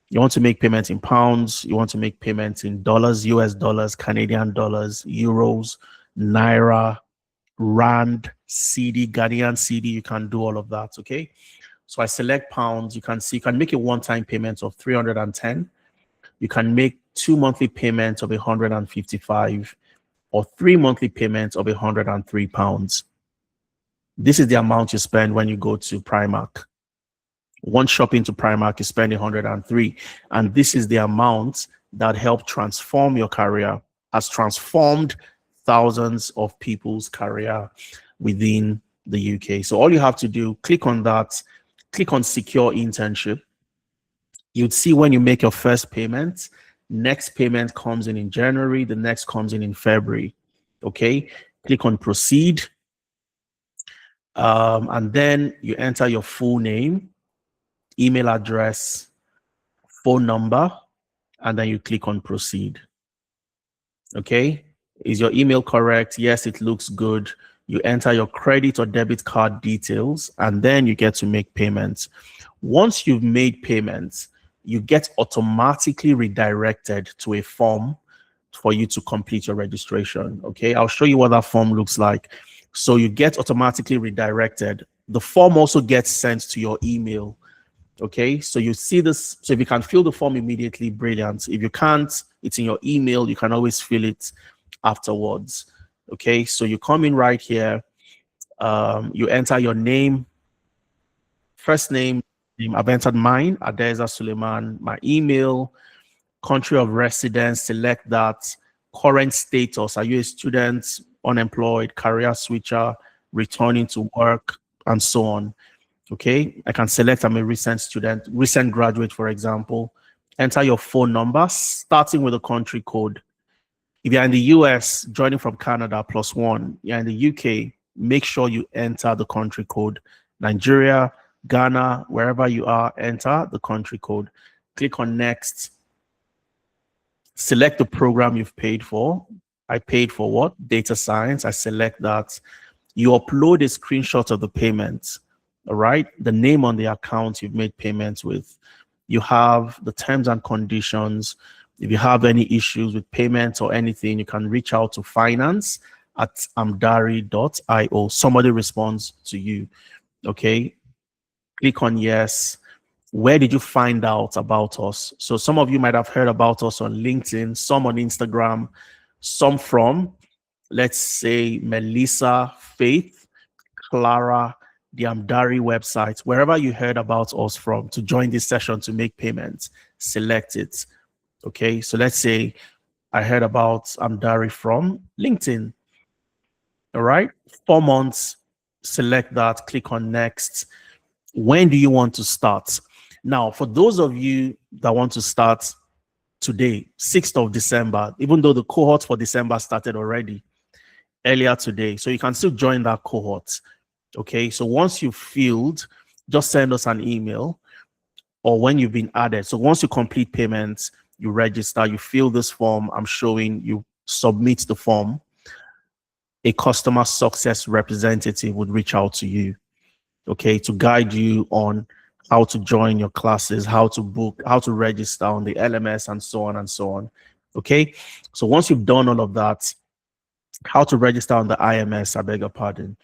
You want to make payments in pounds. You want to make payments in dollars, US dollars, Canadian dollars, euros, naira, rand, CD, Ghanaian CD. You can do all of that. Okay. So I select pounds. You can see you can make a one-time payment of 310. You can make 2 monthly payments of 155 or 3 monthly payments of 103 pounds. This is the amount you spend when you go to Primark. One shop into Primark, you spend 103. And this is the amount that helped transform your career, has transformed thousands of people's career within the UK. So all you have to do, click on that, click on secure internship. You'd see when you make your first payment, next payment comes in January, the next comes in February. Okay, click on proceed. And then you enter your full name, email address, phone number, and then you click on proceed. Okay, is your email correct? Yes, it looks good. You enter your credit or debit card details, and then you get to make payments. Once you've made payments, you get automatically redirected to a form for you to complete your registration. Okay, I'll show you what that form looks like. So you get automatically redirected. The form also gets sent to your email. Okay, so you see this. So if you can fill the form immediately, brilliant. If you can't, it's in your email. You can always fill it afterwards. Okay, so you come in right here. You enter your name, first name. I've entered mine, Adeza Suleiman, my email, country of residence, select that, current status, are you a student, unemployed, career switcher, returning to work, and so on. Okay, I can select I'm a recent student, recent graduate, for example. Enter your phone number, starting with the country code. If you're in the US, joining from Canada, +1. You're in the UK, make sure you enter the country code. Nigeria, Ghana, wherever you are, enter the country code. Click on next. Select the program you've paid for. I paid for what? Data science. I select that. You upload a screenshot of the payment. All right. The name on the account you've made payments with. You have the terms and conditions. If you have any issues with payments or anything, you can reach out to finance@amdari.io. Somebody responds to you. Okay. Click on yes. Where did you find out about us? So some of you might have heard about us on LinkedIn, some on Instagram, some from, let's say, Melissa, Faith, Clara, the Amdari website, wherever you heard about us from to join this session to make payments, select it. Okay, so let's say I heard about Amdari from LinkedIn. All right, 4 months, select that, click on next. When do you want to start? Now, for those of you that want to start today, 6th of December, even though the cohort for December started already earlier today, so you can still join that cohort. Okay, so once you've filled, just send us an email, or when you've been added. So once you complete payments, you register, you fill this form I'm showing, you submit the form, a customer success representative would reach out to you, okay, to guide you on how to join your classes, how to book, how to register on the LMS, and so on and so on. Okay, so once you've done all of that, how to register on the IMS, I beg your pardon.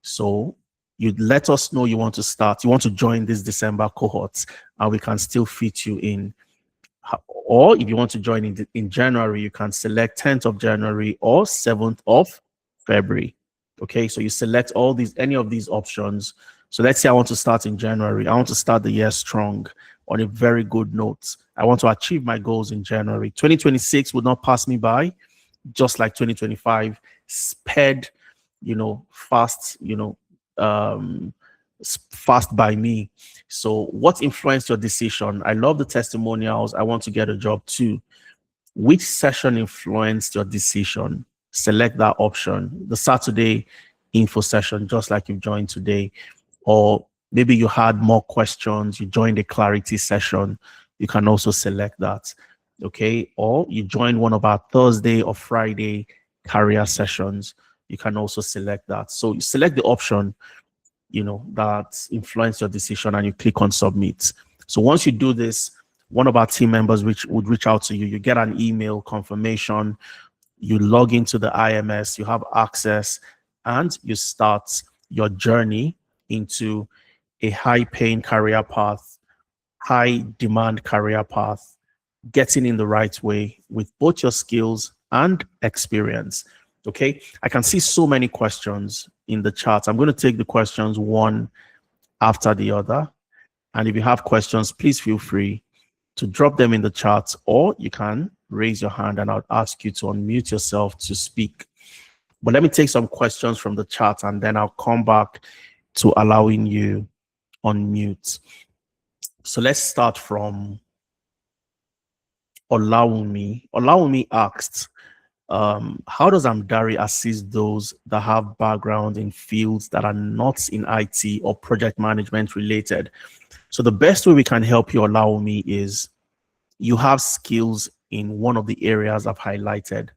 So you let us know you want to start, you want to join this December cohort, and we can still fit you in. Or if you want to join in January, you can select 10th of January or 7th of February. Okay, so you select all these, any of these options. So let's say I want to start in January. I want to start the year strong on a very good note. I want to achieve my goals in January. 2026 would not pass me by, just like 2025 sped, fast, fast by me. So what influenced your decision? I love the testimonials. I want to get a job too. Which session influenced your decision? Select that option. The Saturday info session, just like you've joined today. Or maybe you had more questions, you joined a clarity session. You can also select that. Okay. Or you join one of our Thursday or Friday career sessions. You can also select that. So you select the option, that influence your decision, and you click on submit. So once you do this, one of our team members would reach out to you. You get an email confirmation. You log into the IMS, you have access, and you start your journey into a high-paying career path, high-demand career path, getting in the right way with both your skills and experience. Okay, I can see so many questions in the chat. I'm going to take the questions one after the other. And if you have questions, please feel free to drop them in the chat, or you can raise your hand and I'll ask you to unmute yourself to speak. But let me take some questions from the chat and then I'll come back to allowing you unmute. So let's start from Olawumi. Olawumi asked, how does Amdari assist those that have background in fields that are not in IT or project management related? So the best way we can help you, Olawumi, is you have skills in one of the areas I've highlighted.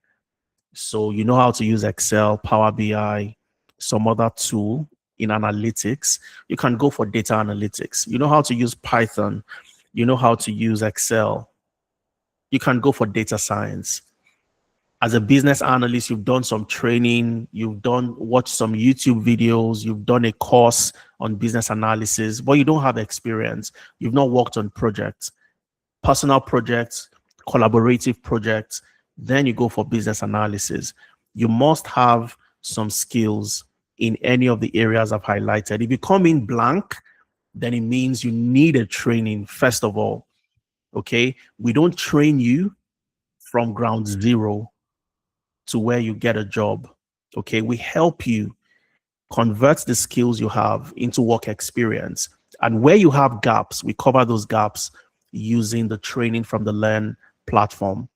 So you know how to use Excel, Power BI, some other tool in analytics. You can go for data analytics. You know how to use Python. You know how to use Excel. You can go for data science. As a business analyst, you've done some training, watched some YouTube videos, you've done a course on business analysis, but you don't have experience. You've not worked on projects, personal projects, collaborative projects. Then you go for business analysis. You must have some skills in any of the areas I've highlighted. If you come in blank, then it means you need a training, first of all. Okay, we don't train you from ground zero to where you get a job. Okay, we help you convert the skills you have into work experience. And where you have gaps, we cover those gaps using the training from the Learn platform.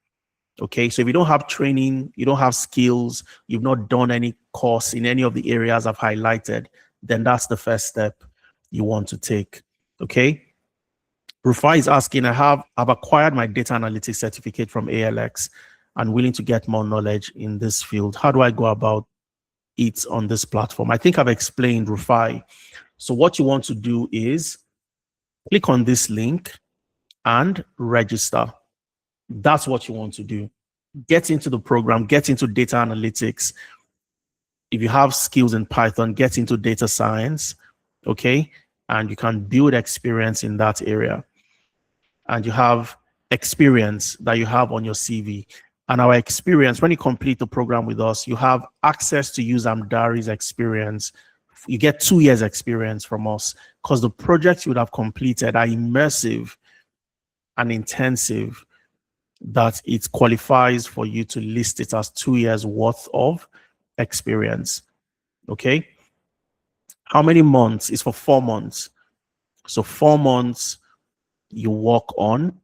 Okay, so if you don't have training, you don't have skills, you've not done any course in any of the areas I've highlighted, then that's the first step you want to take. Okay. Rufai is asking, I've acquired my data analytics certificate from ALX and willing to get more knowledge in this field. How do I go about it on this platform? I think I've explained, Rufai. So what you want to do is click on this link and register. That's what you want to do. Get into the program, get into data analytics. If you have skills in Python, get into data science, okay? And you can build experience in that area. And you have experience that you have on your CV. And our experience, when you complete the program with us, you have access to use Amdari's experience. You get 2 years experience from us because the projects you would have completed are immersive and intensive, that it qualifies for you to list it as 2 years worth of experience. Okay. How many months? Is for 4 months. So 4 months you work on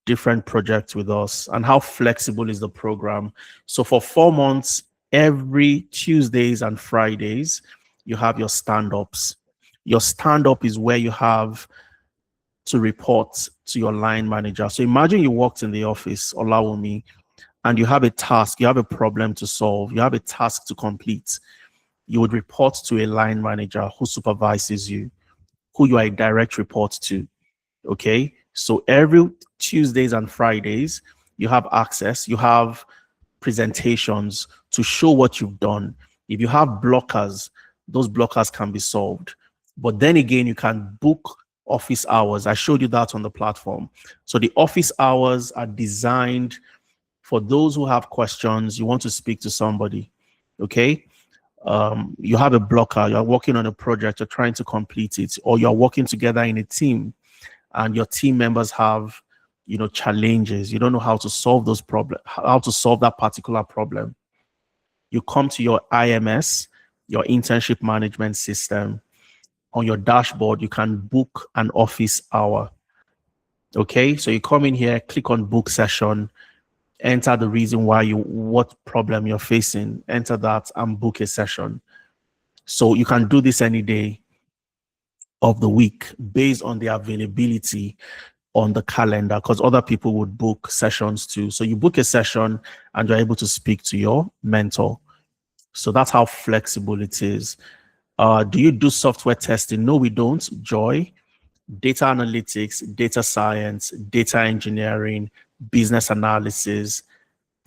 different projects with us. And how flexible is the program? So for 4 months, every Tuesdays and Fridays, you have your stand-ups. Your stand-up is where you have to report to your line manager. So imagine you walked in the office, Olawumi, and you have a task, you have a problem to solve, you have a task to complete. You would report to a line manager who supervises you, who you are a direct report to. Okay. So every Tuesdays and Fridays, you have access, you have presentations to show what you've done. If you have blockers, those blockers can be solved. But then again, you can book office hours. I showed you that on the platform. So the office hours are designed for those who have questions, you want to speak to somebody. Okay. You have a blocker, you're working on a project, you're trying to complete it, or you're working together in a team and your team members have, challenges. You don't know how to solve those problems, how to solve that particular problem. You come to your IMS, your internship management system. On your dashboard, you can book an office hour. Okay, so you come in here, click on book session, enter the reason why what problem you're facing, enter that and book a session. So you can do this any day of the week based on the availability on the calendar, because other people would book sessions too. So you book a session and you're able to speak to your mentor. So that's how flexible it is. Do you do software testing? No, we don't. Joy, data analytics, data science, data engineering, business analysis,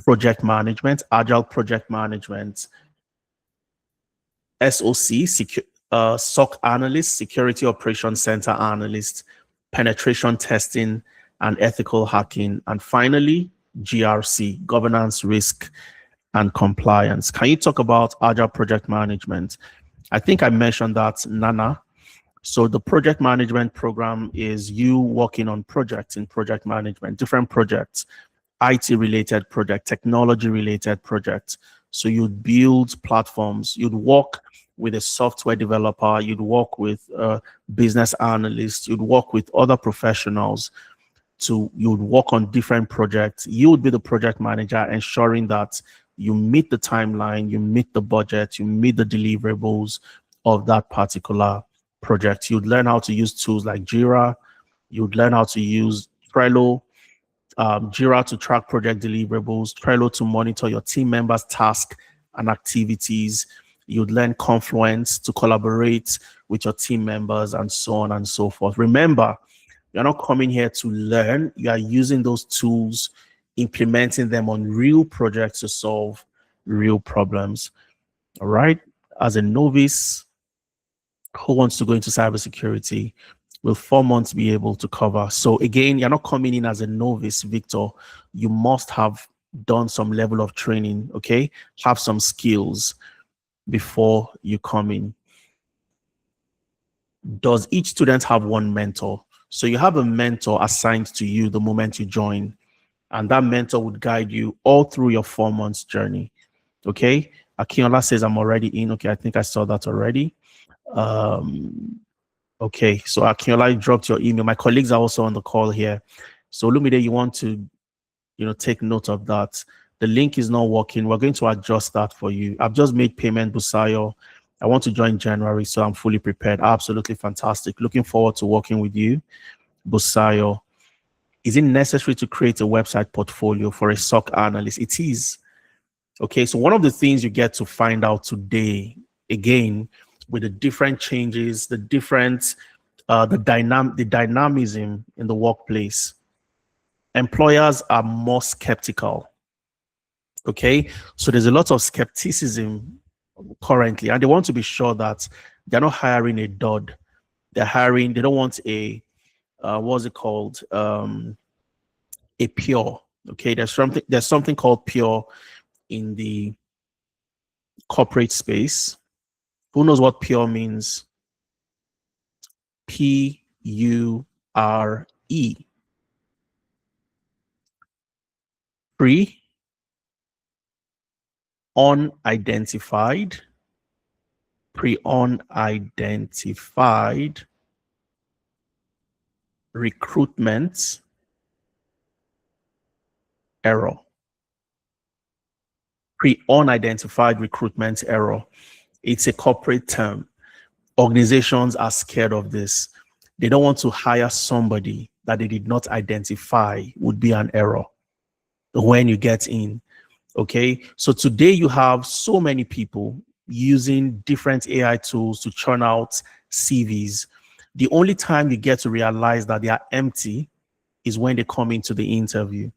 project management, agile project management, SOC, SOC analyst, security operations center analyst, penetration testing, and ethical hacking. And finally, GRC, governance, risk, and compliance. Can you talk about agile project management? I think I mentioned that, Nana. So the project management program is you working on projects in project management, different projects, IT related project, technology related projects. So you'd build platforms, you'd work with a software developer, you'd work with a business analyst, you'd work with other professionals, you'd work on different projects. You would be the project manager, ensuring that you meet the timeline, you meet the budget, you meet the deliverables of that particular project. You'd learn how to use tools like Jira, you'd learn how to use Trello, Jira to track project deliverables, Trello to monitor your team members' tasks and activities. You'd learn Confluence to collaborate with your team members, and so on and so forth. Remember, you're not coming here to learn, you are using those tools, implementing them on real projects to solve real problems. All right. As a novice who wants to go into cybersecurity, will 4 months be able to cover? So again, you're not coming in as a novice, Victor. You must have done some level of training, okay? Have some skills before you come in. Does each student have one mentor? So you have a mentor assigned to you the moment you join, and that mentor would guide you all through your 4 months journey. Okay. Akinola says, I'm already in. Okay. I think I saw that already. Okay. So Akinola dropped your email. My colleagues are also on the call here. So Lumide, you want to, take note of that. The link is not working. We're going to adjust that for you. I've just made payment, Busayo. I want to join January, so I'm fully prepared. Absolutely fantastic. Looking forward to working with you, Busayo. Is it necessary to create a website portfolio for a SOC analyst? It is. Okay, so one of the things you get to find out today, again, with the different changes, the different, the dynamism in the workplace. employers are more skeptical. Okay, so there's a lot of skepticism currently, and they want to be sure that they're not hiring a dud. They're hiring, they don't want a what's it called? A pure. Okay, there's something called pure in the corporate space. Who knows what pure means? Pure. Pre, unidentified, unidentified recruitment error. Unidentified recruitment error. It's a corporate term. Organizations are scared of this. They don't want to hire somebody that they did not identify would be an error when you get in. Okay, so today you have so many people using different AI tools to churn out CVs. The only time you get to realize that they are empty is when they come into the interview.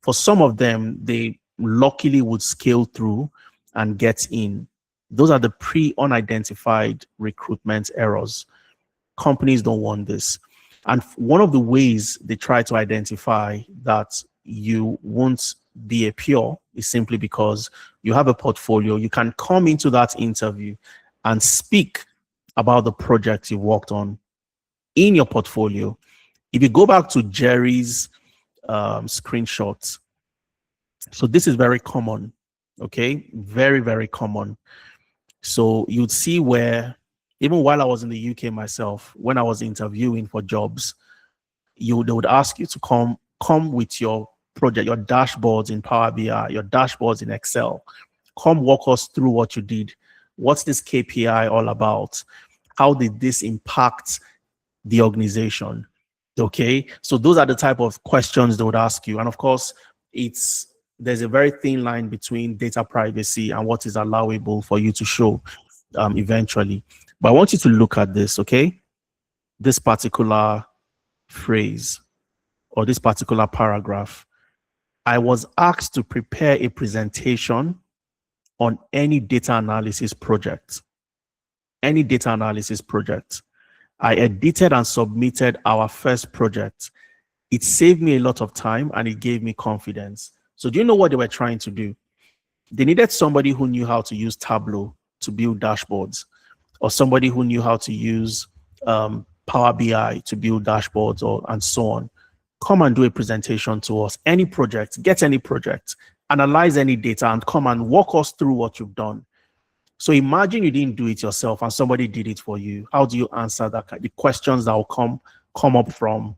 For some of them, they luckily would scale through and get in. Those are the pre-unidentified recruitment errors. Companies don't want this. And one of the ways they try to identify that you won't be a pure is simply because you have a portfolio. You can come into that interview and speak about the projects you worked on in your portfolio. If you go back to Jerry's screenshots, so this is very common, okay? Very, very common. So you'd see where, even while I was in the UK myself, when I was interviewing for jobs, they would ask you to come with your project, your dashboards in Power BI, your dashboards in Excel. Come walk us through what you did. What's this KPI all about? How did this impact the organization? Okay, so those are the type of questions they would ask you. And of course, there's a very thin line between data privacy and what is allowable for you to show eventually. But I want you to look at this, okay? This particular phrase or this particular paragraph. I was asked to prepare a presentation on any data analysis project. Any data analysis project. I edited and submitted our first project. It saved me a lot of time and it gave me confidence. So do you know what they were trying to do? They needed somebody who knew how to use Tableau to build dashboards, or somebody who knew how to use Power BI to build dashboards, and so on. Come and do a presentation to us. Any project, get any project, analyze any data, and come and walk us through what you've done. So imagine you didn't do it yourself and somebody did it for you. How do you answer that? The questions that will come up from,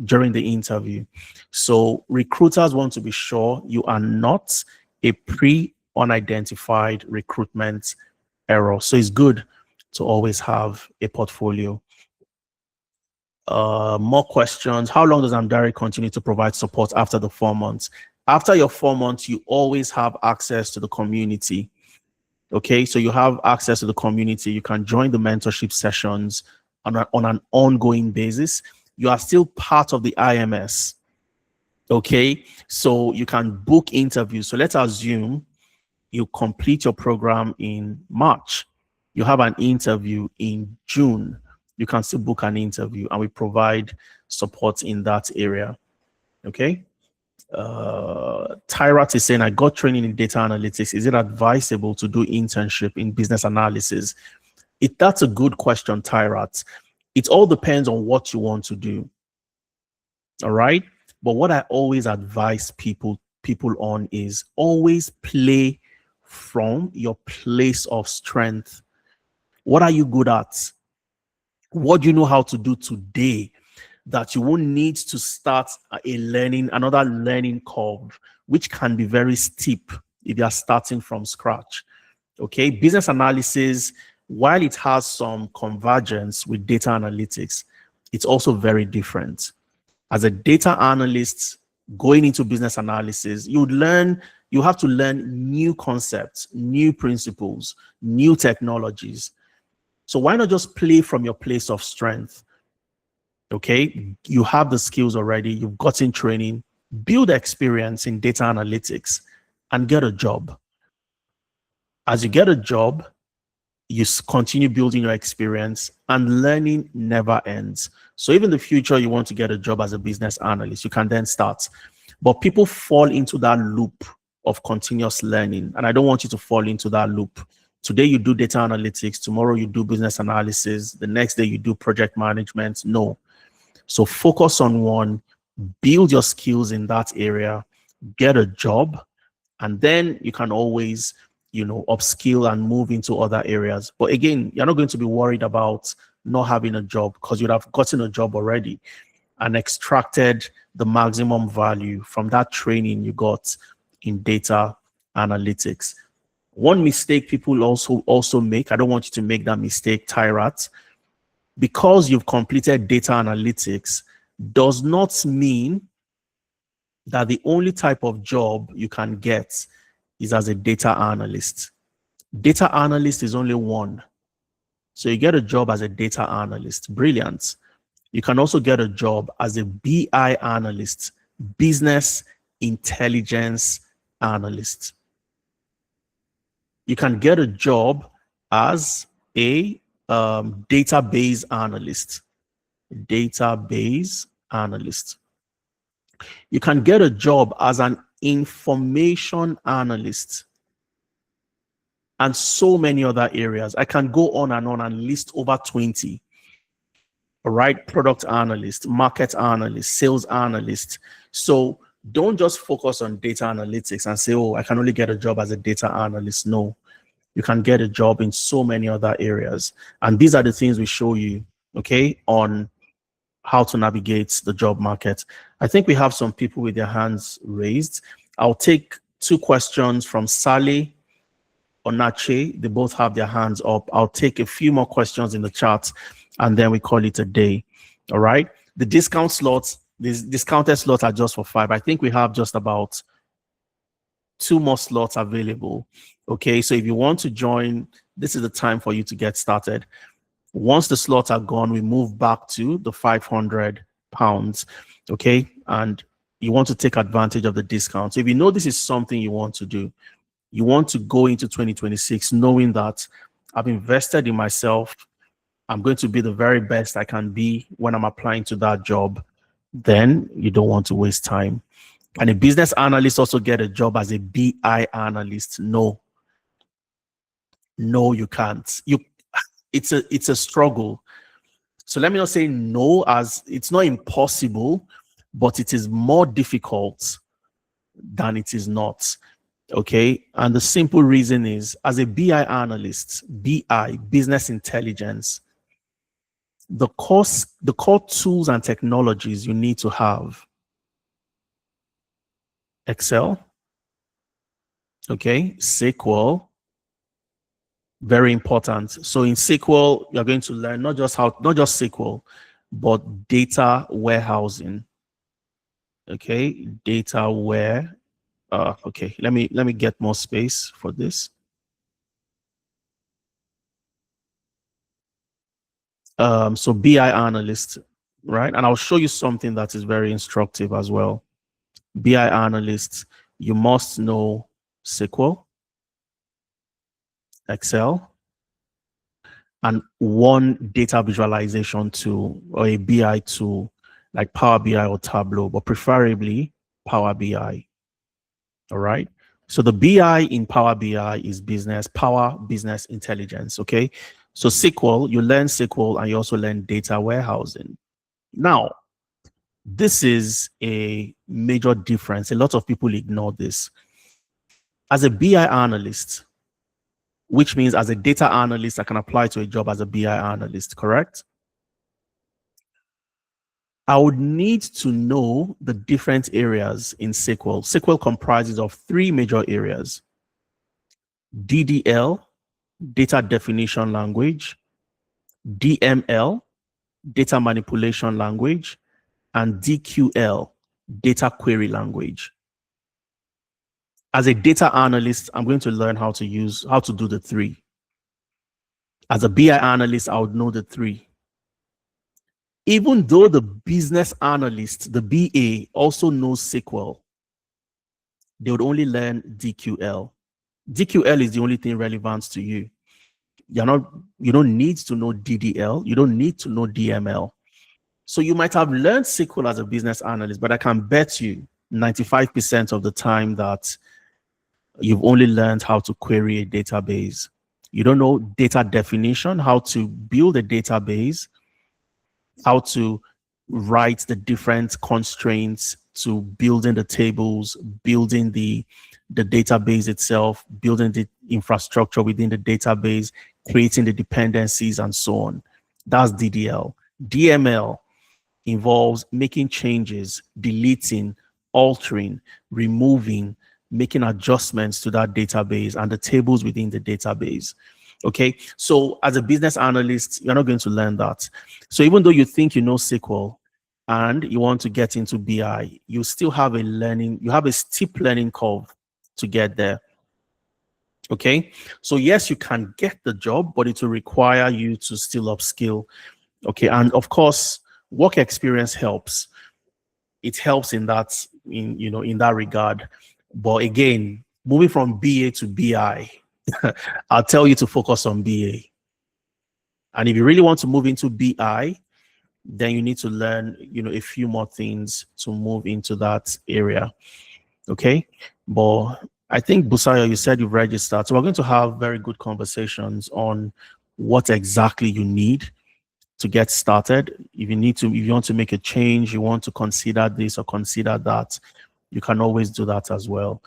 during the interview. So recruiters want to be sure you are not a pre-unidentified recruitment error. So it's good to always have a portfolio. More questions. How long does Amdari continue to provide support after the 4 months? After your 4 months, you always have access to the community. Okay, so you have access to the community. You can join the mentorship sessions on an ongoing basis. You are still part of the IMS. Okay, so you can book interviews. So let's assume you complete your program in March. You have an interview in June. You can still book an interview, and we provide support in that area. Okay. Tyrat is saying, I got training in data analytics. Is it advisable to do internship in business analysis? That's a good question, Tyrat. It all depends on what you want to do. All right. But what I always advise people on is always play from your place of strength. What are you good at? What do you know how to do today that you won't need to start another learning curve, which can be very steep if you are starting from scratch? Okay, business analysis, while it has some convergence with data analytics, it's also very different. As a data analyst going into business analysis, you have to learn new concepts, new principles, new technologies. So why not just play from your place of strength? Okay, you have the skills already, you've gotten training, build experience in data analytics and get a job. As you get a job, you continue building your experience, and learning never ends. So even in the future, you want to get a job as a business analyst, you can then start. But people fall into that loop of continuous learning, and I don't want you to fall into that loop. Today you do data analytics, tomorrow you do business analysis, the next day you do project management. No. So focus on one, build your skills in that area, get a job, and then you can always, upskill and move into other areas. But again, you're not going to be worried about not having a job, because you'd have gotten a job already and extracted the maximum value from that training you got in data analytics. One mistake people also make, I don't want you to make that mistake, Tyrat. Because you've completed data analytics does not mean that the only type of job you can get is as a data analyst. Data analyst is only one. So you get a job as a data analyst. Brilliant. You can also get a job as a BI analyst, business intelligence analyst. You can get a job as a database analyst. Database analyst. You can get a job as an information analyst, and so many other areas. I can go on and list over 20. All right, product analyst, market analyst, sales analyst. So don't just focus on data analytics and say, oh, I can only get a job as a data analyst. No, you can get a job in so many other areas. And these are the things we show you, okay, on how to navigate the job market. I think we have some people with their hands raised. I'll take 2 questions from Sally or Nache. They both have their hands up. I'll take a few more questions in the chat and then we call it a day. All right. The discount slots, these discounted slots are just for 5. I think we have just about 2 more slots available. Okay. So if you want to join, this is the time for you to get started. Once the slots are gone, we move back to the £500. Okay. And you want to take advantage of the discount. So if you know this is something you want to do, you want to go into 2026 knowing that I've invested in myself, I'm going to be the very best I can be when I'm applying to that job, then you don't want to waste time. Can a business analyst also get a job as a BI analyst? No, you can't. It's a struggle. So let me not say no, as it's not impossible, but it is more difficult than it is not. Okay. And the simple reason is, as a BI analyst, BI, business intelligence, the core tools and technologies you need to have: Excel, okay, SQL, very important. So in SQL, you're going to learn not just SQL, but data warehousing. Okay, okay, let me get more space for this. So BI analyst, right? And I'll show you something that is very instructive as well. BI analyst, you must know SQL, Excel, and one data visualization tool or a BI tool like Power BI or Tableau, but preferably Power BI. All right. So the BI in Power BI is business intelligence. Okay. So SQL, you learn SQL and you also learn data warehousing. Now, this is a major difference. A lot of people ignore this. As a BI analyst, which means as a data analyst, I can apply to a job as a BI analyst, correct? I would need to know the different areas in SQL. SQL comprises of 3 major areas: DDL, data definition language; DML, data manipulation language; and DQL, data query language. As a data analyst, I'm going to learn how to do the 3. As a BI analyst, I would know the 3. Even though the business analyst, the BA, also knows SQL, they would only learn DQL. DQL is the only thing relevant to you. You don't need to know DDL, you don't need to know DML. So you might have learned SQL as a business analyst, but I can bet you 95% of the time that you've only learned how to query a database. You don't know data definition, how to build a database, how to write the different constraints to building the tables, building the database itself, building the infrastructure within the database, creating the dependencies, and so on. That's DDL. DML involves making changes, deleting, altering, removing, making adjustments to that database and the tables within the database. Okay, so as a business analyst, you're not going to learn that. So even though you think you know SQL and you want to get into BI, you still have you have a steep learning curve to get there. Okay, so yes, you can get the job, but it will require you to still upskill. Okay, and of course, work experience helps. It helps in that, in that regard. But again, moving from BA to BI, I'll tell you to focus on BA. And if you really want to move into BI, then you need to learn, a few more things to move into that area. Okay. But I think, Busayo, you said you've registered. So we're going to have very good conversations on what exactly you need to get started. If you want to make a change, you want to consider this or consider that, you can always do that as well.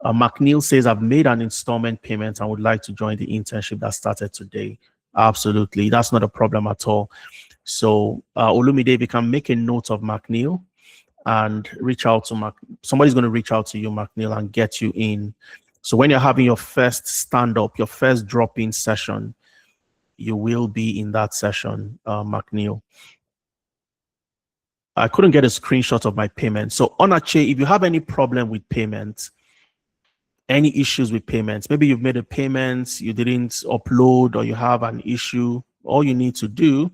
McNeil says, I've made an installment payment and would like to join the internship that started today. Absolutely. That's not a problem at all. So Olumide, if you can make a note of McNeil and reach out to somebody's going to reach out to you, McNeil, and get you in. So when you're having your first stand-up, your first drop-in session, you will be in that session, McNeil. I couldn't get a screenshot of my payment. So Onache, if you have any problem with payment, any issues with payments, maybe you've made a payment, you didn't upload, or you have an issue, all you need to do,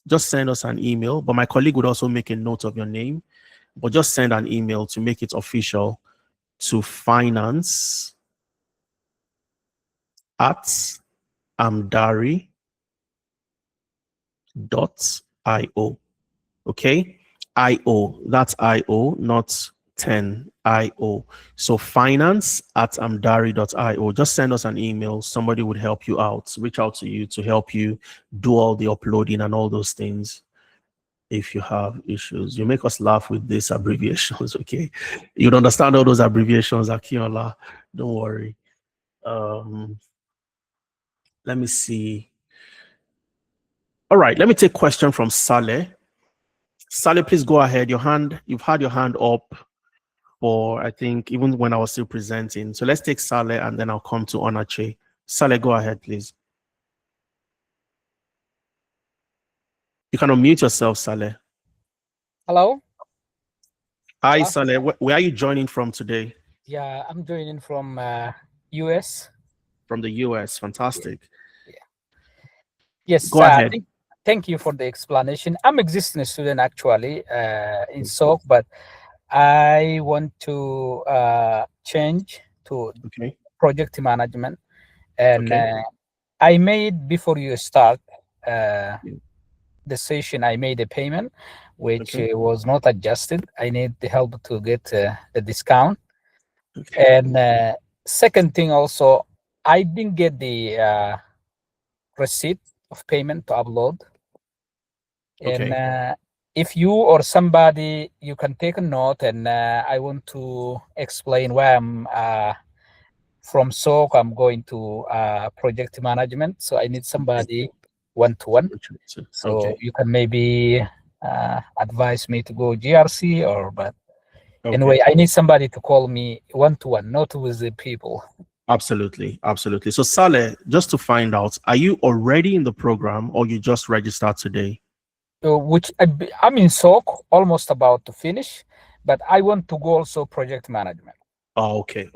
just send us an email. But my colleague would also make a note of your name, but just send an email to make it official to finance@amdari.io. Okay, IO, that's IO, not 10, IO. So finance@amdari.io. Just send us an email. Somebody would help you out, reach out to you to help you do all the uploading and all those things. If you have issues, you make us laugh with these abbreviations. Okay, you'd understand all those abbreviations, Akinola. Don't worry. Let me see. All right, let me take a question from Saleh. Saleh, please go ahead. You've had your hand up for, I think, even when I was still presenting. So let's take Saleh and then I'll come to Onache. Saleh, go ahead, please. You can unmute yourself, Saleh. Hello. Hi, Saleh. Where are you joining from today? Yeah, I'm joining from US. From the US. Fantastic. Yeah. Yes. Go ahead. Thank you for the explanation. I'm existing student actually in SOC, but I want to change to project management. And I made, before you start the session, I made a payment, which was not adjusted. I need the help to get the discount. And second thing also, I didn't get the receipt of payment to upload. And if you or somebody, you can take a note, and I want to explain why I'm from SOC, I'm going to project management. So I need somebody one-to-one. So you can maybe advise me to go GRC but anyway, I need somebody to call me one-to-one, not with the people. Absolutely. Absolutely. So Saleh, just to find out, are you already in the program or you just registered today? Which I'm in SOC, almost about to finish, but I want to go also project management. Oh, okay.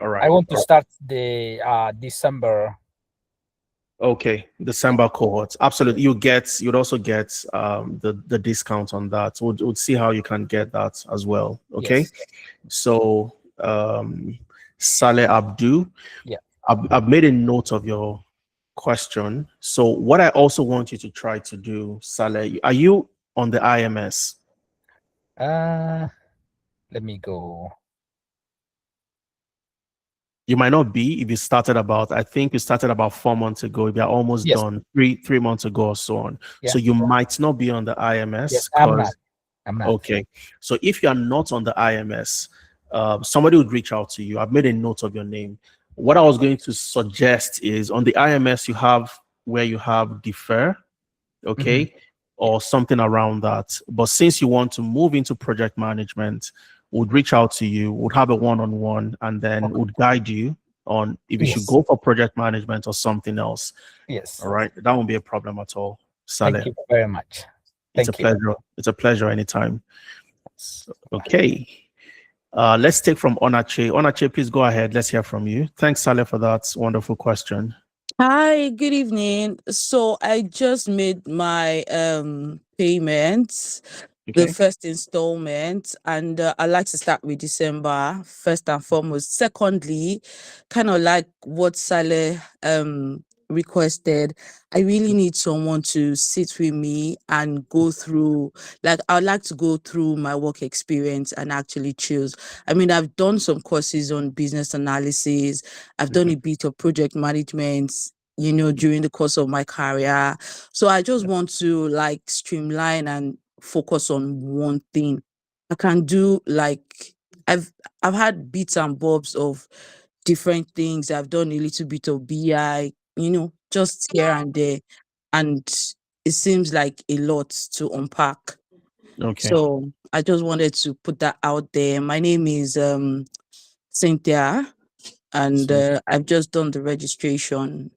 All right. I want to start the December Okay, December cohort. Absolutely. You'd also get the discount on that. We'll see how you can get that as well. Okay. Yes. So Saleh Abdu, Yeah. I've made a note of your question. So what I also want you to try to do, Saleh, are you on the IMS? Let me go. You might not be if you started about, I think you started about 4 months ago. If you're almost Yes. done, three months ago or so on. Yeah. So you might not be on the Yes, IMS I'm not. because I'm not. okay. So if you're not on the IMS, somebody would reach out to you. I've made a note of your name. What I was going to suggest is on the IMS, you have where you have defer, okay, or something around that. But since you want to move into project management, would reach out to you, would have a one-on-one, and then would guide you on if you should Yes. go for project management or something else. Yes. All right. That won't be a problem at all. Thank Saleh. you very much. It's a Thank you. pleasure. It's a pleasure anytime. Okay. Let's take from Onache. Onache, please go ahead. Let's hear from you. Thanks, Saleh, for that wonderful question. Hi, good evening. So I just made my payments, the Okay. first installment, and I'd like to start with December first and foremost. Secondly, kind of like what Saleh requested, I really need someone to sit with me and go through, like I'd like to go through my work experience and actually choose. I mean, I've done some courses on business analysis, I've done a bit of project management, you know, during the course of my career. So I just want to like streamline and focus on one thing. I can do like I've had bits and bobs of different things. I've done a little bit of BI, you know, just here and there. And it seems like a lot to unpack. Okay. So I just wanted to put that out there. My name is Cynthia, and I've just done the registration.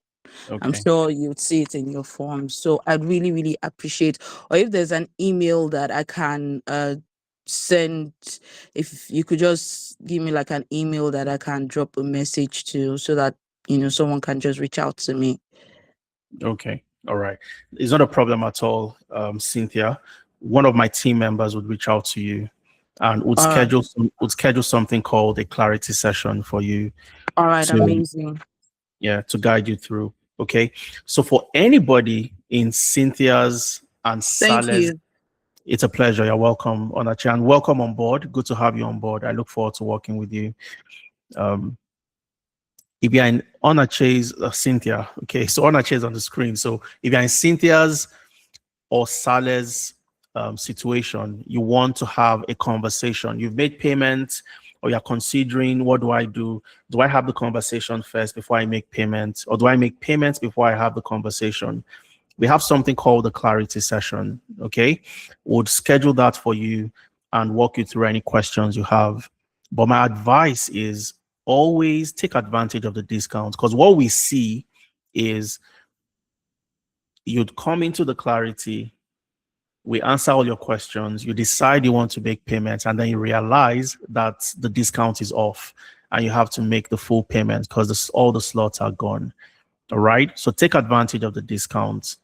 I'm Okay. sure you'd see it in your form. So I'd really, really appreciate, or if there's an email that I can send, if you could just give me like an email that I can drop a message to so that, you know, someone can just reach out to me. Okay. All right. It's not a problem at all, Cynthia. One of my team members would reach out to you and would All right. schedule something called a clarity session for you. All right, to, amazing. yeah, to guide you through. Okay. So for anybody in Cynthia's and Thank Saleh's, you. it's a pleasure. You're welcome, Onache, and welcome on board. Good to have you on board. I look forward to working with you. If you're in Onache's Cynthia, okay, so Onache is on the screen. So if you're in Cynthia's or Saleh's situation, you want to have a conversation. You've made payments, or you're considering, what do I do? Do I have the conversation first before I make payments, or do I make payments before I have the conversation? We have something called the clarity session. Okay, we'll schedule that for you and walk you through any questions you have. But my advice is always take advantage of the discounts, because what we see is you'd come into the clarity, we answer all your questions, you decide you want to make payments, and then you realize that the discount is off and you have to make the full payment because all the slots are gone. All right. So take advantage of the discounts.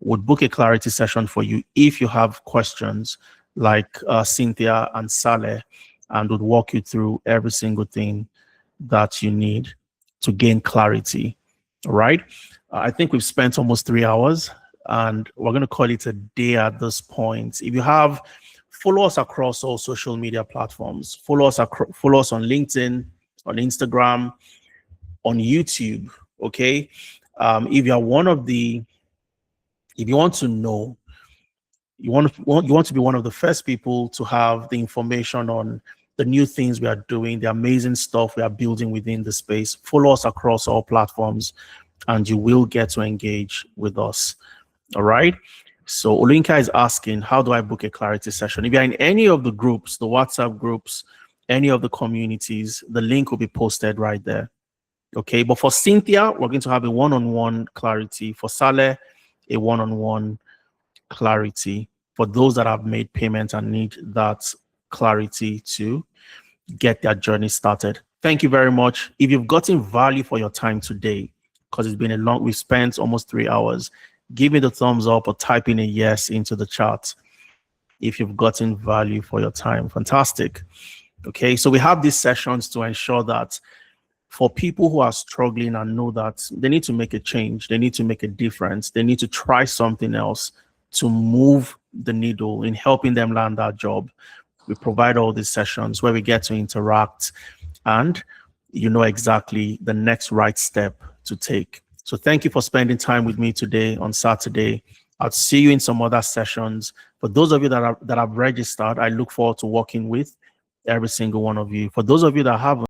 Would book a clarity session for you if you have questions like Cynthia and Saleh, and would walk you through every single thing that you need to gain clarity. All right. I think we've spent almost 3 hours and we're going to call it a day at this point. If you have, follow us across all social media platforms. Follow us on LinkedIn, on Instagram, on YouTube. Okay. If you are if you want to know, you want to be one of the first people to have the information on the new things we are doing, the amazing stuff we are building within the space, follow us across all platforms and you will get to engage with us. All right. So Olinka is asking, how do I book a clarity session? If you're in any of the groups, the WhatsApp groups, any of the communities, the link will be posted right there. Okay. But for Cynthia, we're going to have a one-on-one clarity. For Saleh, a one-on-one clarity. For those that have made payments and need that clarity to get their journey started. Thank you very much. If you've gotten value for your time today, because it's been a long, we spent almost 3 hours. Give me the thumbs up or type in a yes into the chat if you've gotten value for your time. Fantastic. Okay, so we have these sessions to ensure that for people who are struggling and know that they need to make a change, they need to make a difference, they need to try something else to move the needle in helping them land that job. We provide all these sessions where we get to interact and you know exactly the next right step to take. So thank you for spending time with me today on Saturday. I'll see you in some other sessions. For those of you that have registered, I look forward to working with every single one of you. For those of you that haven't,